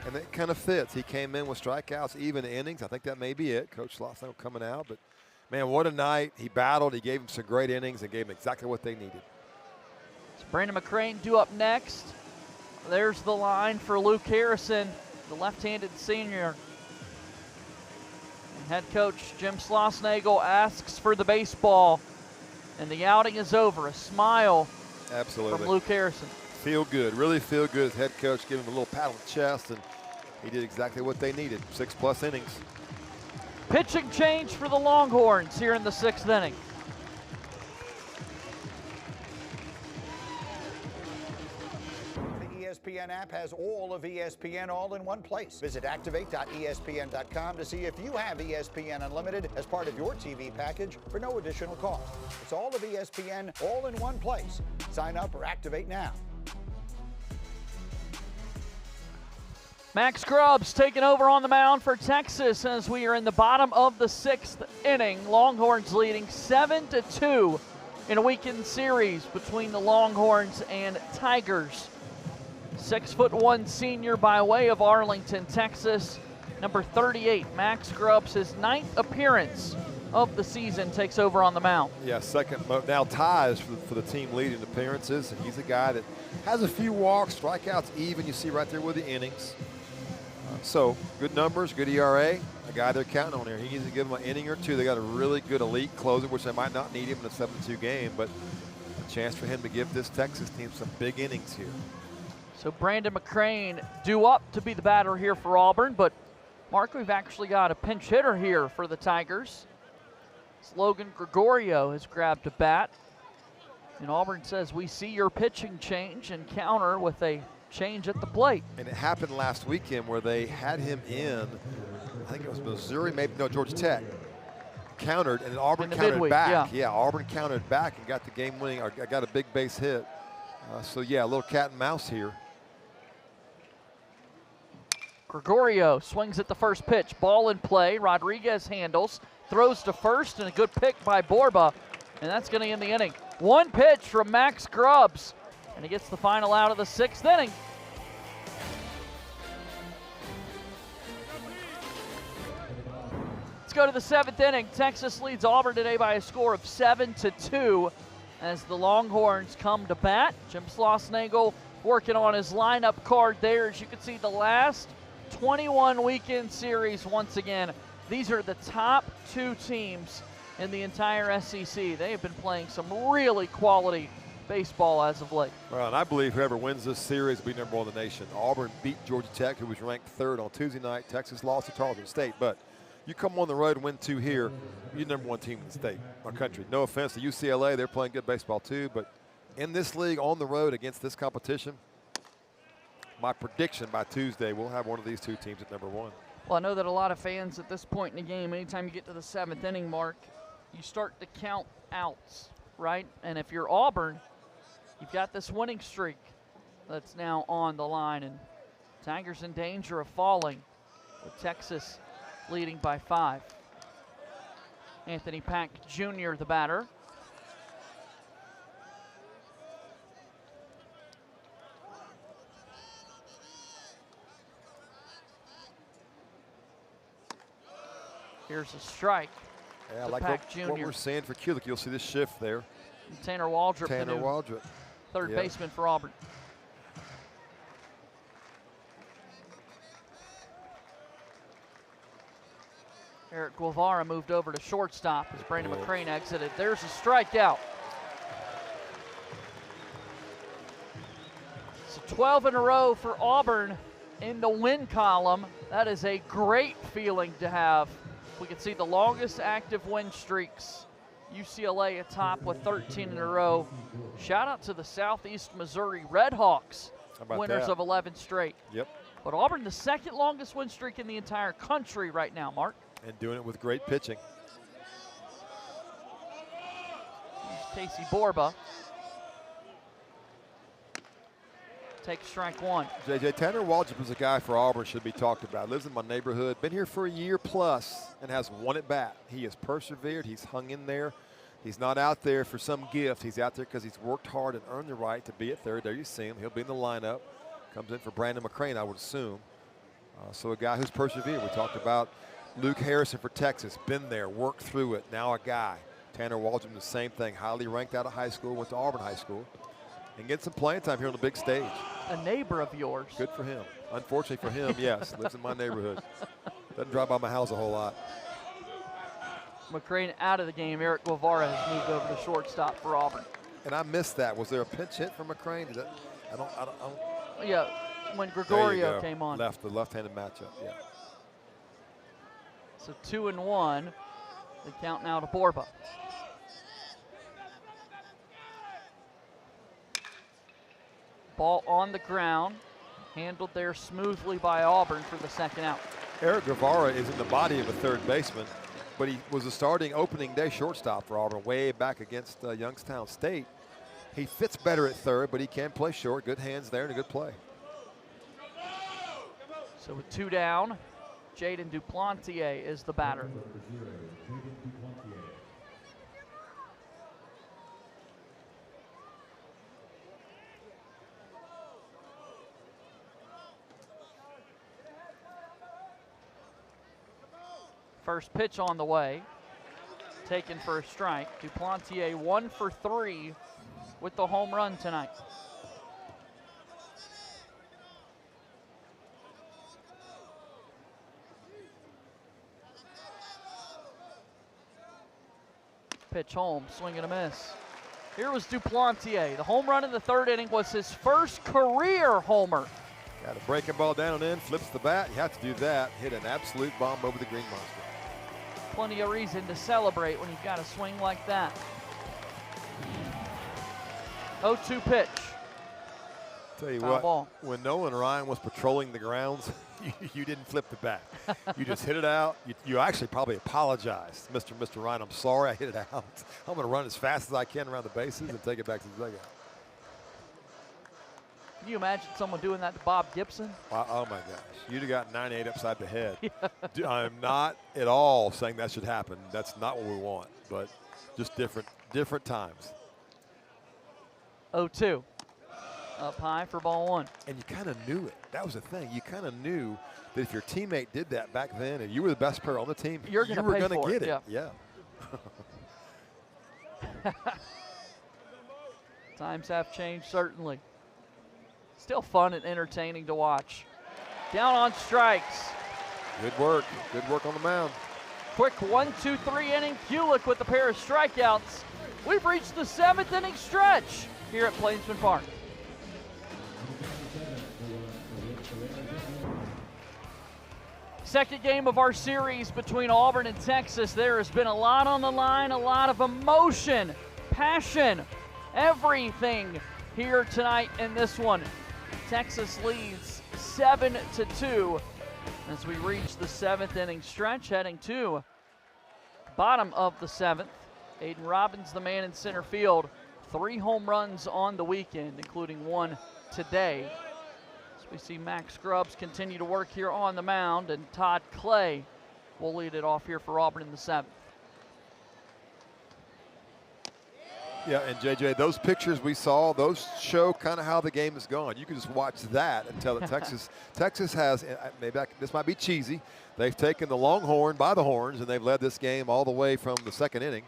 And that kind of fits. He came in with strikeouts, even innings. I think that may be it. Coach Slosno coming out, but man, what a night. He battled. He gave him some great innings and gave him exactly what they needed. So Brandon McCrane due up next. There's the line for Luke Harrison, the left-handed senior. And head coach Jim Slosnagel asks for the baseball, and the outing is over. A smile Absolutely. from Luke Harrison. Feel good, really feel good as head coach, giving him a little pat on the chest, and he did exactly what they needed, 6+ innings. Pitching change for the Longhorns here in the 6th inning. The ESPN app has all of ESPN all in one place. Visit activate.espn.com to see if you have ESPN Unlimited as part of your TV package for no additional cost. It's all of ESPN all in one place. Sign up or activate now. Max Grubbs taking over on the mound for Texas as we are in the bottom of the 6th inning. Longhorns leading 7-2 in a weekend series between the Longhorns and Tigers. 6'1" senior by way of Arlington, Texas. Number 38, Max Grubbs, his 9th appearance of the season, takes over on the mound. Yeah, second, now ties for the team leading appearances, and he's a guy that has a few walks, strikeouts even, you see right there with the innings. So good numbers, good ERA, a guy they're counting on here. He needs to give them an inning or two. They got a really good elite closer, which they might not need him in a 7-2 game, but a chance for him to give this Texas team some big innings here. So Brandon McCrane due up to be the batter here for Auburn, but Mark, we've actually got a pinch hitter here for the Tigers. Logan Gregorio has grabbed a bat, and Auburn says, we see your pitching change, and counter with a change at the plate. And it happened last weekend where they had him in, I think it was Missouri, maybe, no, Georgia Tech. Countered, and Auburn countered midweek, back. yeah. Auburn countered back and got the game winning, or got a big base hit. So yeah, a little cat and mouse here. Gregorio swings at the first pitch, ball in play. Rodriguez handles, throws to first, and a good pick by Borba, and that's going to end the inning. One pitch from Max Grubbs, and he gets the final out of the 6th inning. Let's go to the 7th inning. Texas leads Auburn today by a score of 7-2 as the Longhorns come to bat. Jim Schlossnagle working on his lineup card there. As you can see, the last 21 weekend series once again. These are the top 2 teams in the entire SEC. They have been playing some really quality baseball as of late. Well, and I believe whoever wins this series will be number 1 in the nation. Auburn beat Georgia Tech, who was ranked 3rd on Tuesday night. Texas lost to Tarleton State. But you come on the road and win 2 here, you're number 1 team in the state, our country. No offense to UCLA, they're playing good baseball too. But in this league, on the road against this competition, my prediction by Tuesday, we'll have one of these 2 teams at number 1. Well, I know that a lot of fans at this point in the game, anytime you get to the 7th inning mark, you start to count outs, right? And if you're Auburn, you've got this winning streak that's now on the line, and Tigers in danger of falling with Texas leading by 5. Anthony Pack Jr., the batter. Here's a strike. Yeah, like Pack what Jr. we're seeing for Kulik, you'll see this shift there. And Tanner Waldrop, the Tanner new Waldrop, third yeah. baseman for Auburn. Eric Guevara moved over to shortstop as Brandon McCrane exited. There's a strikeout. So 12 in a row for Auburn in the win column. That is a great feeling to have. We can see the longest active win streaks. UCLA atop with 13 in a row. Shout out to the Southeast Missouri Redhawks, winners of 11 straight. Yep. But Auburn, the 2nd longest win streak in the entire country right now, Mark. And doing it with great pitching. Here's Casey Borba. Takes strike 1. JJ, Tanner Waldrop is a guy for Auburn should be talked about. Lives in my neighborhood, been here for a year plus, and has one at bat. He has persevered, he's hung in there. He's not out there for some gift. He's out there because he's worked hard and earned the right to be at 3rd. There you see him. He'll be in the lineup. Comes in for Brandon McCrane, I would assume. So a guy who's persevered. We talked about Luke Harrison for Texas. Been there, worked through it. Now a guy. Tanner Waldrop, the same thing. Highly ranked out of high school, went to Auburn High School. And get some playing time here on the big stage. A neighbor of yours. Good for him. Unfortunately for him, yes. Lives in my neighborhood. Doesn't drive by my house a whole lot. McCrane out of the game. Eric Guevara has moved over to shortstop for Auburn. And I missed that. Was there a pinch hit from McCrane? Did that, I don't. Yeah, when Gregorio came on. The left-handed matchup, yeah. So 2-1. The count now to Borba. Ball on the ground. Handled there smoothly by Auburn for the second out. Eric Guevara is in the body of a third baseman, but he was a starting opening day shortstop for Auburn way back against Youngstown State. He fits better at third, but he can play short. Good hands there and a good play. So with 2 down, Jaden Duplantier is the batter. First pitch on the way, taken for a strike. Duplantier 1 for 3 with the home run tonight. Pitch home, swing and a miss. Here was Duplantier. The home run in the 3rd inning was his first career homer. Got a breaking ball down and in, flips the bat. You have to do that. Hit an absolute bomb over the green monster. Plenty of reason to celebrate when you've got a swing like that. 0-2 pitch. Tell you Foul what, ball. when Nolan Ryan was patrolling the grounds, you didn't flip the bat. You just hit it out. You actually probably apologized. Mr. Ryan, I'm sorry I hit it out. I'm going to run as fast as I can around the bases and take it back to the dugout. Can you imagine someone doing that to Bob Gibson? Oh my gosh, you'd have got 98 upside the head. I'm not at all saying that should happen. That's not what we want, but just different times. 0-2. Up high for ball 1. And you kind of knew it. That was the thing. You kind of knew that if your teammate did that back then, and you were the best player on the team, you were going to get it. Yeah. Times have changed, certainly. Still fun and entertaining to watch. Down on strikes. Good work. Good work on the mound. Quick 1-2-3 inning. Kulik with a pair of strikeouts. We've reached the 7th inning stretch here at Plainsman Park. Second game of our series between Auburn and Texas. There has been a lot on the line, a lot of emotion, passion, everything here tonight in this one. Texas leads 7-2 as we reach the 7th inning stretch, heading to bottom of the 7th. Aiden Robbins, the man in center field, 3 home runs on the weekend, including 1 today. As we see Max Scrubs continue to work here on the mound, and Todd Clay will lead it off here for Auburn in the 7th. Yeah, and JJ, those pictures we saw, those show kind of how the game is going. You can just watch that and tell that Texas has, this might be cheesy, they've taken the Longhorn by the horns and they've led this game all the way from the 2nd inning.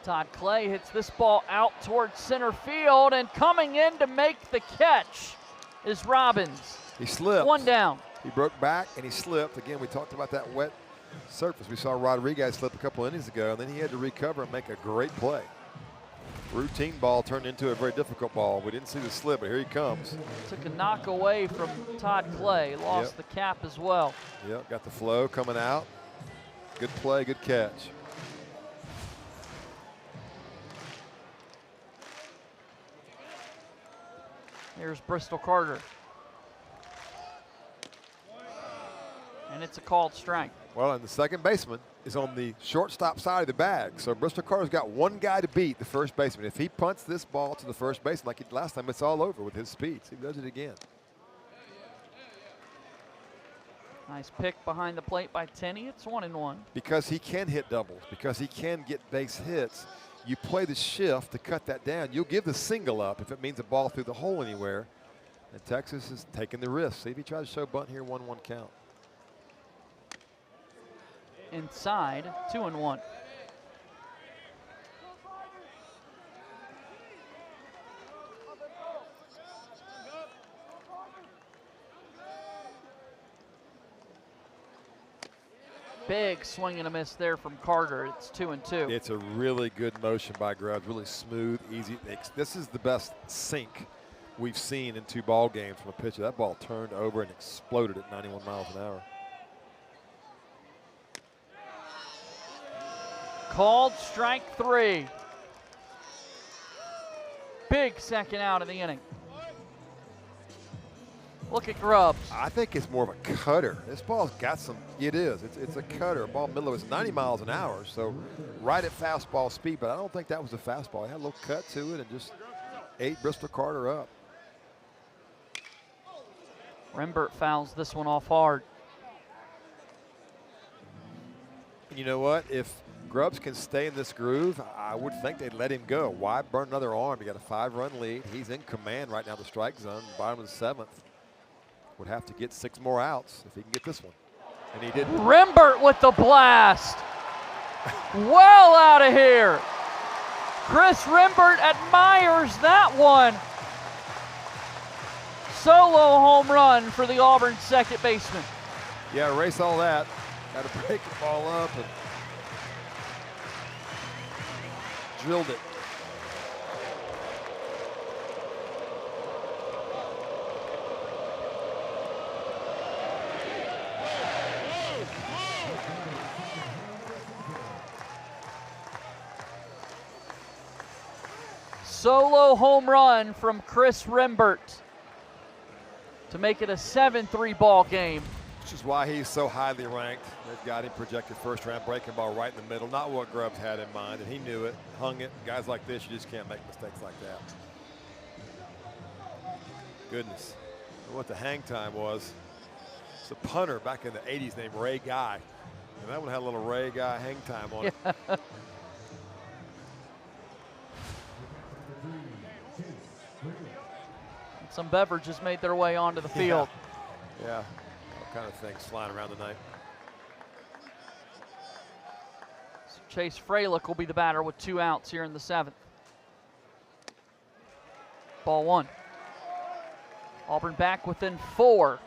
Todd Clay hits this ball out towards center field, and coming in to make the catch is Robbins. He slipped. 1 down. He broke back and he slipped. Again, we talked about that wet surface. We saw Rodriguez slip a couple innings ago, and then he had to recover and make a great play. Routine ball turned into a very difficult ball. We didn't see the slip, but here he comes. Took a knock away from Todd Clay. Lost the cap as well. Yep, got the flow coming out. Good play, good catch. Here's Bristol Carter. And it's a called strike. Well, and the second baseman is on the shortstop side of the bag. So Bristol Carter's got one guy to beat, the first baseman. If he punts this ball to the first baseman like he did last time, it's all over with his speed. So he does it again. Nice pick behind the plate by Tenney. It's 1-1. Because he can hit doubles, because he can get base hits, you play the shift to cut that down. You'll give the single up if it means a ball through the hole anywhere. And Texas is taking the risk. See if he tries to show bunt here, 1-1 count. Inside, 2-1. Big swing and a miss there from Carter. It's 2-2. It's a really good motion by Grubbs, really smooth, easy. This is the best sink we've seen in 2 ball games from a pitcher. That ball turned over and exploded at 91 miles an hour. Called strike 3. Big second out of the inning. Look at Grubbs. I think it's more of a cutter. This ball's got some, it is. It's a cutter. Ball middle is 90 miles an hour, so right at fastball speed, but I don't think that was a fastball. It had a little cut to it and just ate Bristol Carter up. Rembert fouls this one off hard. You know what? If Grubbs can stay in this groove, I would think they'd let him go. Why burn another arm? You got a 5-run lead. He's in command right now, the strike zone, bottom of the 7th. Would have to get 6 more outs if he can get this one. And he didn't. Rembert with the blast. Well out of here. Chris Rembert admires that one. Solo home run for the Auburn second baseman. Yeah, erase all that. Got to break the ball up and drilled it. Solo home run from Chris Rembert to make it a 7-3 ball game. Which is why he's so highly ranked. They've got him projected first round breaking ball right in the middle. Not what Grubbs had in mind, and he knew it, hung it. Guys like this, you just can't make mistakes like that. Goodness. What the hang time was. It's a punter back in the 80s named Ray Guy. And that one had a little Ray Guy hang time on it. Some beverages made their way onto the field. Yeah. All kind of things flying around tonight. So Chase Freilich will be the batter with 2 outs here in the 7th. Ball 1. Auburn back within 4.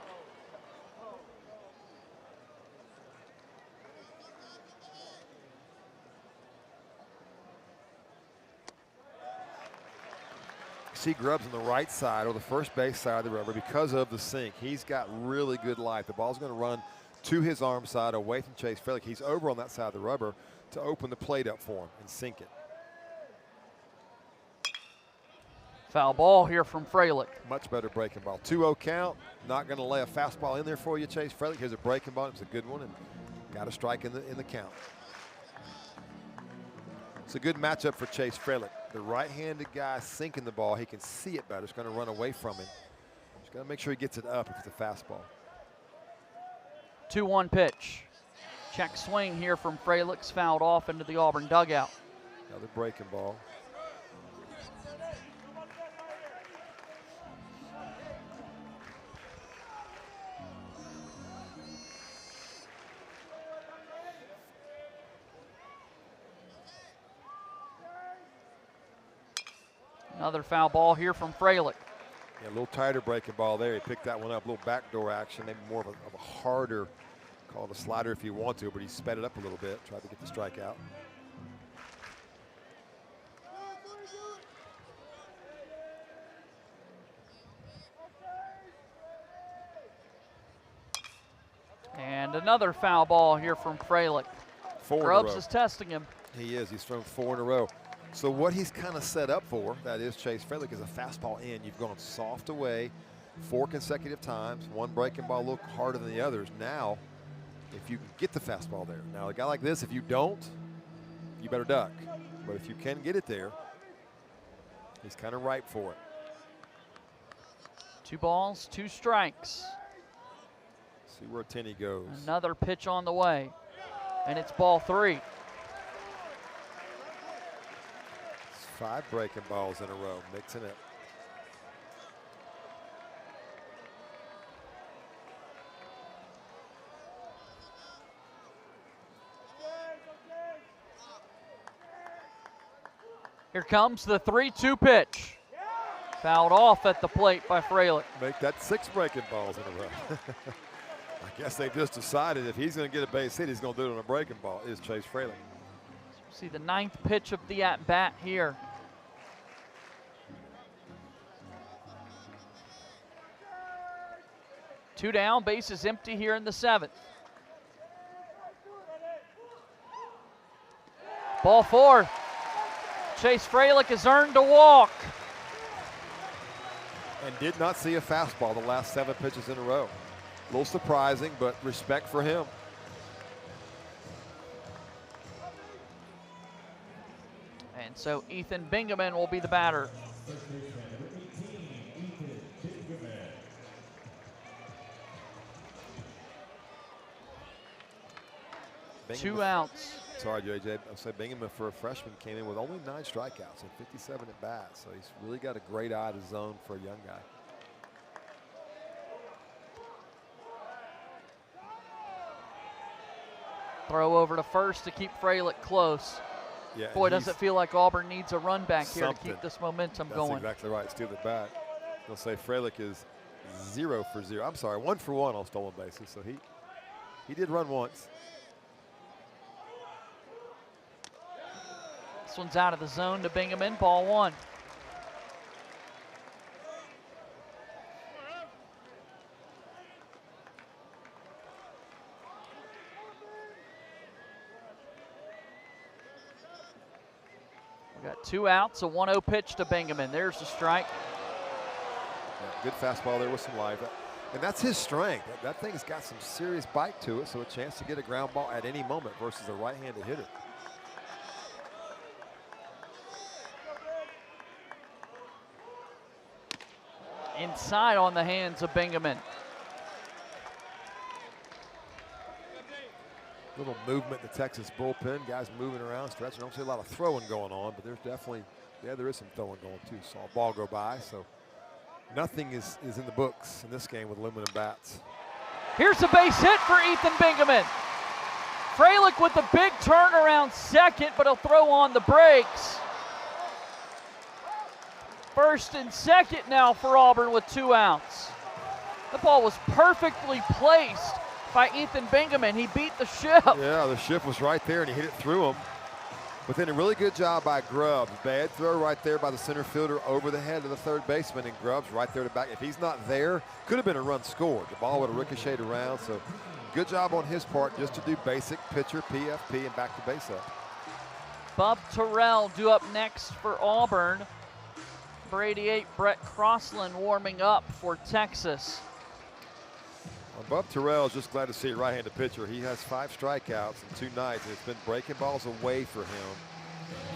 See Grubbs on the right side or the first base side of the rubber because of the sink. He's got really good life. The ball's going to run to his arm side away from Chase Freilich. He's over on that side of the rubber to open the plate up for him and sink it. Foul ball here from Freilich. Much better breaking ball. 2-0 count. Not going to lay a fastball in there for you, Chase Freilich. Here's a breaking ball. It's a good one and got a strike in the count. It's a good matchup for Chase Freilich. The right-handed guy sinking the ball. He can see it better. It's going to run away from him. Just got to make sure he gets it up if it's a fastball. 2-1 pitch. Check swing here from Freilich's fouled off into the Auburn dugout. Another breaking ball. Another foul ball here from Freilich. Yeah, a little tighter breaking ball there. He picked that one up, a little backdoor action, maybe more of a harder, call it a slider if you want to, but he sped it up a little bit, tried to get the strike out. And another foul ball here from Freilich. 4 in a Grubbs row. is testing him. He is. He's thrown 4 in a row. So what he's kind of set up for, that is Chase Freilich, is a fastball in. You've gone soft away 4 consecutive times. One breaking ball a little harder than the others. Now, if you can get the fastball there. Now, a guy like this, if you don't, you better duck. But if you can get it there, he's kind of ripe for it. 2 balls, 2 strikes. See where Tenney goes. Another pitch on the way. And it's ball 3. 5 breaking balls in a row, mixing it. Here comes the 3-2 pitch. Fouled off at the plate by Freilich. Make that 6 breaking balls in a row. I guess they've just decided if he's going to get a base hit, he's going to do it on a breaking ball, is Chase Freilich. See the 9th pitch of the at-bat here. Two down, bases empty here in the 7th. Ball 4. Chase Freilich has earned a walk. And did not see a fastball the last 7 pitches in a row. A little surprising, but respect for him. And so Ethan Bingaman will be the batter. Bingaman, 2 outs. sorry, JJ. I'll say Bingaman for a freshman came in with only 9 strikeouts and 57 at bats. So he's really got a great eye to zone for a young guy. Throw over to first to keep Freilich close. Yeah, Boy, does it feel like Auburn needs a run back here to something. keep this momentum That's going. exactly right. Steal it back. They'll say Freilich is 0 for 0. I'm sorry, 1 for 1 on stolen bases. So he did run once. This one's out of the zone to Bingaman, ball 1. We got 2 outs, a 1-0 pitch to Bingaman. There's the strike. Yeah, good fastball there with some life. And that's his strength. That thing's got some serious bite to it, so a chance to get a ground ball at any moment versus a right-handed hitter. Inside on the hands of Bingaman. Little movement in the Texas bullpen. Guys moving around, stretching. Don't see a lot of throwing going on, but there's definitely, yeah, there is some throwing going too. Saw a ball go by, so nothing is in the books in this game with aluminum bats. Here's a base hit for Ethan Bingaman. Freilich with a big turnaround second, but he'll throw on the brakes. First and second now for Auburn with 2 outs. The ball was perfectly placed by Ethan Bingaman. He beat the ship. Yeah, the ship was right there, and he hit it through him. But then a really good job by Grubbs. Bad throw right there by the center fielder over the head of the third baseman, and Grubbs right there to back. If he's not there, could have been a run scored. The ball would have ricocheted around, so good job on his part just to do basic pitcher PFP and back the base up. Bub Terrell due up next for Auburn. For 88, Brett Crossland warming up for Texas. Well, Bub Terrell is just glad to see a right-handed pitcher. He has 5 strikeouts in 2 nights, and it's been breaking balls away for him.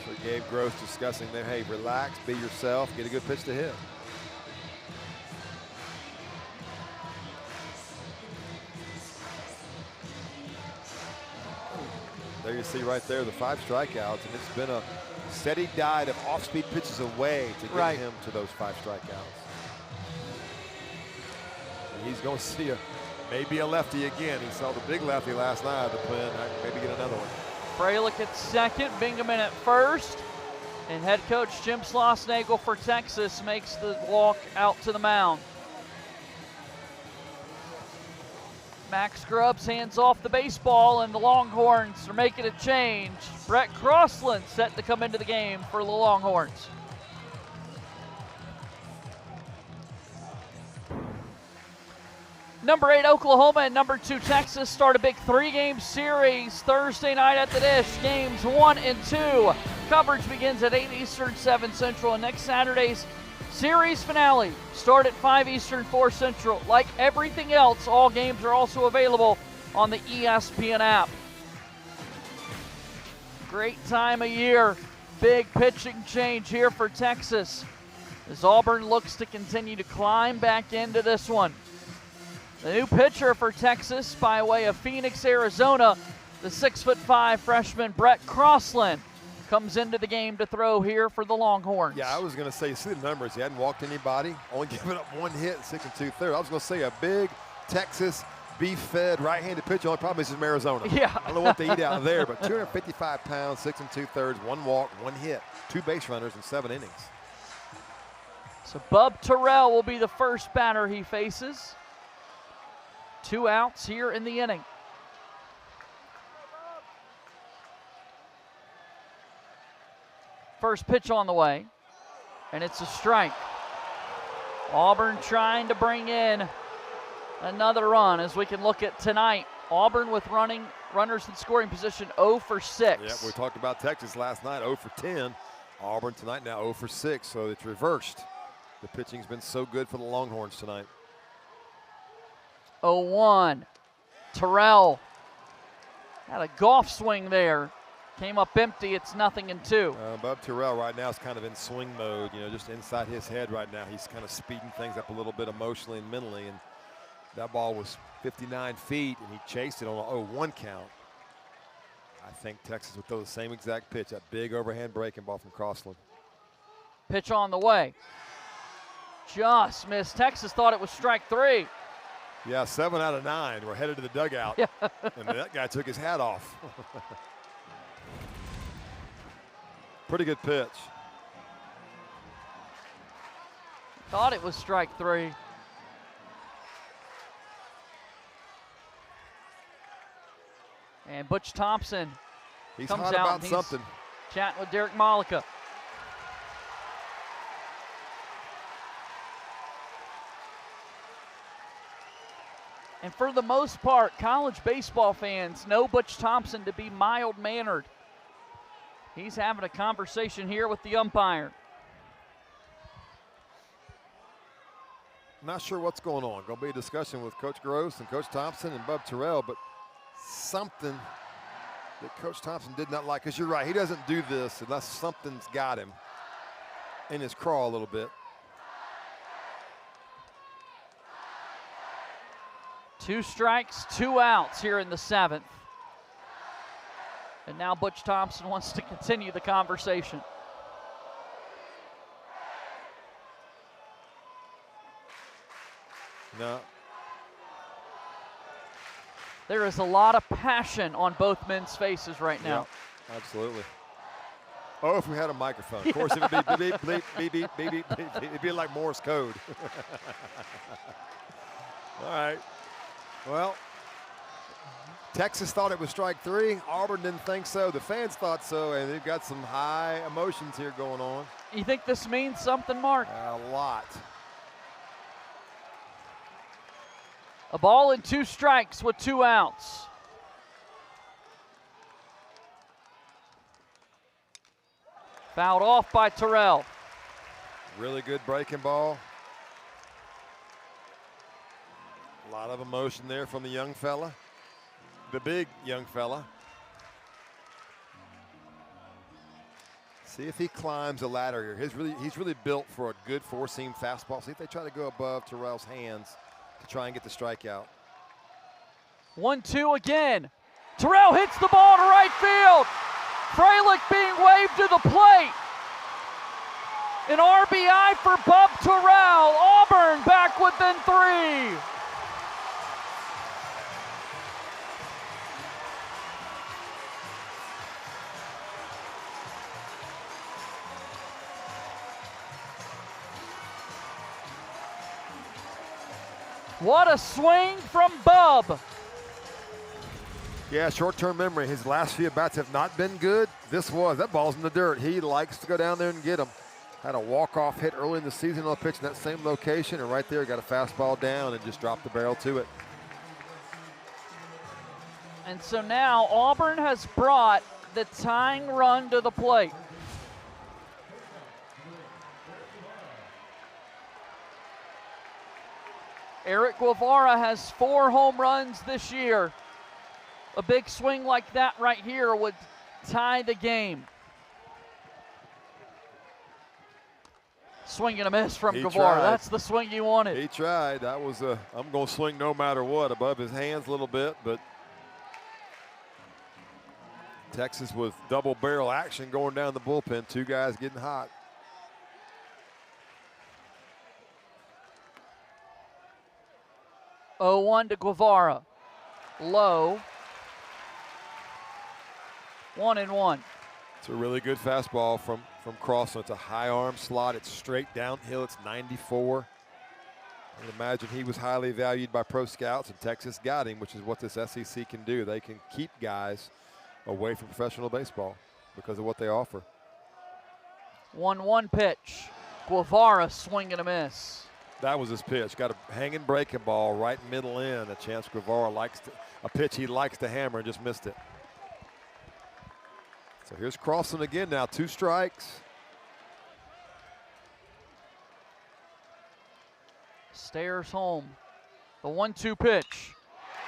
So Gabe Gross discussing that, hey, relax, be yourself, get a good pitch to hit. There you see right there the 5 strikeouts, and it's been a steady diet of off-speed pitches away to get him to those 5 strikeouts. And he's going to see maybe a lefty again. He saw the big lefty last night at the pen. Maybe get another one. Freilich at second, Bingaman at first, and head coach Jim Schlossnagle for Texas makes the walk out to the mound. Max Grubbs hands off the baseball, and the Longhorns are making a change. Brett Crossland set to come into the game for the Longhorns. Number 8 Oklahoma and number 2 Texas start a big 3-game series Thursday night at the Dish. Games 1 and 2. Coverage begins at 8 Eastern, 7 Central, and next Saturday's series finale start at 5 Eastern, 4 Central. Like everything else, all games are also available on the ESPN app. Great time of year. Big pitching change here for Texas as Auburn looks to continue to climb back into this one. The new pitcher for Texas by way of Phoenix, Arizona, the 6'5" freshman Brett Crossland comes into the game to throw here for the Longhorns. Yeah, I was going to say, you see the numbers. He hadn't walked anybody, only given up 1 hit, 6 2/3. I was going to say a big Texas beef-fed right-handed pitcher. Only problem is he's from Arizona. Yeah. I don't know what to eat out there, but 255 pounds, 6 2/3, 1 walk, 1 hit, 2 base runners in 7 innings. So Bub Terrell will be the first batter he faces. 2 outs here in the inning. First pitch on the way, and it's a strike. Auburn trying to bring in another run as we can look at tonight. Auburn with runners in scoring position 0 for 6. Yeah, we talked about Texas last night, 0 for 10. Auburn tonight now 0 for 6, so it's reversed. The pitching's been so good for the Longhorns tonight. 0-1. Terrell had a golf swing there. Came up empty. It's 0-2. Bub Terrell right now is kind of in swing mode, just inside his head right now. He's kind of speeding things up a little bit emotionally and mentally, and that ball was 59 feet, and he chased it on an 0-1 count. I think Texas would throw the same exact pitch, that big overhand breaking ball from Crossland. Pitch on the way. Just missed. Texas thought it was strike 3. Yeah, 7 out of 9. We're headed to the dugout, Yeah. and that guy took his hat off. Pretty good pitch. Thought it was strike 3. And Butch Thompson He's comes hot out about and he's something. chatting with Derek Malika. And for the most part, college baseball fans know Butch Thompson to be mild-mannered. He's having a conversation here with the umpire. Not sure what's going on. Going to be a discussion with Coach Gross and Coach Thompson and Bub Terrell, but something that Coach Thompson did not like. Because you're right, he doesn't do this unless something's got him in his craw a little bit. 2 strikes, 2 outs here in the 7th. And now Butch Thompson wants to continue the conversation. No. There is a lot of passion on both men's faces right now. Yeah, absolutely. Oh, if we had a microphone. Of course, it would be beep, beep, beep, beep, beep, beep, beep. It'd be like Morse code. All right. Well, Texas thought it was strike 3. Auburn didn't think so. The fans thought so, and they've got some high emotions here going on. You think this means something, Mark? A lot. A ball and 2 strikes with 2 outs. Fouled off by Terrell. Really good breaking ball. A lot of emotion there from the young fella. The big young fella. See if he climbs a ladder here. He's really built for a good 4-seam fastball. See if they try to go above Terrell's hands to try and get the strikeout. 1-2 again. Terrell hits the ball to right field. Freilich being waved to the plate. An RBI for Bub Terrell. Auburn back within 3. What a swing from Bub. Yeah, short-term memory. His last few at-bats have not been good. That ball's in the dirt. He likes to go down there and get them. Had a walk-off hit early in the season on a pitch in that same location, and right there got a fastball down and just dropped the barrel to it. And so now Auburn has brought the tying run to the plate. Eric Guevara has 4 home runs this year. A big swing like that right here would tie the game. Swing and a miss from Guevara. That's the swing you wanted. He tried. That was I'm going to swing no matter what, above his hands a little bit, but Texas with double barrel action going down the bullpen. 2 guys getting hot. Oh, 1 to Guevara. Low. 1-1. It's a really good fastball from Crossland. It's a high arm slot. It's straight downhill. It's 94. I would imagine he was highly valued by pro scouts, and Texas got him, which is what this SEC can do. They can keep guys away from professional baseball because of what they offer. 1-1 pitch. Guevara swing and a miss. That was his pitch. Got a hanging breaking ball right middle in. A chance Guevara a pitch he likes to hammer, and just missed it. So here's Crossland again now, 2 strikes. Stairs home. The 1-2 pitch.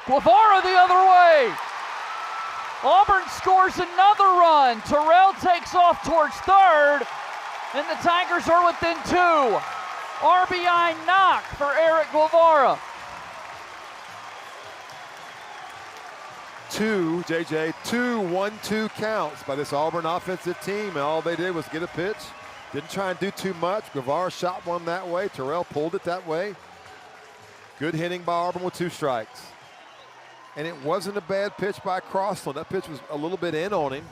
Guevara the other way. Auburn scores another run. Terrell takes off towards third, and the Tigers are within 2. RBI knock for Eric Guevara. 2 1-2 counts by this Auburn offensive team, and all they did was get a pitch. Didn't try and do too much. Guevara shot one that way. Terrell pulled it that way. Good hitting by Auburn with 2 strikes. And it wasn't a bad pitch by Crossland. That pitch was a little bit in on him,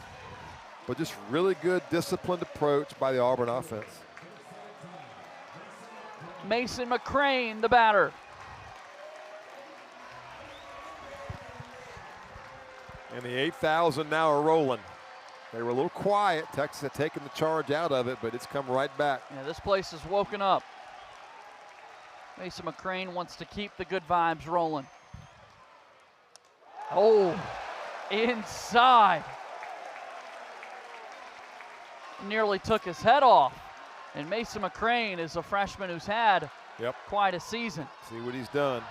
but just really good disciplined approach by the Auburn offense. Mason McCrane, the batter. And the 8,000 now are rolling. They were a little quiet. Texas had taken the charge out of it, but it's come right back. Yeah, this place is woken up. Mason McCrane wants to keep the good vibes rolling. Oh, inside. Nearly took his head off. And Mason McCrane is a freshman who's had quite a season. See what he's done.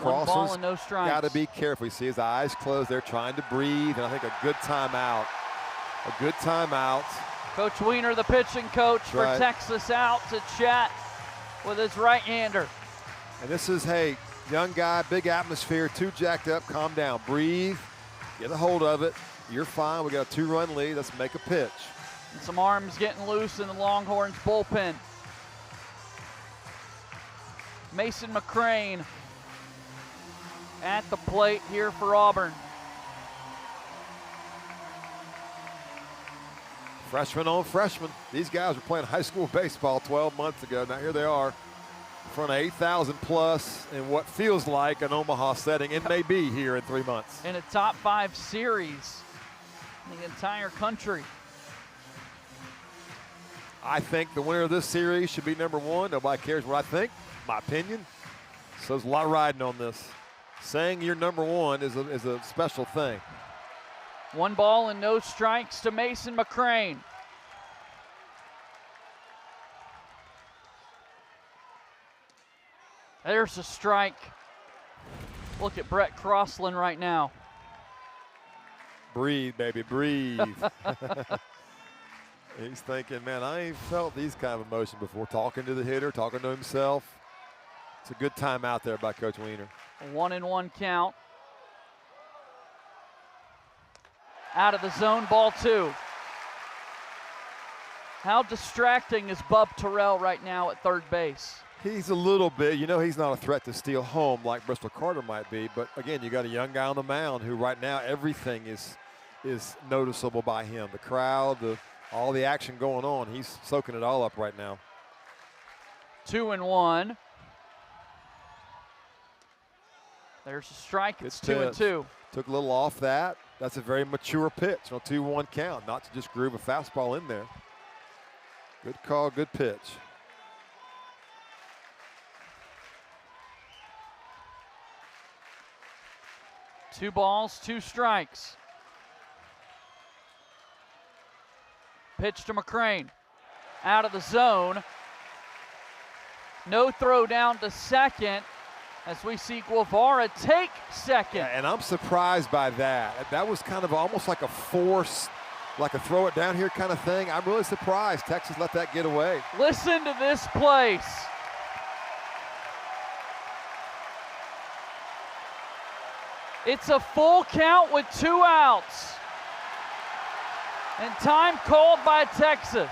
One ball and no strikes. Got to be careful. You see his eyes closed. They're trying to breathe, and I think a good timeout. A good timeout. Coach Weiner, the pitching coach for Texas, out to chat with his right-hander. And this is, hey, young guy, big atmosphere, 2 jacked up, calm down, breathe, get a hold of it. You're fine. We got a 2-run lead. Let's make a pitch. And some arms getting loose in the Longhorns bullpen. Mason McCrane at the plate here for Auburn. Freshman on freshman. These guys were playing high school baseball 12 months ago. Now here they are in front of 8,000 plus in what feels like an Omaha setting. It may be here in 3 months. In a top 5 series in the entire country. I think the winner of this series should be number 1. Nobody cares what I think, my opinion. So there's a lot riding on this. Saying you're number 1 is a special thing. 1 ball and no strikes to Mason McCrane. There's a strike. Look at Brett Crossland right now. Breathe, baby, breathe. He's thinking, man, I ain't felt these kind of emotions before. Talking to the hitter, talking to himself. It's a good time out there by Coach Weiner. A 1-1 count. Out of the zone, ball 2. How distracting is Bub Terrell right now at third base? He's a little bit, you know, he's not a threat to steal home like Bristol Carter might be, but again, you got a young guy on the mound who right now everything is noticeable by him. The crowd, all the action going on, he's soaking it all up right now. 2-1. There's a strike. It's 2-2. Took a little off that. That's a very mature pitch on a 2-1 count, not to just groove a fastball in there. Good call, good pitch. Two balls, 2 strikes. Pitch to McCrane. Out of the zone. No throw down to second as we see Guevara take second. Yeah, and I'm surprised by that. That was kind of almost like a force, like a throw it down here kind of thing. I'm really surprised Texas let that get away. Listen to this place. It's a full count with 2 outs. And time called by Texas.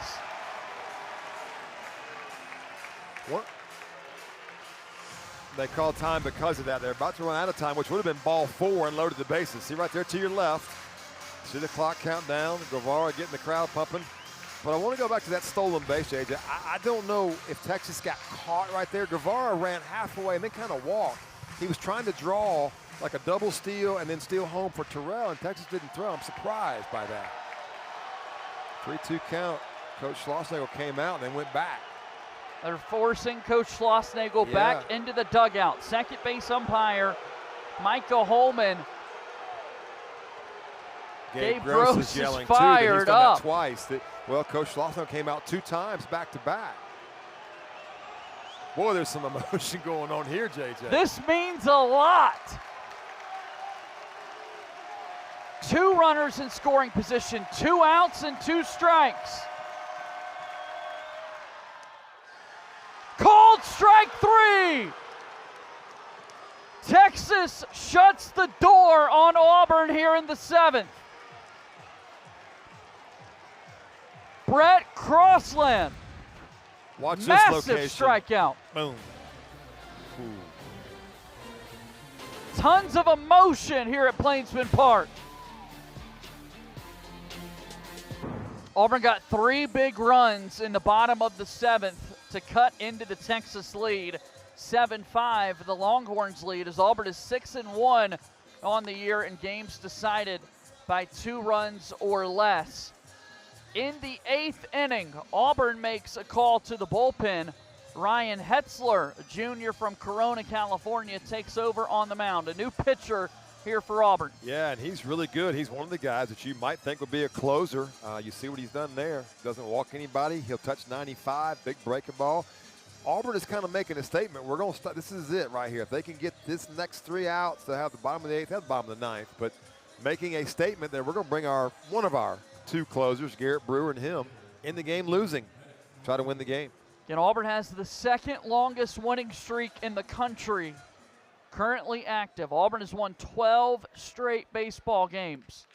What? They called time because of that. They're about to run out of time, which would have been ball 4 and loaded the bases. See right there to your left. See the clock count down. Guevara getting the crowd pumping. But I want to go back to that stolen base, JJ. I don't know if Texas got caught right there. Guevara ran halfway and then kind of walked. He was trying to draw like a double steal and then steal home for Terrell, and Texas didn't throw. I'm surprised by that. 3-2 count. Coach Schlossnagle came out and then went back. They're forcing Coach Schlossnagle back into the dugout. Second base umpire Micah Holman. Gabe Gross is yelling fired too. He's done up. that twice. Well, Coach Schlosser came out 2 times back-to-back. Boy, there's some emotion going on here, JJ. This means a lot. 2 runners in scoring position, 2 outs and 2 strikes. Called strike 3. Texas shuts the door on Auburn here in the 7th. Brett Crossland. Watch this Massive location. strikeout. Boom. Ooh. Tons of emotion here at Plainsman Park. Auburn got 3 big runs in the bottom of the 7th to cut into the Texas lead. 7-5, the Longhorns lead, as Auburn is 6-1 on the year in games decided by 2 runs or less. In the 8th inning, Auburn makes a call to the bullpen. Ryan Hetzler, a junior from Corona, California, takes over on the mound. A new pitcher here for Auburn. Yeah, and he's really good. He's one of the guys that you might think would be a closer. You see what he's done there. Doesn't walk anybody. He'll touch 95, big breaking ball. Auburn is kind of making a statement. We're going to start. This is it right here. If they can get this next 3 outs, they'll have the bottom of the 8th, have the bottom of the 9th. But making a statement that we're going to bring one of our 2 closers, Garrett Brewer and him, in the game losing. Try to win the game. And Auburn has the 2nd longest winning streak in the country currently active. Auburn has won 12 straight baseball games.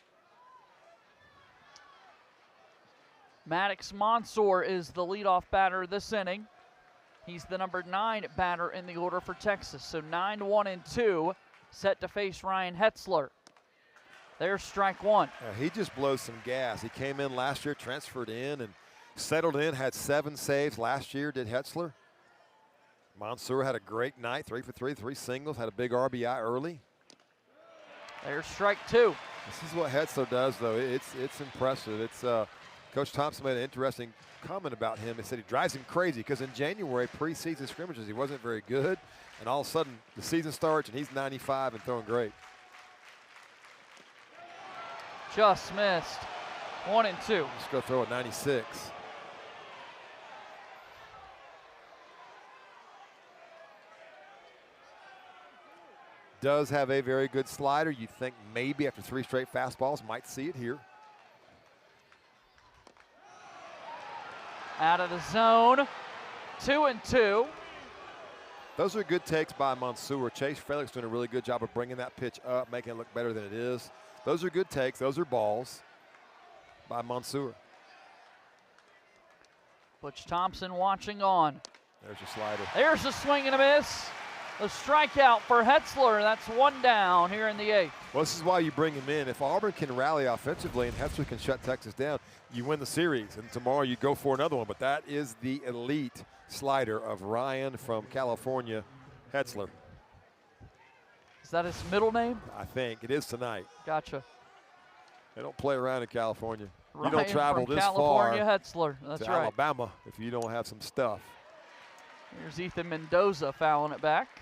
Maddox Mansour is the leadoff batter this inning. He's the number 9 batter in the order for Texas. So 9-1-2, set to face Ryan Hetzler. There's strike 1. He just blows some gas. He came in last year, transferred in, and settled in, had 7 saves last year, did Hetzler. Mansour had a great night, 3 for 3, 3 singles, had a big RBI early. There's strike 2. This is what Hetzler does, though. It's impressive. It's Coach Thompson made an interesting comment about him. He said he drives him crazy because in January, preseason scrimmages, he wasn't very good. And all of a sudden, the season starts, and he's 95 and throwing great. Just missed. 1-2. Just go throw a 96. Does have a very good slider. You think maybe after 3 straight fastballs, might see it here. Out of the zone. 2-2. Those are good takes by Mansour. Chase Felix doing a really good job of bringing that pitch up, making it look better than it is. Those are good takes. Those are balls by Mansour. Butch Thompson watching on. There's a slider. There's a swing and a miss. A strikeout for Hetzler. That's 1 down here in the 8th. Well, this is why you bring him in. If Auburn can rally offensively and Hetzler can shut Texas down, you win the series. And tomorrow you go for another one. But that is the elite slider of Ryan from California, Hetzler. Is that his middle name? I think it is tonight. Gotcha. They don't play around in California. Ryan You don't travel from this California, far Hetzler. That's to right. Alabama if you don't have some stuff. Here's Ethan Mendoza fouling it back.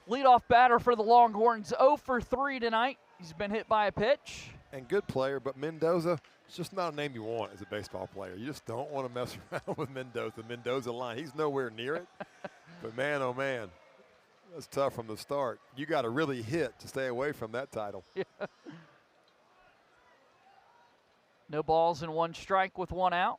Leadoff batter for the Longhorns, 0 for 3 tonight. He's been hit by a pitch. And good player, but Mendoza, it's just not a name you want as a baseball player. You just don't want to mess around with Mendoza. Mendoza line, he's nowhere near it. But man, oh man, that's tough from the start. You got to really hit to stay away from that title. Yeah. No balls and 1 strike with 1 out.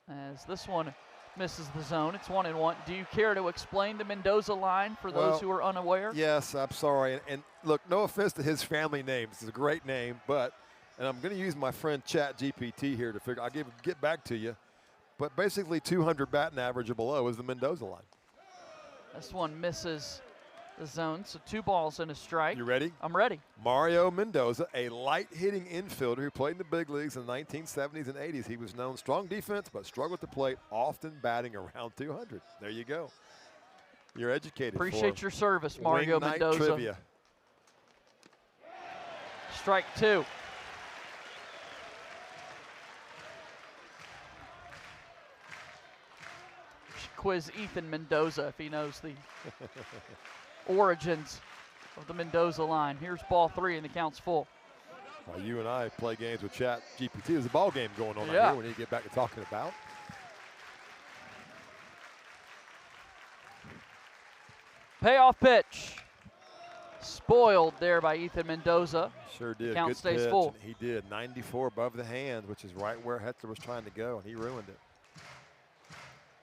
As this one misses the zone, it's 1-1. Do you care to explain the Mendoza line for those who are unaware? Yes, I'm sorry. And look, no offense to his family name. It's a great name, but, and I'm going to use my friend Chat GPT here to figure, get back to you. But basically 200 batting average or below is the Mendoza line. This one misses the zone, so 2 balls and a strike. You ready? I'm ready. Mario Mendoza, a light-hitting infielder who played in the big leagues in the 1970s and 80s. He was known strong defense, but struggled at the plate, often batting around 200. There you go. You're educated. Appreciate your service, Mario Wing Night Mendoza. Trivia. Strike 2. Should quiz Ethan Mendoza if he knows the origins of the Mendoza line. Here's ball 3 and the count's full. While you and I play games with Chat GPT, there's a ball game going on out Yeah. here. We need to get back to talking about. Payoff pitch. Spoiled there by Ethan Mendoza. Sure did. Count Good stays pitch, full. and he did. 94 above the hands, which is right where Hetzler was trying to go, and he ruined it.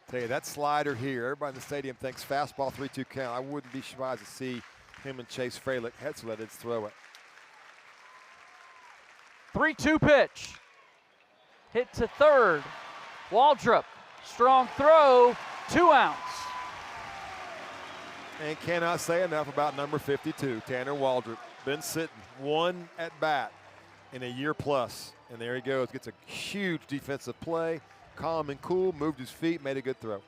Tell you, that slider here, everybody in the stadium thinks fastball 3-2 count. I wouldn't be surprised to see him and Chase Fralick. Hetzler did throw it. 3-2 pitch. Hit to third. Waldrop. Strong throw. 2 outs. And cannot say enough about number 52, Tanner Waldrop. Been sitting one at bat in a year plus. And there he goes. Gets a huge defensive play. Calm and cool. Moved his feet. Made a good throw.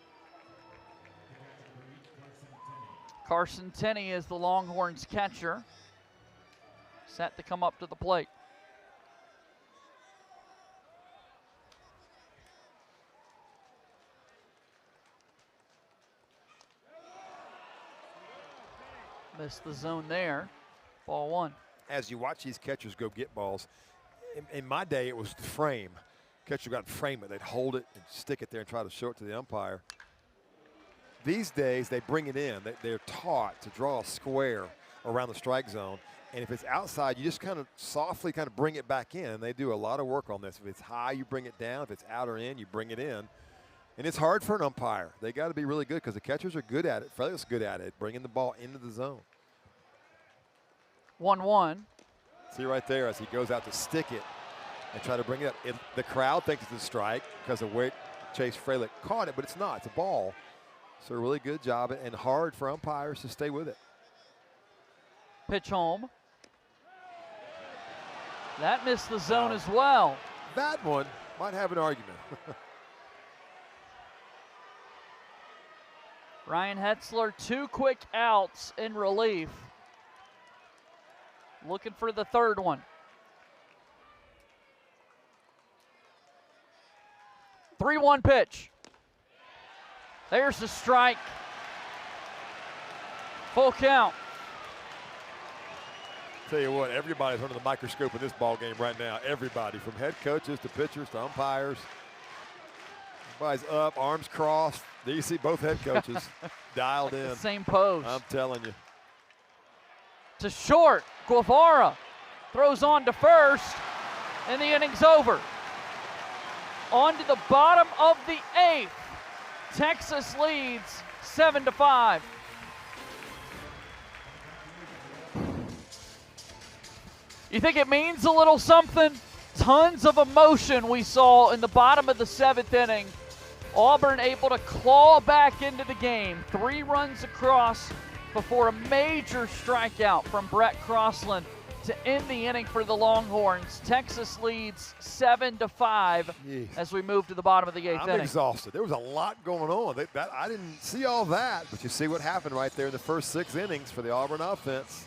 Carson Tenney is the Longhorns catcher. Set to come up to the plate. Missed the zone there. Ball 1. As you watch these catchers go get balls, in my day it was the frame. Catcher got to frame it. They'd hold it and stick it there and try to show it to the umpire. These days they bring it in. They're taught to draw a square around the strike zone. And if it's outside, you just kind of softly kind of bring it back in. And they do a lot of work on this. If it's high, you bring it down. If it's out or in, you bring it in. And it's hard for an umpire. They got to be really good because the catchers are good at it. Frelick's good at it, bringing the ball into the zone. 1-1. See right there as he goes out to stick it and try to bring it up. The crowd thinks it's a strike because of where Chase Fralick caught it, but it's not. It's a ball. So a really good job and hard for umpires to stay with it. Pitch home. That missed the zone as well. That one might have an argument. Ryan Hetzler, 2 quick outs in relief. Looking for the third one. 3-1 pitch. There's the strike. Full count. Tell you what, everybody's under the microscope in this ball game right now. Everybody, from head coaches to pitchers to umpires. Everybody's up, arms crossed. There you see both head coaches dialed in. Same pose. I'm telling you. To short. Guevara throws on to first, and the inning's over. On to the bottom of the 8th. Texas leads 7-5. You think it means a little something? Tons of emotion we saw in the bottom of the 7th inning. Auburn able to claw back into the game. 3 runs across before a major strikeout from Brett Crossland to end the inning for the Longhorns. Texas leads 7-5 as we move to the bottom of the 8th I'm inning. exhausted. There was a lot going on. I didn't see all that, but you see what happened right there in the first 6 innings for the Auburn offense.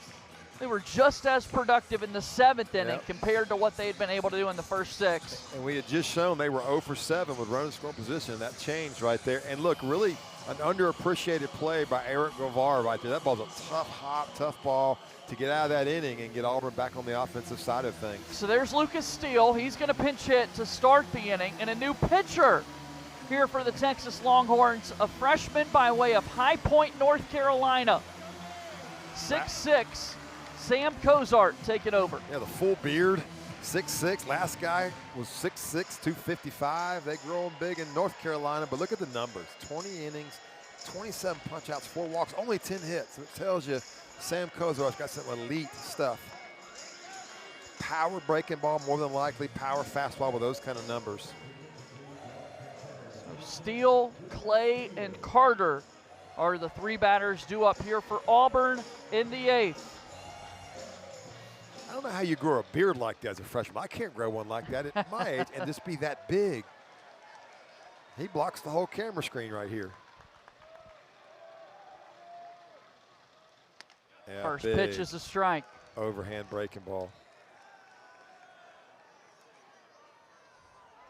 They were just as productive in the 7th inning compared to what they had been able to do in the first 6. And we had just shown they were 0 for 7 with running scoring position. That changed right there. And look, really an underappreciated play by Eric Guevara right there. That ball's a tough hop, tough ball to get out of that inning and get Auburn back on the offensive side of things. So there's Lucas Steele. He's going to pinch hit to start the inning. And a new pitcher here for the Texas Longhorns, a freshman by way of High Point, North Carolina. 6'6", Sam Cozart taking over. Yeah, the full beard, 6'6". Last guy was 6'6", 255. They growing big in North Carolina, but look at the numbers. 20 innings, 27 punch-outs, 4 walks, only 10 hits. It tells you Sam Cozart's got some elite stuff. Power breaking ball, more than likely. Power fastball with those kind of numbers. So Steele, Clay, and Carter are the 3 batters due up here for Auburn in the 8th. I don't know how you grow a beard like that as a freshman. I can't grow one like that at my age and just be that big. He blocks the whole camera screen right here. Yeah, First big pitch is a strike. overhand breaking ball.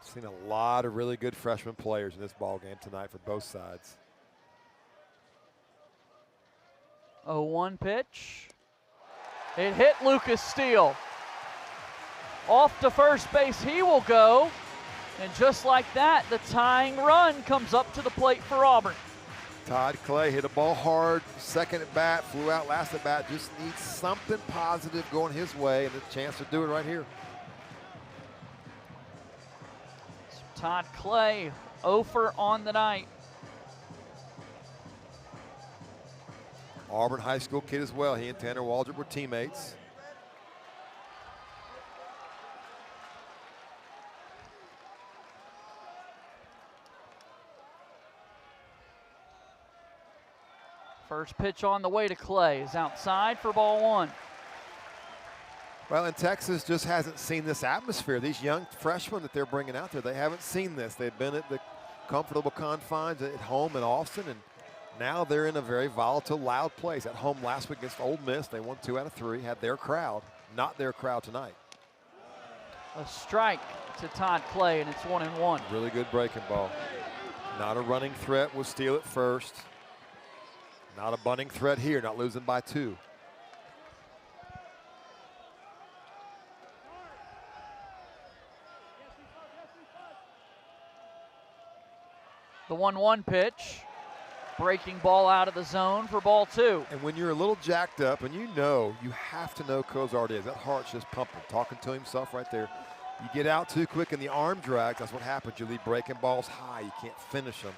Seen a lot of really good freshman players in this ball game tonight for both sides. 0-1 pitch. It hit Lucas Steele. Off to first base he will go. And just like that, the tying run comes up to the plate for Auburn. Todd Clay hit a ball hard, second at bat, flew out last at bat, just needs something positive going his way and a chance to do it right here. So Todd Clay, 0 for on the night. Auburn High School kid as well. He and Tanner Waldrop were teammates. First pitch on the way to Clay is outside for ball 1. Well, and Texas just hasn't seen this atmosphere. These young freshmen that they're bringing out there, they haven't seen this. They've been at the comfortable confines at home in Austin, and now they're in a very volatile, loud place. At home last week against Ole Miss, they won 2 out of 3, had their crowd, not their crowd tonight. A strike to Todd Clay, and it's 1-1. Really good breaking ball. Not a running threat, will steal it first. Not a bunting threat here, not losing by 2. The 1-1 pitch. Breaking ball out of the zone for ball 2. And when you're a little jacked up, and you have to know Cozart is, that heart's just pumping, talking to himself right there. You get out too quick and the arm drags, that's what happens. You leave breaking balls high, you can't finish them.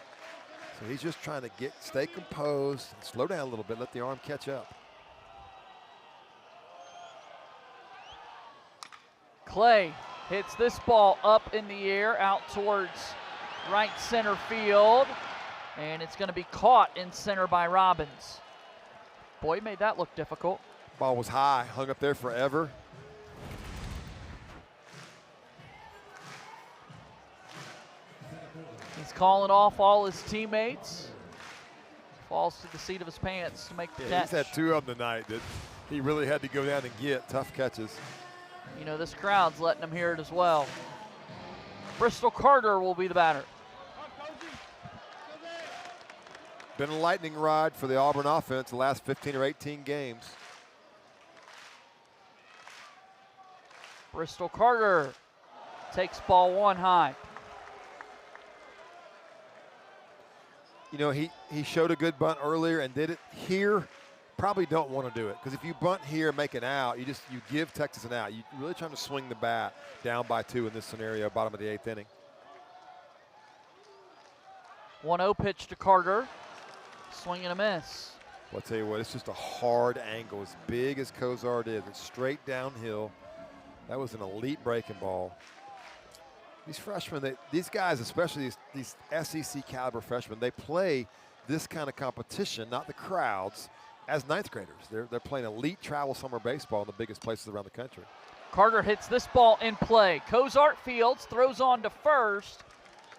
So he's just trying to stay composed, slow down a little bit, let the arm catch up. Clay hits this ball up in the air out towards right center field, and it's going to be caught in center by Robbins. Boy, he made that look difficult. Ball was high, hung up there forever. He's calling off all his teammates. Falls to the seat of his pants to make the catch. He's had 2 of them tonight that he really had to go down and get. Tough catches. You know, this crowd's letting him hear it as well. Bristol Carter will be the batter. Been a lightning rod for the Auburn offense the last 15 or 18 games. Bristol Carter takes ball 1 high. You know, he showed a good bunt earlier and did it here. Probably don't want to do it, because if you bunt here and make an out, you give Texas an out. You're really trying to swing the bat down by 2 in this scenario, bottom of the 8th inning. 1-0 pitch to Carter. Swing and a miss. Well, I'll tell you what, it's just a hard angle, as big as Cozart is. It's straight downhill. That was an elite breaking ball. These freshmen, these guys, especially these SEC caliber freshmen, they play this kind of competition, not the crowds, as 9th graders. They're playing elite travel summer baseball in the biggest places around the country. Carter hits this ball in play. Cozart fields, throws on to first,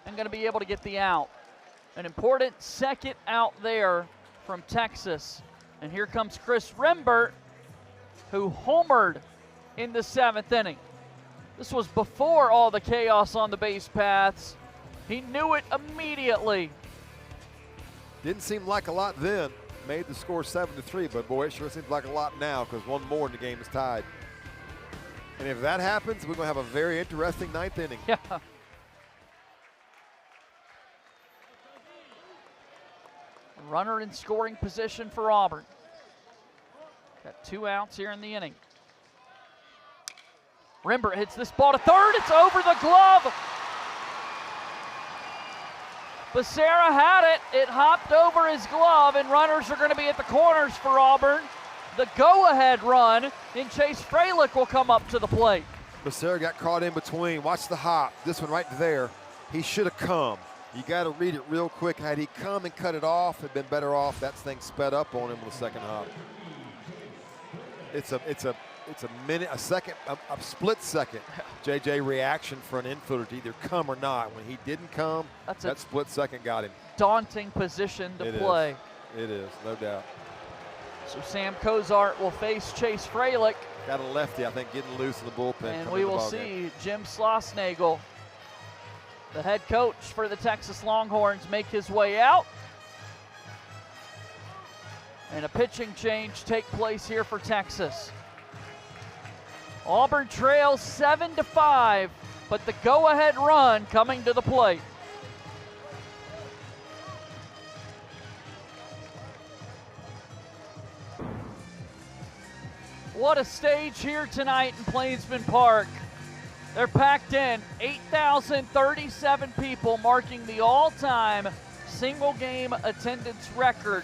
and going to be able to get the out. An important second out there from Texas. And here comes Chris Rembert, who homered in the 7th inning. This was before all the chaos on the base paths. He knew it immediately. Didn't seem like a lot then. Made the score 7-3, but boy, it sure seems like a lot now, because 1 more and the game is tied. And if that happens, we're going to have a very interesting 9th inning. Yeah. Runner in scoring position for Auburn. Got 2 outs here in the inning. Rembert hits this ball to third. It's over the glove. Becerra had it. It hopped over his glove, and runners are going to be at the corners for Auburn. The go-ahead run, and Chase Freilich will come up to the plate. Becerra got caught in between. Watch the hop. This one right there. He should have come. You got to read it real quick. Had he come and cut it off, it'd been better off. That thing sped up on him with the second hop. It's a minute, a second, a split second. JJ reaction for an infielder to either come or not. When he didn't come, that split second got him. Daunting position to play. It is, no doubt. So Sam Cozart will face Chase Freilich. Got a lefty, I think, getting loose in the bullpen. And we will see Jim Schlossnagel, the head coach for the Texas Longhorns, make his way out. And a pitching change take place here for Texas. Auburn trails 7-5, but the go-ahead run coming to the plate. What a stage here tonight in Plainsman Park. They're packed in, 8,037 people, marking the all-time single-game attendance record.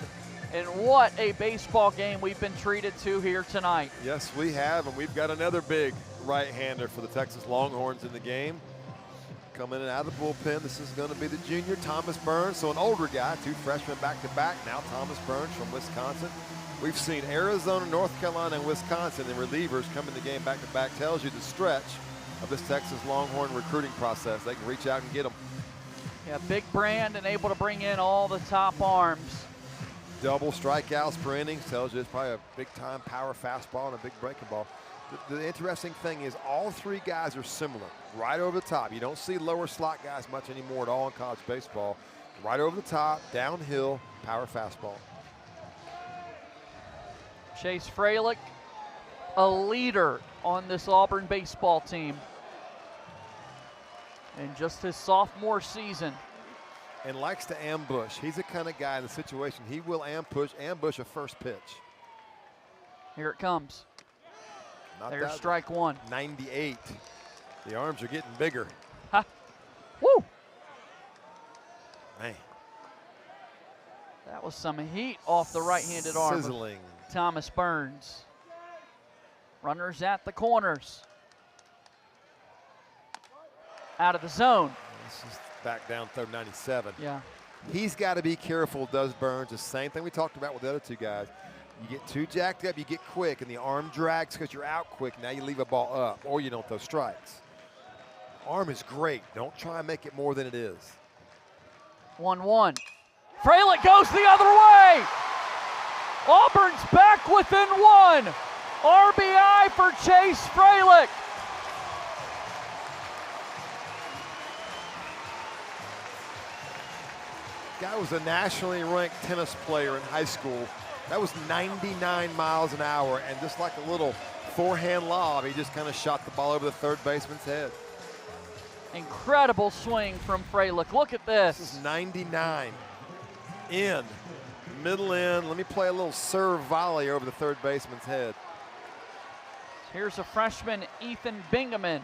And what a baseball game we've been treated to here tonight. Yes, we have, and we've got another big right-hander for the Texas Longhorns in the game. Coming in out of the bullpen, this is going to be the junior, Thomas Burns. So an older guy, 2 freshmen back-to-back. Now Thomas Burns from Wisconsin. We've seen Arizona, North Carolina, and Wisconsin, and relievers come in the game back-to-back. Tells you the stretch of this Texas Longhorn recruiting process. They can reach out and get them. Yeah, big brand and able to bring in all the top arms. Double strikeouts per innings tells you it's probably a big-time power fastball and a big breaking ball. The interesting thing is all 3 guys are similar, right over the top. You don't see lower slot guys much anymore at all in college baseball. Right over the top, downhill, power fastball. Chase Freilich, a leader on this Auburn baseball team in just his sophomore season. And likes to ambush. He's the kind of guy in the situation, he will ambush a first pitch. Here it comes. Not There's that strike 1. 98. The arms are getting bigger. Ha. Woo! Man. That was some heat off the right-handed arm. Sizzling. Thomas Burns. Runners at the corners. Out of the zone. This is back down third 97. Yeah. He's got to be careful, does Burns. The same thing we talked about with the other 2 guys. You get too jacked up, you get quick, and the arm drags because you're out quick. Now you leave a ball up, or you don't throw strikes. Arm is great. Don't try and make it more than it is. 1-1. Freilich goes the other way. Auburn's back within 1. RBI for Chase Freilich. Guy was a nationally ranked tennis player in high school. That was 99 miles an hour, and just like a little forehand lob, he just kind of shot the ball over the third baseman's head. Incredible swing from Freilich. Look at this. This is 99. In, middle in. Let me play a little serve volley over the third baseman's head. Here's a freshman, Ethan Bingaman.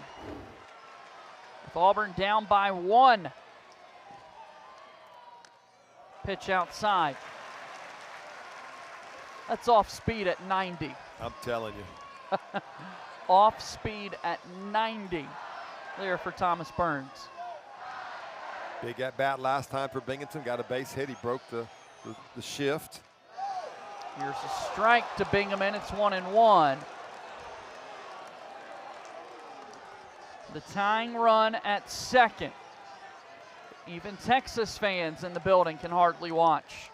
With Auburn down by 1. Pitch outside. That's off speed at 90. I'm telling you. Off speed at 90 there for Thomas Burns. Big at bat last time for Binghamton. Got a base hit. He broke the shift. Here's a strike to Bingaman. It's 1-1. The tying run at second. Even Texas fans in the building can hardly watch.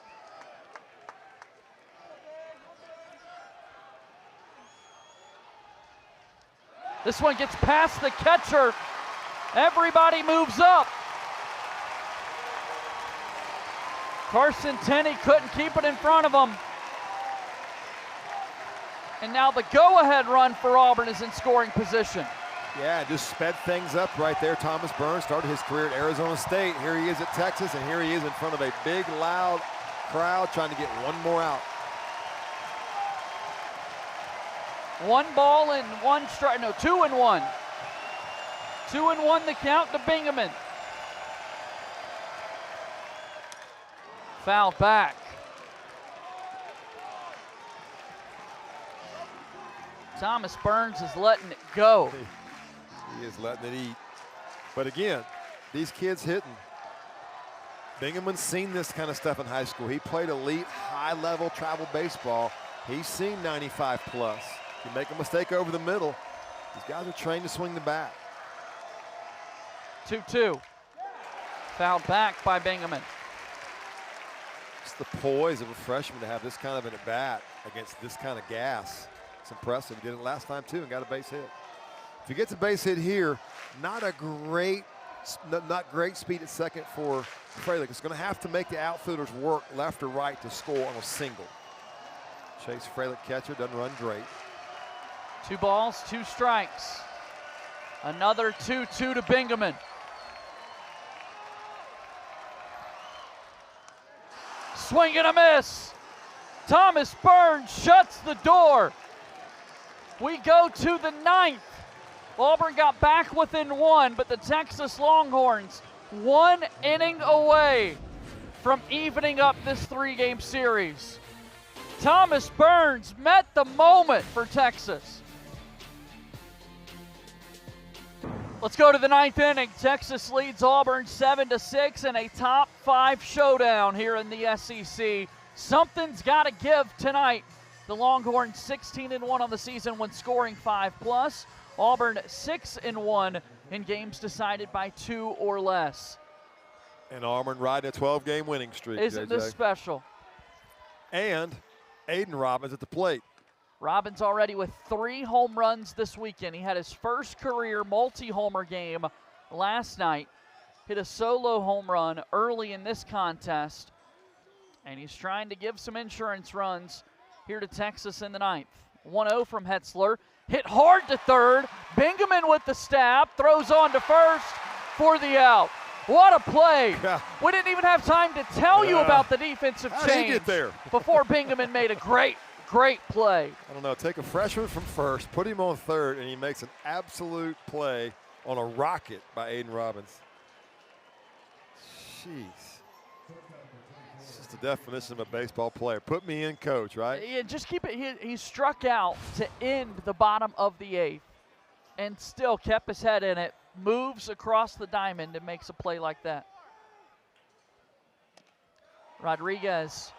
This one gets past the catcher. Everybody moves up. Carson Tenney couldn't keep it in front of him. And now the go-ahead run for Auburn is in scoring position. Yeah, just sped things up right there. Thomas Burns started his career at Arizona State. Here he is at Texas, and here he is in front of a big, loud crowd trying to get 1 more out. 1 ball and 1 strike, no, 2-1. 2-1 the count to Bingaman. Foul back. Thomas Burns is letting it go. He is letting it eat. But again, these kids hitting. Bingham's seen this kind of stuff in high school. He played elite, high-level travel baseball. He's seen 95 plus. You make a mistake over the middle, these guys are trained to swing the bat. 2-2. Fouled back by Bingaman. It's the poise of a freshman to have this kind of an at-bat against this kind of gas. It's impressive. He did it last time too and got a base hit. If he gets a base hit here, not great speed at second for Freilich. It's going to have to make the outfielders work left or right to score on a single. Chase Freilich, catcher, doesn't run great. 2 balls, 2 strikes. Another 2-2 to Bingaman. Swing and a miss. Thomas Burns shuts the door. We go to the 9th. Auburn got back within 1, but the Texas Longhorns 1 inning away from evening up this 3-game series. Thomas Burns met the moment for Texas. Let's go to the 9th inning. Texas leads Auburn 7-6 in a top 5 showdown here in the SEC. Something's got to give tonight. The Longhorns 16-1 on the season when scoring 5+. Auburn 6-1 in games decided by 2 or less. And Auburn riding a 12-game winning streak. Isn't this special? And Aiden Robbins at the plate. Robbins already with 3 home runs this weekend. He had his first career multi-homer game last night. Hit a solo home run early in this contest. And he's trying to give some insurance runs here to Texas in the 9th. 1-0 from Hetzler. Hit hard to third. Bingaman with the stab. Throws on to first for the out. What a play. Yeah. We didn't even have time to tell you about the defensive How did he change get there? before Bingaman made a great play. I don't know, take a freshman from first, put him on third, and he makes an absolute play on a rocket by Aiden Robbins. Jeez. It's just the definition of a baseball player. Put me in, coach, right? Yeah, just keep it. He struck out to end the bottom of the 8th and still kept his head in it, moves across the diamond and makes a play like that. Rodriguez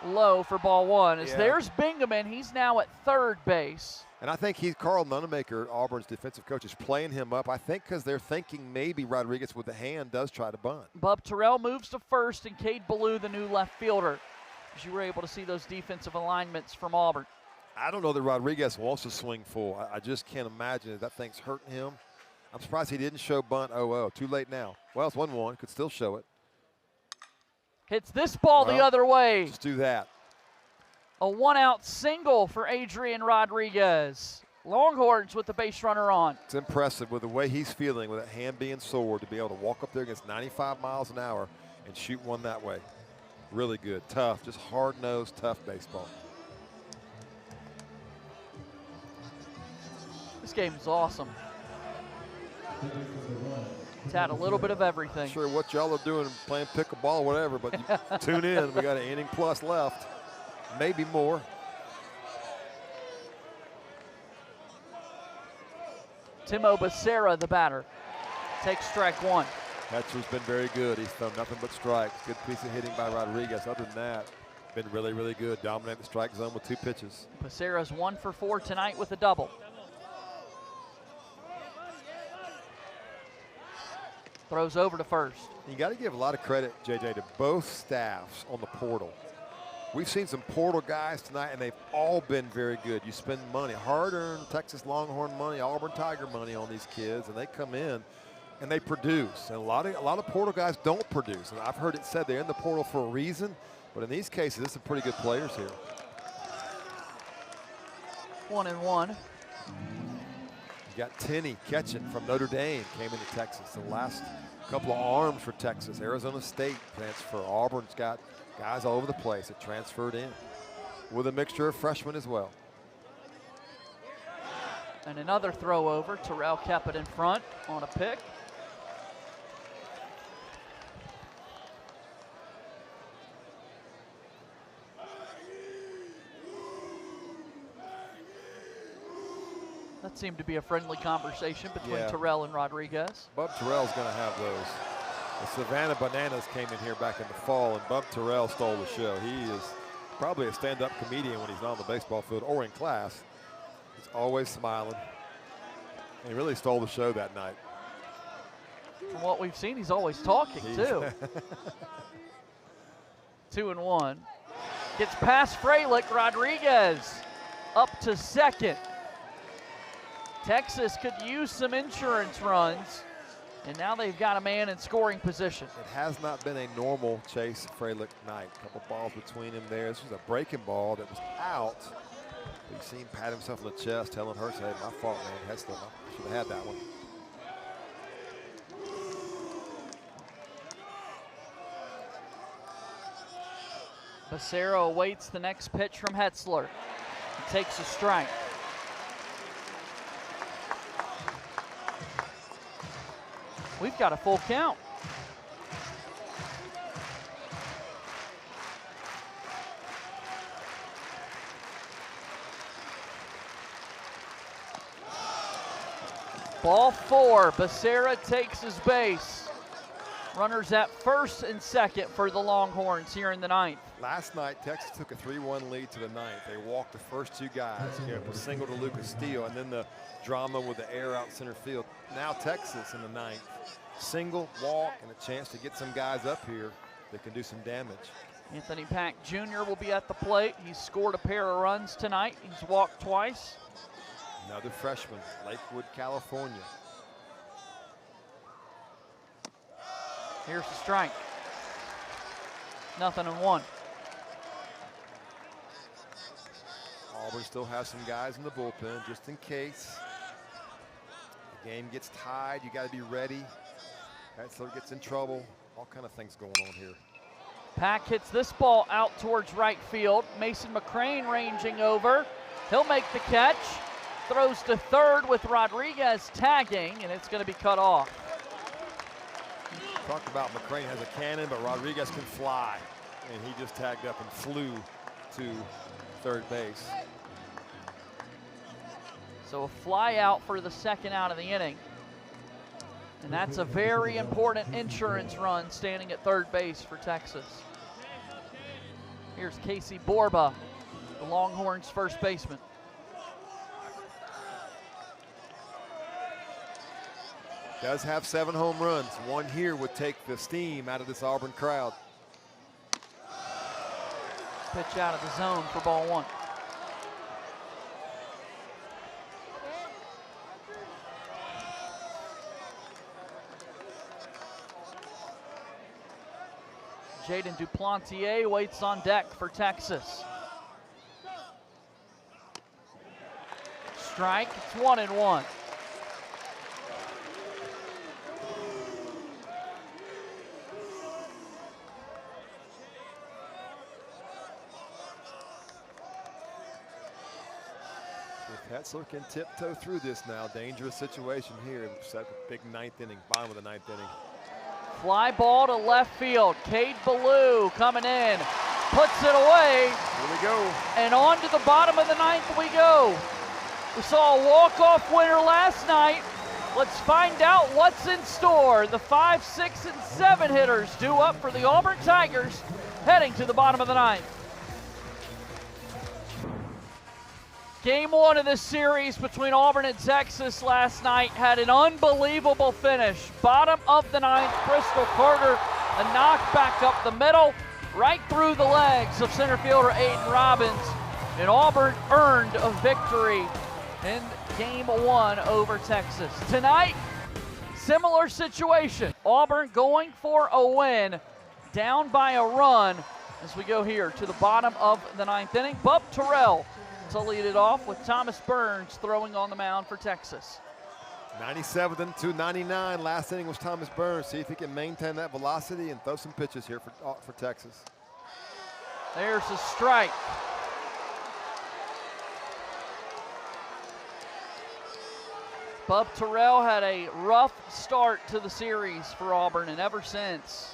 low for ball 1. As there's Bingaman. He's now at third base. And I think Carl Nunemaker, Auburn's defensive coach, is playing him up. I think because they're thinking maybe Rodriguez with the hand does try to bunt. Bub Terrell moves to first, and Cade Ballou, the new left fielder. As you were able to see those defensive alignments from Auburn. I don't know that Rodriguez wants to swing full. I just can't imagine that thing's hurting him. I'm surprised he didn't show bunt 0-0. Too late now. Well, it's 1-1. Could still show it. Hits this ball the other way. Just do that. A 1-out single for Adrian Rodriguez. Longhorns with the base runner on. It's impressive with the way he's feeling with that hand being sore to be able to walk up there against 95 miles an hour and shoot one that way. Really good. Tough. Just hard-nosed, tough baseball. This game is awesome. It's had a little bit of everything. Not sure what y'all are doing, playing pickleball or whatever, but tune in. We got an inning plus left. Maybe more. Timo Becerra, the batter, takes strike 1. Hetzler's been very good. He's thrown nothing but strikes. Good piece of hitting by Rodriguez. Other than that, been really, really good. Dominate the strike zone with 2 pitches. Becerra's 1 for 4 tonight with a double. Throws over to first. You got to give a lot of credit, JJ, to both staffs on the portal. We've seen some portal guys tonight, and they've all been very good. You spend money, hard-earned Texas Longhorn money, Auburn Tiger money on these kids, and they come in and they produce. And a lot of portal guys don't produce. And I've heard it said they're in the portal for a reason, but in these cases, there's some pretty good players here. 1-1. You got Tenney catching from Notre Dame, came into Texas. The last couple of arms for Texas. Arizona State transfer. Auburn's got guys all over the place that transferred in with a mixture of freshmen as well. And another throw over. Terrell kept it in front on a pick. That seemed to be a friendly conversation between Terrell and Rodriguez. Bub Terrell's going to have those. The Savannah Bananas came in here back in the fall, and Bub Terrell stole the show. He is probably a stand-up comedian when he's not on the baseball field or in class. He's always smiling. And he really stole the show that night. From what we've seen, he's always talking, too. 2-1. Gets past Freilich. Rodriguez up to second. Texas could use some insurance runs, and now they've got a man in scoring position. It has not been a normal Chase Freilich night. A couple balls between him there. This was a breaking ball that was out. You see him pat himself on the chest, telling Hurts, hey, my fault, man. Hetzler, I should have had that one. Becerra awaits the next pitch from Hetzler. He takes a strike. We've got a full count. Ball 4, Becerra takes his base. Runners at first and second for the Longhorns here in the 9th. Last night, Texas took a 3-1 lead to the 9th. They walked the first 2 guys. You know, a single to Lucas Steele, and then the drama with the air out center field. Now Texas in the 9th. Single, walk, and a chance to get some guys up here that can do some damage. Anthony Pack Jr. will be at the plate. He's scored a pair of runs tonight. He's walked twice. Another freshman, Lakewood, California. Here's the strike. 0-1. Auburn still has some guys in the bullpen just in case. The game gets tied, you got to be ready. Hetzler gets in trouble. All kind of things going on here. Pack hits this ball out towards right field. Mason McCrane ranging over. He'll make the catch. Throws to third with Rodriguez tagging, and it's going to be cut off. Talked about McCrane has a cannon, but Rodriguez can fly. And he just tagged up and flew to third base. So a fly out for the second out of the inning. And that's a very important insurance run standing at third base for Texas. Here's Casey Borba, the Longhorns' first baseman. Does have 7 home runs. One here would take the steam out of this Auburn crowd. Pitch out of the zone for ball 1. Jaden Duplantier waits on deck for Texas. Strike, it's 1-1. Hetzler can tiptoe through this now. Dangerous situation here. Set a big 9th inning, bottom of the 9th inning. Fly ball to left field. Cade Ballou coming in, puts it away. Here we go. And on to the bottom of the 9th we go. We saw a walk-off winner last night. Let's find out what's in store. The 5, 6, and 7 hitters due up for the Auburn Tigers heading to the bottom of the 9th. Game 1 of this series between Auburn and Texas last night had an unbelievable finish. Bottom of the 9th, Bristol Carter, a knock back up the middle, right through the legs of center fielder Aiden Robbins. And Auburn earned a victory in Game 1 over Texas. Tonight, similar situation. Auburn going for a win, down by a run as we go here to the bottom of the 9th inning. Bub Terrell to lead it off with Thomas Burns throwing on the mound for Texas. 97th to 99. Last inning was Thomas Burns. See if he can maintain that velocity and throw some pitches here for Texas. There's a strike. Bub Terrell had a rough start to the series for Auburn, and ever since,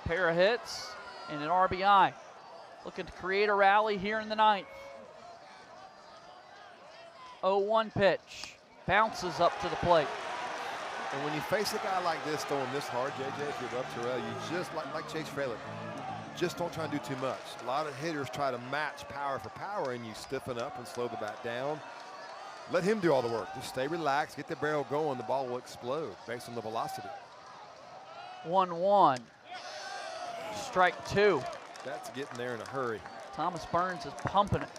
pair of hits and an RBI. Looking to create a rally here in the 9th. 0-1 pitch, bounces up to the plate. And when you face a guy like this throwing this hard, JJ, if you're Bub Terrell, you just, like Chase Fraley, just don't try to do too much. A lot of hitters try to match power for power, and you stiffen up and slow the bat down. Let him do all the work. Just stay relaxed, get the barrel going, the ball will explode based on the velocity. 1-1. Strike 2. That's getting there in a hurry. Thomas Burns is pumping it.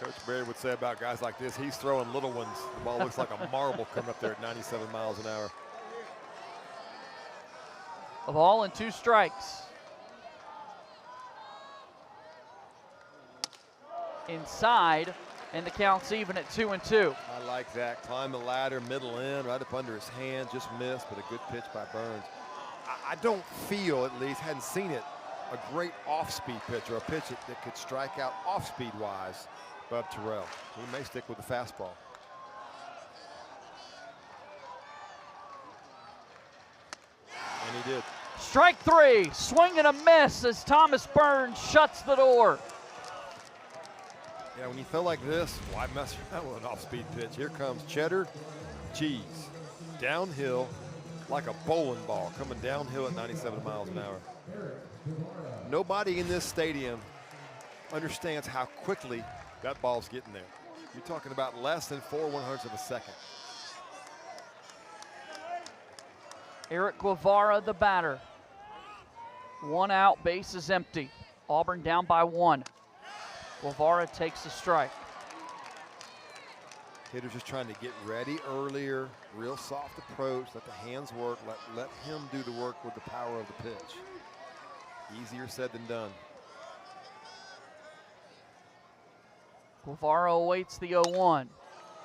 Coach Berry would say about guys like this, he's throwing little ones. The ball looks like a marble coming up there at 97 miles an hour. A ball and 2 strikes. inside, and the count's even at 2-2. I like that. Climb the ladder, middle in, right up under his hand, just missed, but a good pitch by Burns. I don't feel, at least, hadn't seen it, a great off-speed pitch or a pitch that could strike out off-speed-wise, Bub Terrell. He may stick with the fastball. And he did. Strike three, swing and a miss as Thomas Burns shuts the door. Yeah, when you feel like this, why mess around with an off-speed pitch? Here comes Cheddar Cheese, downhill like a bowling ball, coming downhill at 97 miles an hour. Nobody in this stadium understands how quickly that ball's getting there. You're talking about less than 4/100ths of a second. Eric Guevara, the batter. 1 out, base is empty. Auburn down by 1. Guevara takes a strike. Hitter's just trying to get ready earlier, real soft approach, let the hands work, let him do the work with the power of the pitch. Easier said than done. Guevara awaits the 0-1,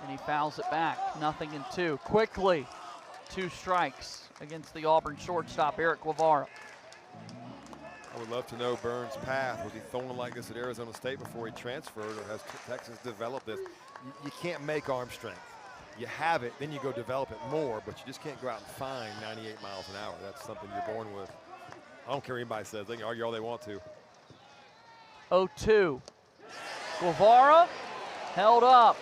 and he fouls it back. 0-2. Quickly, 2 strikes against the Auburn shortstop, Eric Guevara. I would love to know Burns' path. Was he throwing like this at Arizona State before he transferred, or has Texas developed this? You can't make arm strength. You have it, then you go develop it more, but you just can't go out and find 98 miles an hour. That's something you're born with. I don't care what anybody says. They can argue all they want to. 0-2. Guevara held up.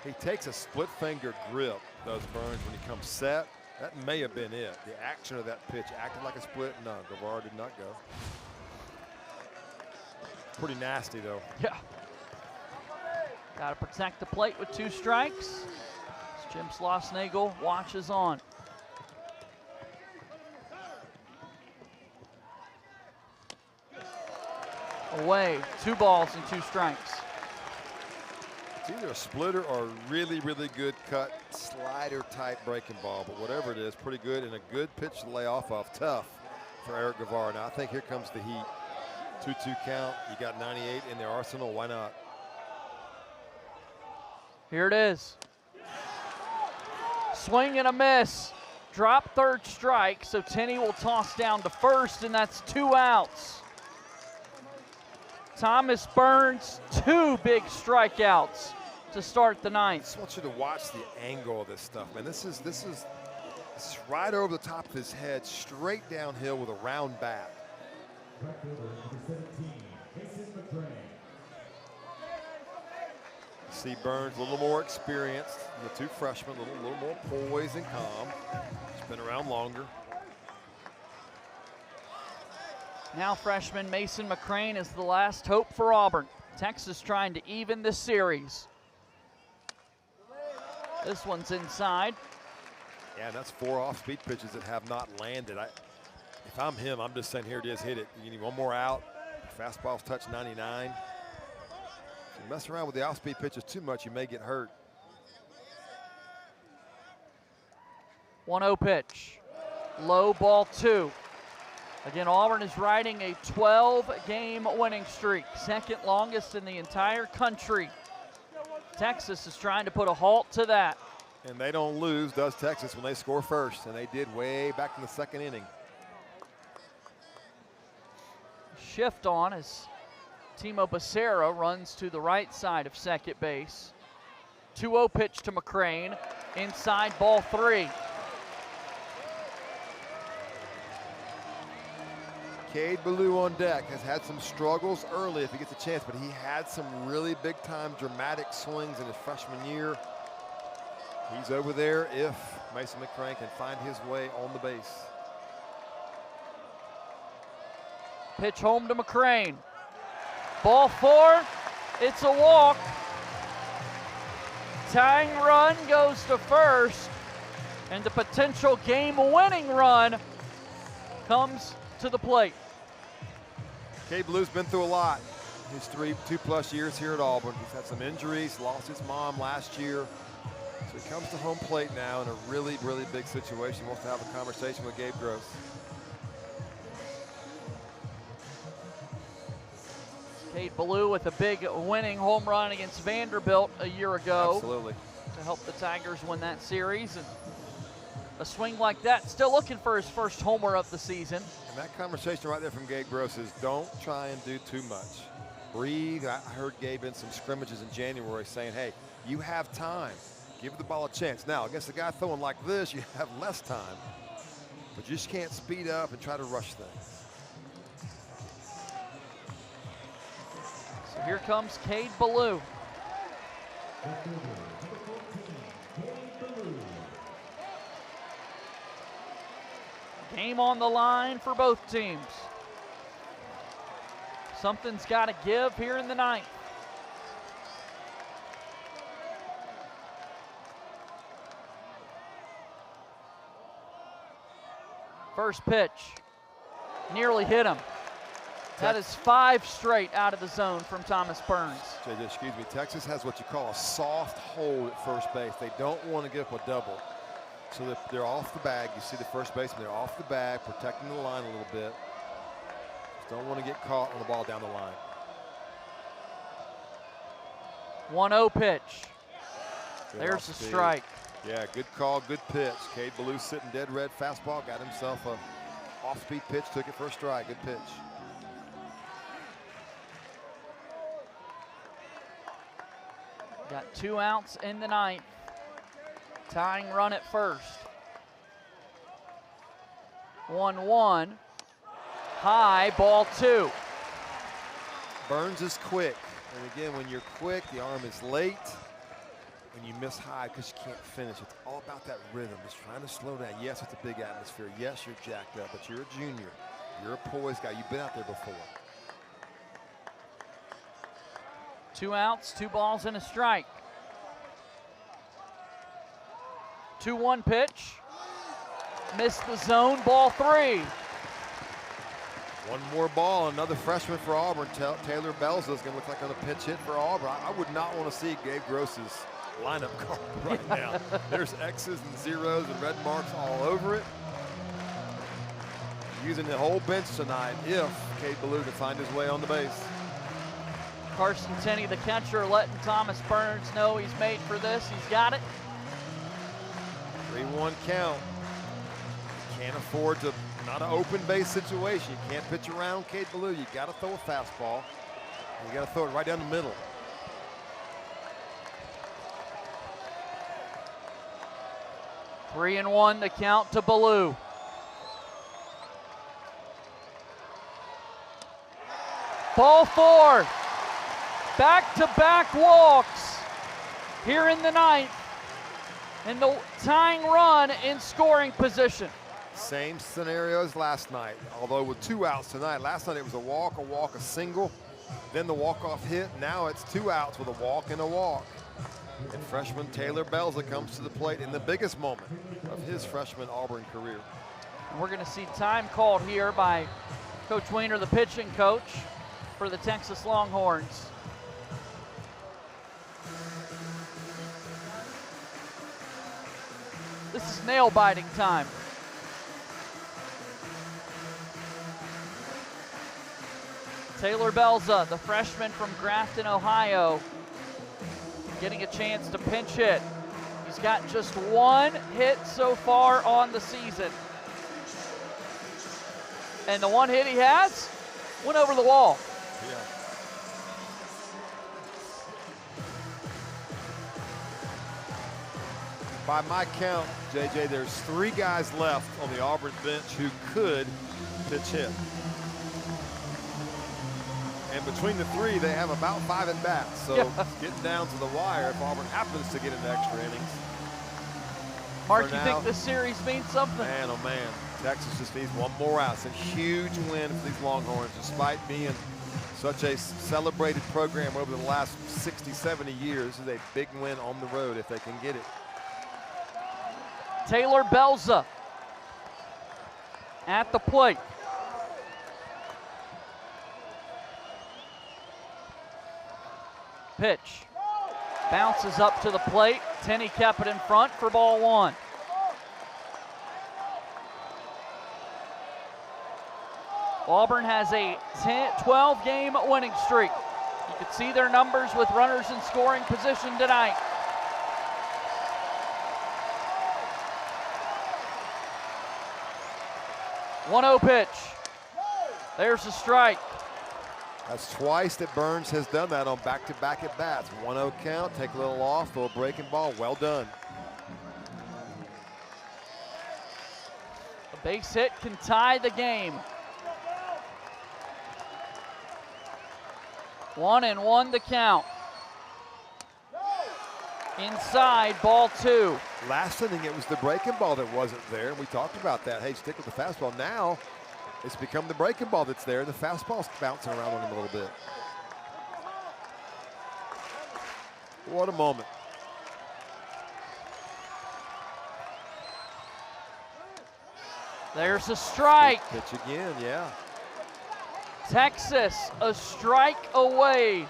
He takes a split finger grip, does Burns, when he comes set. That may have been it. The action of that pitch acted like a split. No, Guevara did not go. Pretty nasty, though. Yeah. Got to protect the plate with 2 strikes. As Jim Schlossnagle watches on. Away, 2 balls and 2 strikes. It's either a splitter or a really, really good cut slider type breaking ball, but whatever it is, pretty good and a good pitch to lay off of. Tough for Eric Guevara. Now I think here comes the heat. 2-2 count. You got 98 in their arsenal. Why not? Here it is. Swing and a miss. Drop, 3rd strike, so Tenney will toss down to first, and that's 2 outs. Thomas Burns, 2 big strikeouts to start the 9th. I just want you to watch the angle of this stuff, man. This is right over the top of his head, straight downhill with a round bat. See Burns a little more experienced than the 2 freshmen, a little more poised and calm. He's been around longer. Now freshman Mason McCrane is the last hope for Auburn. Texas trying to even the series. This one's inside. Yeah, that's 4 off-speed pitches that have not landed. If I'm him, I'm just saying, here it is, hit it. You need 1 more out. Fastball's touched 99. If you mess around with the off-speed pitches too much, you may get hurt. 1-0 pitch. Low, ball 2. Again, Auburn is riding a 12-game winning streak, 2nd longest in the entire country. Texas is trying to put a halt to that. And they don't lose, does Texas, when they score first, and they did way back in the 2nd inning. Shift on as Timo Becerra runs to the right side of second base. 2-0 pitch to McCrane, inside, ball 3. Cade Ballou on deck has had some struggles early if he gets a chance, but he had some really big-time dramatic swings in his freshman year. He's over there if Mason McCrane can find his way on the base. Pitch home to McCrane. Ball 4, it's a walk. Tying run goes to first, and the potential game-winning run comes to the plate. Cade Ballou's been through a lot his 2+ years here at Auburn. He's had some injuries, lost his mom last year. So he comes to home plate now in a really, really big situation. He wants to have a conversation with Gabe Gross. Cade Ballou with a big winning home run against Vanderbilt a year ago. Absolutely. To help the Tigers win that series. And a swing like that, still looking for his first homer of the season. And that conversation right there from Gabe Gross is don't try and do too much. Breathe. I heard Gabe in some scrimmages in January saying, hey, you have time. Give the ball a chance. Now, against a guy throwing like this, you have less time. But you just can't speed up and try to rush things. So here comes Cade Ballou. Game on the line for both teams. Something's got to give here in the ninth. First pitch, nearly hit him. That is 5 straight out of the zone from Thomas Burns. JJ, excuse me, Texas has what you call a soft hold at first base. They don't want to give up a double. So they're off the bag. You see the first baseman, they're off the bag, protecting the line a little bit. Just don't want to get caught on the ball down the line. 1-0 pitch. Good There's off the speed. strike. Yeah, good call, good pitch. Cade Ballou sitting dead red fastball, got himself a off-speed pitch, took it for a strike, good pitch. Got 2 outs in the ninth. Tying run at first. 1-1. High, ball 2. Burns is quick. And again, when you're quick, the arm is late. When you miss high because you can't finish, it's all about that rhythm. Just trying to slow down. Yes, it's a big atmosphere. Yes, you're jacked up, but you're a junior. You're a poised guy. You've been out there before. 2 outs, 2 balls and a strike. 2-1 pitch. Missed the zone, ball 3. One more ball, another freshman for Auburn. Taylor Belza is going to look like on a pinch hit for Auburn. I would not want to see Gabe Gross's lineup card right now. There's X's and zeros and red marks all over it. Using the whole bench tonight if Cade Ballou can find his way on the base. Carson Tenney, the catcher, letting Thomas Burns know he's made for this. He's got it. 3-1 count. Can't afford to, not an open base situation. You can't pitch around Cade Ballou. You got to throw a fastball. You got to throw it right down the middle. 3-1 the count to Ballou. Ball 4. Back-to-back walks here in the ninth. And the tying run in scoring position. Same scenario as last night, although with 2 outs tonight. Last night it was a walk, a single, then the walk-off hit. Now it's 2 outs with a walk and a walk. And freshman Taylor Belza comes to the plate in the biggest moment of his freshman Auburn career. And we're going to see time called here by Coach Weiner, the pitching coach for the Texas Longhorns. This is nail-biting time. Taylor Belza, the freshman from Grafton, Ohio, getting a chance to pinch hit. He's got just 1 hit so far on the season. And the 1 hit he has went over the wall. Yeah. By my count, JJ, there's 3 guys left on the Auburn bench who could pitch hit. And between the 3, they have about 5 at bats. So it's getting down to the wire if Auburn happens to get into extra innings. Mark, For you now, think this series means something? Man, oh man, Texas just needs 1 more out. It's a huge win for these Longhorns, despite being such a celebrated program over the last 60, 70 years. This is a big win on the road if they can get it. Taylor Belza at the plate. Pitch. Bounces up to the plate. Tenney kept it in front for ball 1. Auburn has a 12-game winning streak. You could see their numbers with runners in scoring position tonight. One-0 pitch. There's a strike. That's twice that Burns has done that on back-to-back at-bats. 1-0 count, take a little off, throw a breaking ball, well done. A base hit can tie the game. 1-1 the count. Inside, ball 2. Last inning, it was the breaking ball that wasn't there, and we talked about that. Hey, stick with the fastball. Now, it's become the breaking ball that's there, and the fastball's bouncing around on him a little bit. What a moment. There's a strike. Pitch again, yeah. Texas a strike away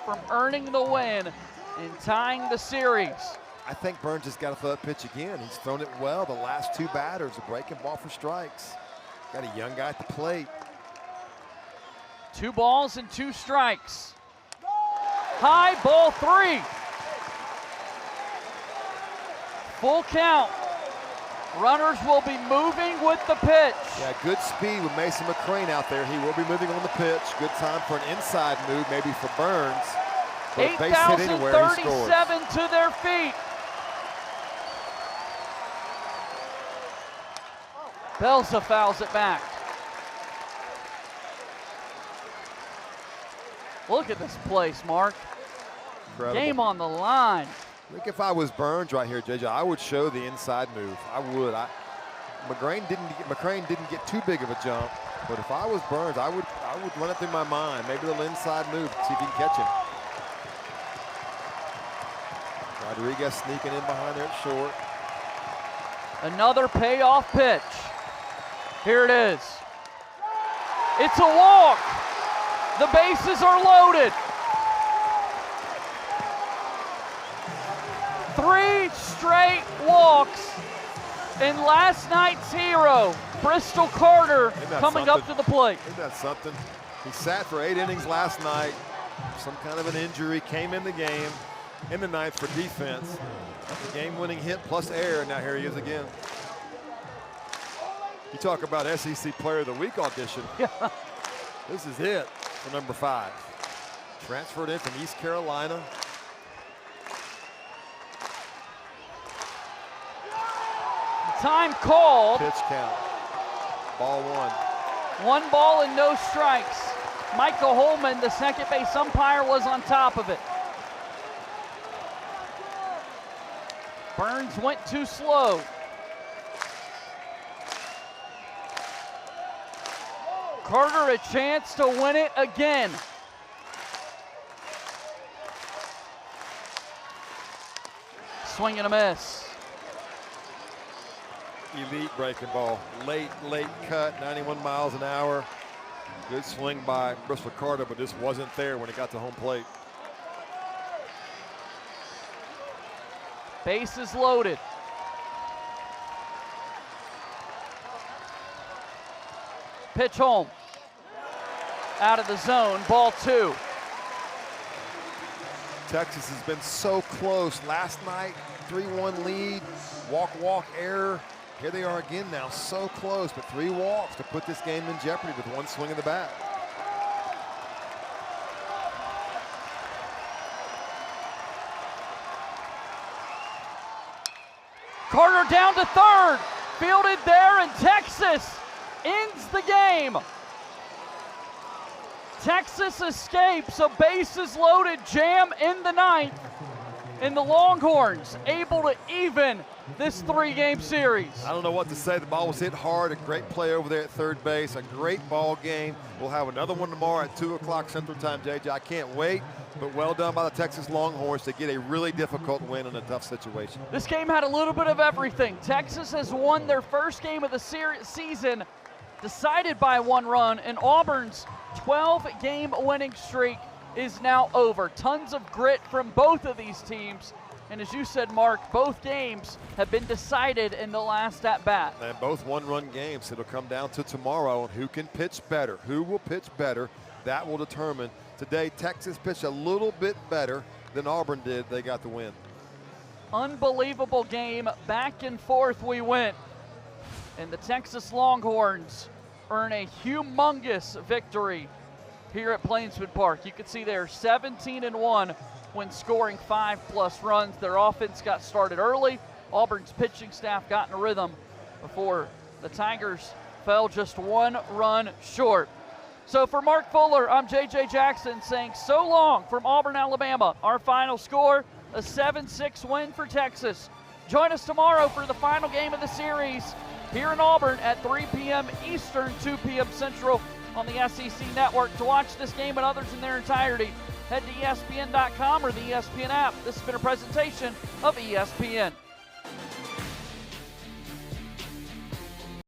from earning the win and tying the series. I think Burns has got to throw that pitch again. He's thrown it well. The last 2 batters, a breaking ball for strikes. Got a young guy at the plate. 2 balls and 2 strikes. High, ball 3. Full count. Runners will be moving with the pitch. Yeah, good speed with Mason McCrane out there. He will be moving on the pitch. Good time for an inside move, maybe for Burns. But a base hit anywhere, he scores. 8,037 to their feet. Belza fouls it back. Look at this place, Mark. Incredible. Game on the line. I think if I was Burns right here, JJ, I would show the inside move. I would. McCrane didn't get too big of a jump, but if I was Burns, I would run it through my mind. Maybe a little inside move, see if you can catch him. Rodriguez sneaking in behind there at short. Another payoff pitch. Here it is. It's a walk. The bases are loaded. 3 straight walks, and last night's hero, Bristol Carter, coming up to the plate. Isn't that something? He sat for 8 innings last night. Some kind of an injury, came in the game in the 9th for defense. The game-winning hit plus error. Now here he is again. You talk about SEC Player of the Week audition. Yeah. This is it for number 5. Transferred in from East Carolina. Time called. Pitch count. Ball 1. 1 ball and no strikes. Michael Holman, the second base umpire, was on top of it. Burns went too slow. Carter a chance to win it again. Swing and a miss. Elite breaking ball. Late cut, 91 miles an hour. Good swing by Bristol Carter, but this wasn't there when it got to home plate. Bases loaded. Pitch home. Out of the zone, ball 2. Texas has been so close. Last night, 3-1 lead, walk error. Here they are again now, so close, but 3 walks to put this game in jeopardy with 1 swing of the bat. Carter down to third, fielded there, and Texas ends the game. Texas escapes a bases loaded jam in the 9th, and the Longhorns able to even this 3-game series. I don't know what to say. The ball was hit hard. A great play over there at third base. A great ball game. We'll have another one tomorrow at 2 o'clock Central Time, JJ. I can't wait, but well done by the Texas Longhorns to get a really difficult win in a tough situation. This game had a little bit of everything. Texas has won their first game of the season, decided by 1 run, and Auburn's 12-game winning streak is now over. Tons of grit from both of these teams. And as you said, Mark, both games have been decided in the last at-bat. And both 1-run games. It'll come down to tomorrow on who can pitch better. Who will pitch better that will determine. Today, Texas pitched a little bit better than Auburn did. They got the win. Unbelievable game. Back and forth we went. And the Texas Longhorns earn a humongous victory here at Plainsman Park. You can see they're 17-1 when scoring 5+ runs. Their offense got started early. Auburn's pitching staff got in a rhythm before the Tigers fell just 1 run short. So for Mark Fuller, I'm J.J. Jackson saying so long from Auburn, Alabama. Our final score, a 7-6 win for Texas. Join us tomorrow for the final game of the series here in Auburn at 3 p.m. Eastern, 2 p.m. Central on the SEC Network. To watch this game and others in their entirety, head to ESPN.com or the ESPN app. This has been a presentation of ESPN.